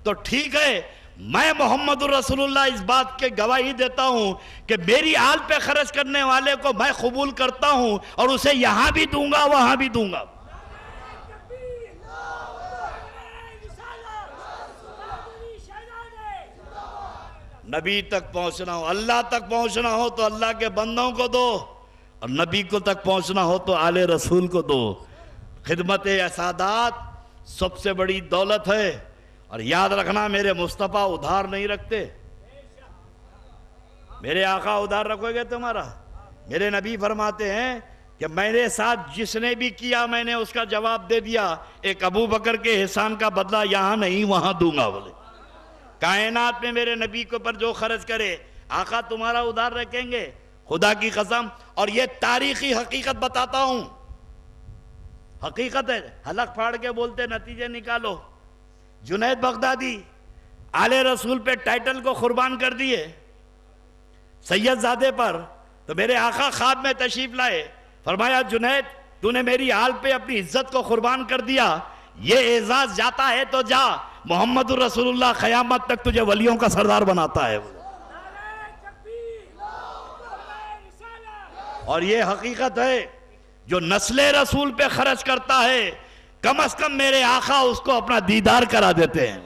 تو ٹھیک ہے، میں محمد رسول اللہ اس بات کے گواہی دیتا ہوں کہ میری آل پہ خرچ کرنے والے کو میں قبول کرتا ہوں اور اسے یہاں بھی دوں گا وہاں بھی دوں گا۔ نبی تک پہنچنا ہو، اللہ تک پہنچنا ہو تو اللہ کے بندوں کو دو، اور نبی کو تک پہنچنا ہو تو آل رسول کو دو۔ خدمت سادات سب سے بڑی دولت ہے، اور یاد رکھنا میرے مصطفیٰ ادھار نہیں رکھتے. میرے آقا ادھار رکھو گے تمہارا؟ میرے نبی فرماتے ہیں کہ میرے ساتھ جس نے بھی کیا میں نے اس کا جواب دے دیا. ایک ابو بکر کے احسان کا بدلہ یہاں نہیں وہاں دوں گا. بولے کائنات میں میرے نبی کے اوپر جو خرچ کرے آقا تمہارا ادھار رکھیں گے، خدا کی قسم. اور یہ تاریخی حقیقت بتاتا ہوں، حقیقت ہے، حلق پھاڑ کے بولتے نتیجے نکالو. جنید بغدادی آل رسول پہ ٹائٹل کو قربان کر دیے سید زادے پر، تو میرے آقا خواب میں تشریف لائے، فرمایا جنید تو نے میری آل پہ اپنی عزت کو قربان کر دیا، یہ اعزاز جاتا ہے تو جا، محمد رسول اللہ قیامت تک تجھے ولیوں کا سردار بناتا ہے. اور یہ حقیقت ہے، جو نسل رسول پہ خرچ کرتا ہے کم از کم میرے آقا اس کو اپنا دیدار کرا دیتے ہیں.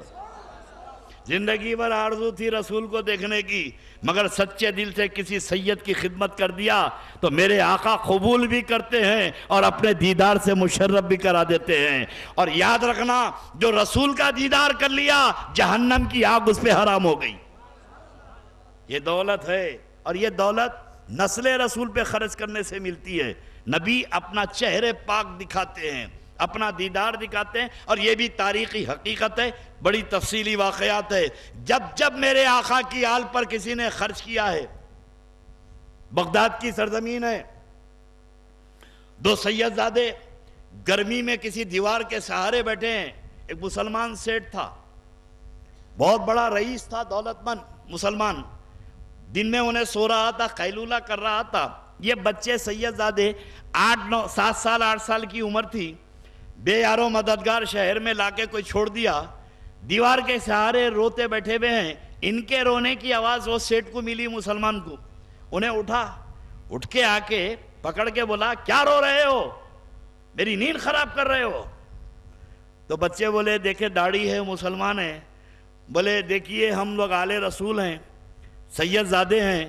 زندگی بھر آرزو تھی رسول کو دیکھنے کی، مگر سچے دل سے کسی سید کی خدمت کر دیا تو میرے آقا قبول بھی کرتے ہیں اور اپنے دیدار سے مشرف بھی کرا دیتے ہیں. اور یاد رکھنا جو رسول کا دیدار کر لیا جہنم کی آگ اس پہ حرام ہو گئی. یہ دولت ہے، اور یہ دولت نسل رسول پہ خرچ کرنے سے ملتی ہے. نبی اپنا چہرے پاک دکھاتے ہیں، اپنا دیدار دکھاتے ہیں، اور یہ بھی تاریخی حقیقت ہے، بڑی تفصیلی واقعات ہے. جب میرے آقا کی آل پر کسی نے خرچ کیا ہے، بغداد کی سرزمین ہے، دو سید زادے گرمی میں کسی دیوار کے سہارے بیٹھے ہیں. ایک مسلمان سیٹ تھا، بہت بڑا رئیس تھا، دولت مند مسلمان، دن میں انہیں سو رہا تھا، قیلولہ کر رہا تھا. یہ بچے سید زادے 7 سال کی عمر تھی، بے یارو مددگار شہر میں لا کے کوئی چھوڑ دیا، دیوار کے سہارے روتے بیٹھے ہوئے ہیں. ان کے رونے کی آواز وہ سیٹ کو ملی، مسلمان کو. انہیں اٹھ کے آ کے پکڑ کے بولا کیا رو رہے ہو، میری نیند خراب کر رہے ہو. تو بچے بولے دیکھے داڑھی ہے، مسلمان ہیں، بولے دیکھیے ہم لوگ آل رسول ہیں، سید زادے ہیں،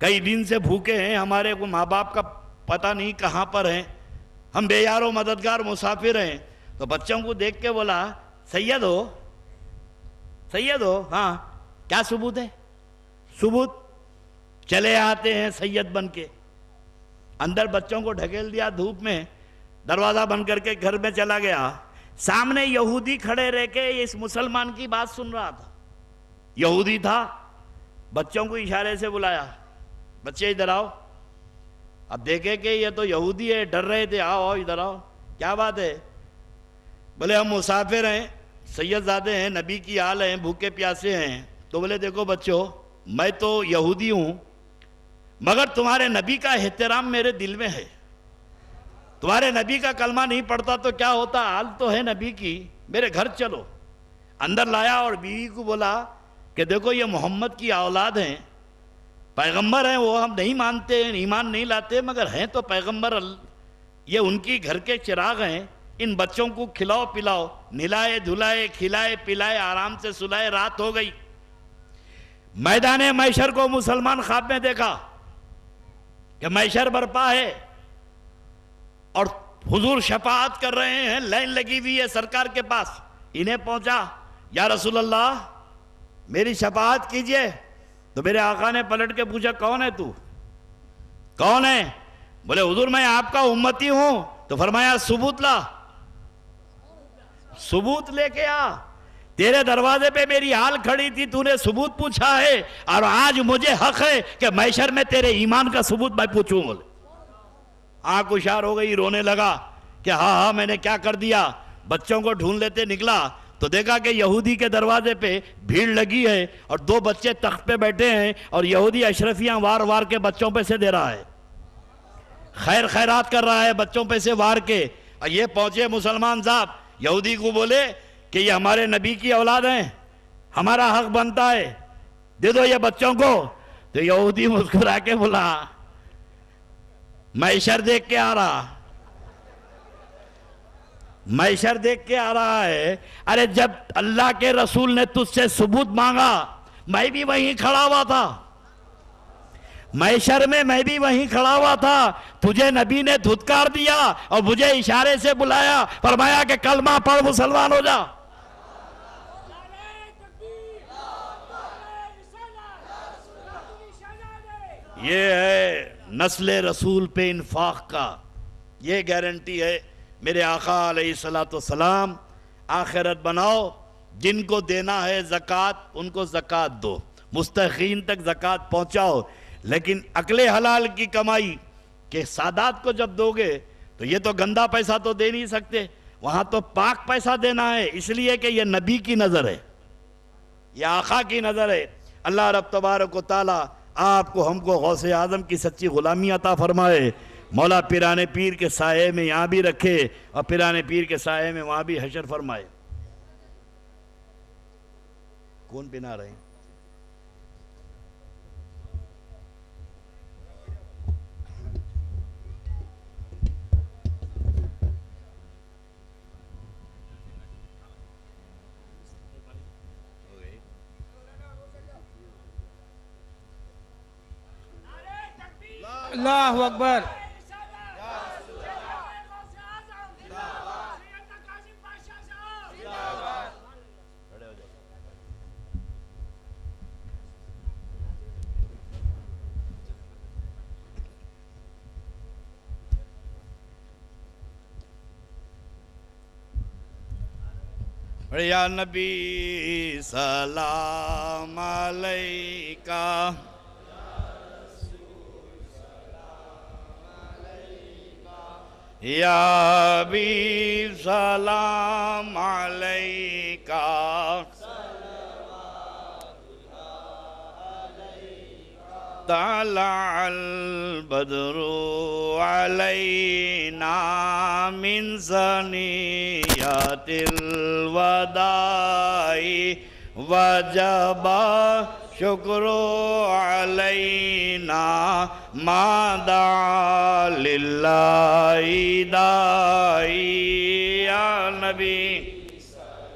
کئی دن سے بھوکے ہیں، ہمارے کو ماں باپ کا پتہ نہیں کہاں پر ہیں، ہم بے یار و مددگار مسافر ہیں. تو بچوں کو دیکھ کے بولا سید ہو؟ ہاں. کیا ثبوت ہے؟ ثبوت چلے آتے ہیں سید بن کے. اندر بچوں کو ڈھکیل دیا دھوپ میں، دروازہ بند کر کے گھر میں چلا گیا. سامنے یہودی کھڑے رہ کے اس مسلمان کی بات سن رہا تھا، یہودی تھا. بچوں کو اشارے سے بلایا، بچے ادھر آؤ. اب دیکھے کہ یہ تو یہودی ہے، ڈر رہے تھے، آؤ ادھر آؤ، کیا بات ہے؟ بولے ہم مسافر ہیں، سید زادے ہیں، نبی کی آل ہیں، بھوکے پیاسے ہیں. تو بولے دیکھو بچوں، میں تو یہودی ہوں مگر تمہارے نبی کا احترام میرے دل میں ہے. تمہارے نبی کا کلمہ نہیں پڑھتا تو کیا ہوتا، آل تو ہے نبی کی، میرے گھر چلو. اندر لایا اور بیوی کو بولا کہ دیکھو یہ محمد کی اولاد ہیں، پیغمبر ہیں، وہ ہم نہیں مانتے، ایمان نہیں لاتے، مگر ہیں تو پیغمبر، یہ ان کی گھر کے چراغ ہیں. ان بچوں کو کھلاؤ پلاؤ، نلائے دھلائے، کھلائے پلائے، آرام سے سلائے. رات ہو گئی. میدان محشر کو مسلمان خواب میں دیکھا کہ محشر برپا ہے اور حضور شفاعت کر رہے ہیں، لائن لگی ہوئی ہے سرکار کے پاس. انہیں پہنچا، یا رسول اللہ میری شفاعت کیجئے. تو میرے آقا نے پلٹ کے پوچھا کون ہے تو؟ کون ہے؟ بولے حضور میں آپ کا امتی ہوں. تو فرمایا ثبوت لا، ثبوت لے کے آ. تیرے دروازے پہ میری حال کھڑی تھی، تو نے ثبوت پوچھا ہے، اور آج مجھے حق ہے کہ محشر میں تیرے ایمان کا ثبوت میں پوچھوں. بولے آنکھ اشار ہو گئی، رونے لگا کہ ہاں میں نے کیا کر دیا. بچوں کو ڈھونڈ لیتے نکلا تو دیکھا کہ یہودی کے دروازے پہ بھیڑ لگی ہے اور 2 بچے تخت پہ بیٹھے ہیں اور یہودی اشرفیاں وار وار کے بچوں پہ سے دے رہا ہے، خیرات کر رہا ہے بچوں پہ سے وار کے. اور یہ پہنچے مسلمان صاحب، یہودی کو بولے کہ یہ ہمارے نبی کی اولاد ہیں، ہمارا حق بنتا ہے، دے دو یہ بچوں کو. تو یہودی مسکرا کے بولا محشر دیکھ کے آ رہا، محشر دیکھ کے آ رہا ہے. ارے جب اللہ کے رسول نے تجھ سے ثبوت مانگا میں بھی وہیں کھڑا ہوا تھا، محشر میں میں بھی وہیں کھڑا ہوا تھا، تجھے نبی نے دھتکار دیا اور مجھے اشارے سے بلایا، فرمایا کہ کلمہ پڑھ مسلمان ہو جا۔ یہ ہے نسل رسول پہ انفاق کا، یہ گارنٹی ہے میرے آقا علیہ السلام۔ آخرت بناؤ، جن کو دینا ہے زکوٰۃ ان کو زکوٰۃ دو، مستحقین تک زکوٰۃ پہنچاؤ، لیکن عقل حلال کی کمائی کہ سادات کو جب دو گے تو یہ تو گندا پیسہ تو دے نہیں سکتے، وہاں تو پاک پیسہ دینا ہے، اس لیے کہ یہ نبی کی نظر ہے، یہ آقا کی نظر ہے۔ اللہ رب تبارک و تعالی آپ کو ہم کو غوث اعظم کی سچی غلامی عطا فرمائے، مولا پیرانے پیر کے سائے میں یہاں بھی رکھے اور پیرانے پیر کے سائے میں وہاں بھی حشر فرمائے۔ کون بنا رہے ہیں؟ اللہ اکبر۔ یا نبی سلام علیکہ، یا حبیب سلام علیکہ، طلع البدر علینا من ثنیات الوداع وجب شکر علینا ما دعا للہ داعی۔ یا نبی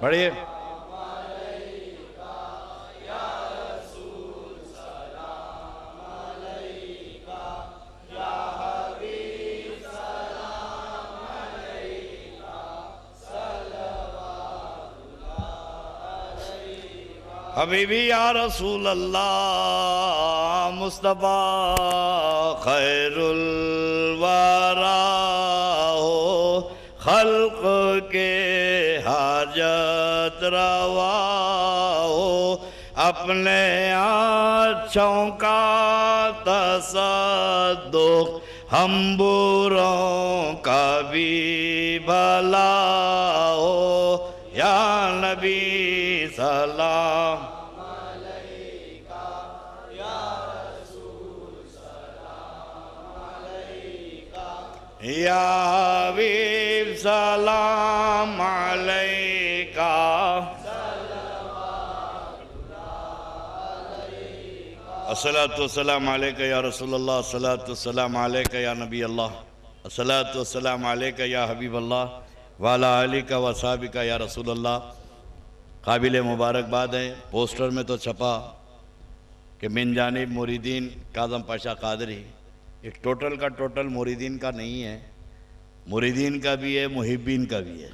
پڑھئے، حبیبی یا رسول اللہ، مصطفیٰ خیر الورا ہو، خلق کے حاجت روا ہو، اپنے اچھوں کا تصدق ہم بروں کا بھی بھلا ہو۔ یا نبی سلام علیکہ، یا رسول سلام علیکہ، یا حبیب سلام علیکہ، الصلاۃ والسلام علیکہ یا رسول اللہ، الصلاۃ والسلام علیکہ یا نبی اللہ، الصلاۃ والسلام علیکہ یا حبیب اللہ، وعلی آلکہ و صحابکہ یا رسول اللہ۔ قابل مبارکباد ہے، پوسٹر میں تو چھپا کہ من جانب مریدین کاظم پاشا قادری، ایک ٹوٹل کا ٹوٹل مریدین کا نہیں ہے، مریدین کا بھی ہے، محبین کا بھی ہے،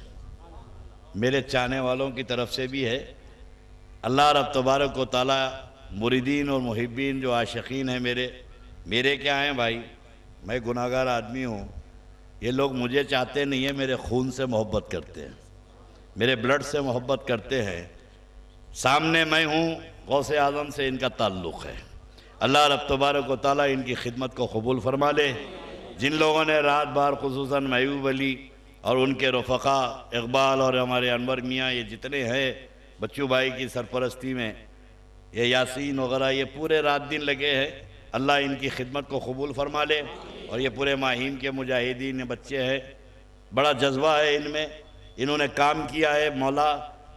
میرے چاہنے والوں کی طرف سے بھی ہے۔ اللہ رب تبارک و تعالی مریدین اور محبین جو عاشقین ہیں میرے کیا ہیں بھائی، میں گناہگار آدمی ہوں، یہ لوگ مجھے چاہتے نہیں ہیں، میرے خون سے محبت کرتے ہیں، میرے بلڈ سے محبت کرتے ہیں، سامنے میں ہوں، غوث اعظم سے ان کا تعلق ہے۔ اللہ رب تبارک و تعالیٰ ان کی خدمت کو قبول فرما لے۔ جن لوگوں نے رات بار خصوصاً محبوب علی اور ان کے رفقا اقبال اور ہمارے انور میاں، یہ جتنے ہیں بچو بھائی کی سرپرستی میں، یہ یاسین وغیرہ، یہ پورے رات دن لگے ہیں، اللہ ان کی خدمت کو قبول فرما لے۔ اور یہ پورے ماہین کے مجاہدین بچے ہیں، بڑا جذبہ ہے ان میں، انہوں نے کام کیا ہے، مولا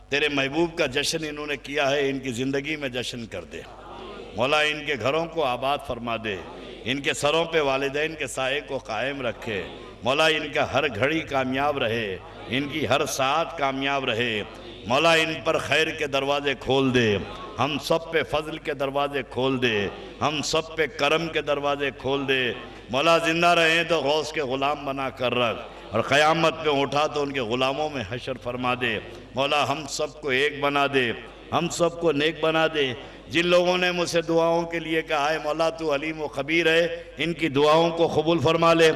تیرے محبوب کا جشن انہوں نے کیا ہے، ان کی زندگی میں جشن کر دے، مولا ان کے گھروں کو آباد فرما دے، ان کے سروں پہ والدین کے سائے کو قائم رکھے، مولا ان کا ہر گھڑی کامیاب رہے، ان کی ہر ساعت کامیاب رہے، مولا ان پر خیر کے دروازے کھول دے، ہم سب پہ فضل کے دروازے کھول دے، ہم سب پہ کرم کے دروازے کھول دے، مولا زندہ رہیں تو غوث کے غلام بنا کر رکھ، اور قیامت پہ اٹھا تو ان کے غلاموں میں حشر فرما دے، مولا ہم سب کو ایک بنا دے، ہم سب کو نیک بنا دے۔ جن لوگوں نے مجھ سے دعاؤں کے لیے کہا ہے مولا تو علیم و خبیر ہے، ان کی دعاؤں کو قبول فرما لے،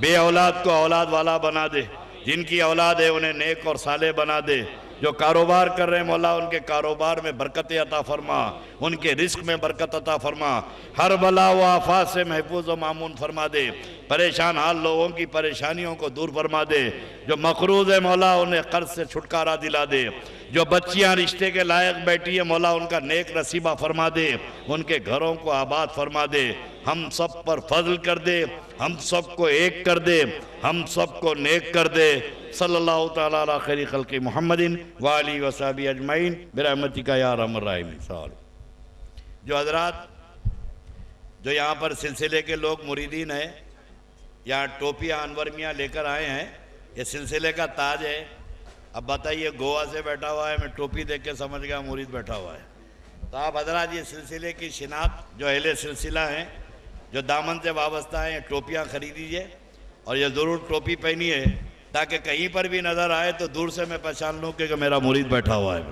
بے اولاد کو اولاد والا بنا دے، جن کی اولاد ہے انہیں نیک اور صالح بنا دے، جو کاروبار کر رہے ہیں مولا ان کے کاروبار میں برکت عطا فرما، ان کے رزق میں برکت عطا فرما، ہر بلا و آفات سے محفوظ و معمون فرما دے، پریشان حال لوگوں کی پریشانیوں کو دور فرما دے، جو مقروض ہے مولا انہیں قرض سے چھٹکارا دلا دے، جو بچیاں رشتے کے لائق بیٹھی ہیں مولا ان کا نیک نصیبہ فرما دے، ان کے گھروں کو آباد فرما دے، ہم سب پر فضل کر دے، ہم سب کو ایک کر دے، ہم سب کو نیک کر دے، صلی اللہ تعالیٰ علی خیر خلق محمد وآلہ وصحبہ اجمعین برحمتک یا ارحم الراحمین۔ جو حضرات جو یہاں پر سلسلے کے لوگ مریدین ہیں، یہاں ٹوپیاں انور میاں لے کر آئے ہیں، یہ سلسلے کا تاج ہے۔ اب بتائیے گوا سے بیٹھا ہوا ہے، میں ٹوپی دیکھ کے سمجھ گیا مرید بیٹھا ہوا ہے۔ تو آپ حضرات یہ سلسلے کی شناخت جو اہل سلسلہ ہیں، جو دامن سے وابستہ ہیں، ٹوپیاں خریدیجئے اور یہ ضرور ٹوپی پہنیے تاکہ کہیں پر بھی نظر آئے تو دور سے میں پہچان لوں کہ میرا مرید بیٹھا ہوا ہے۔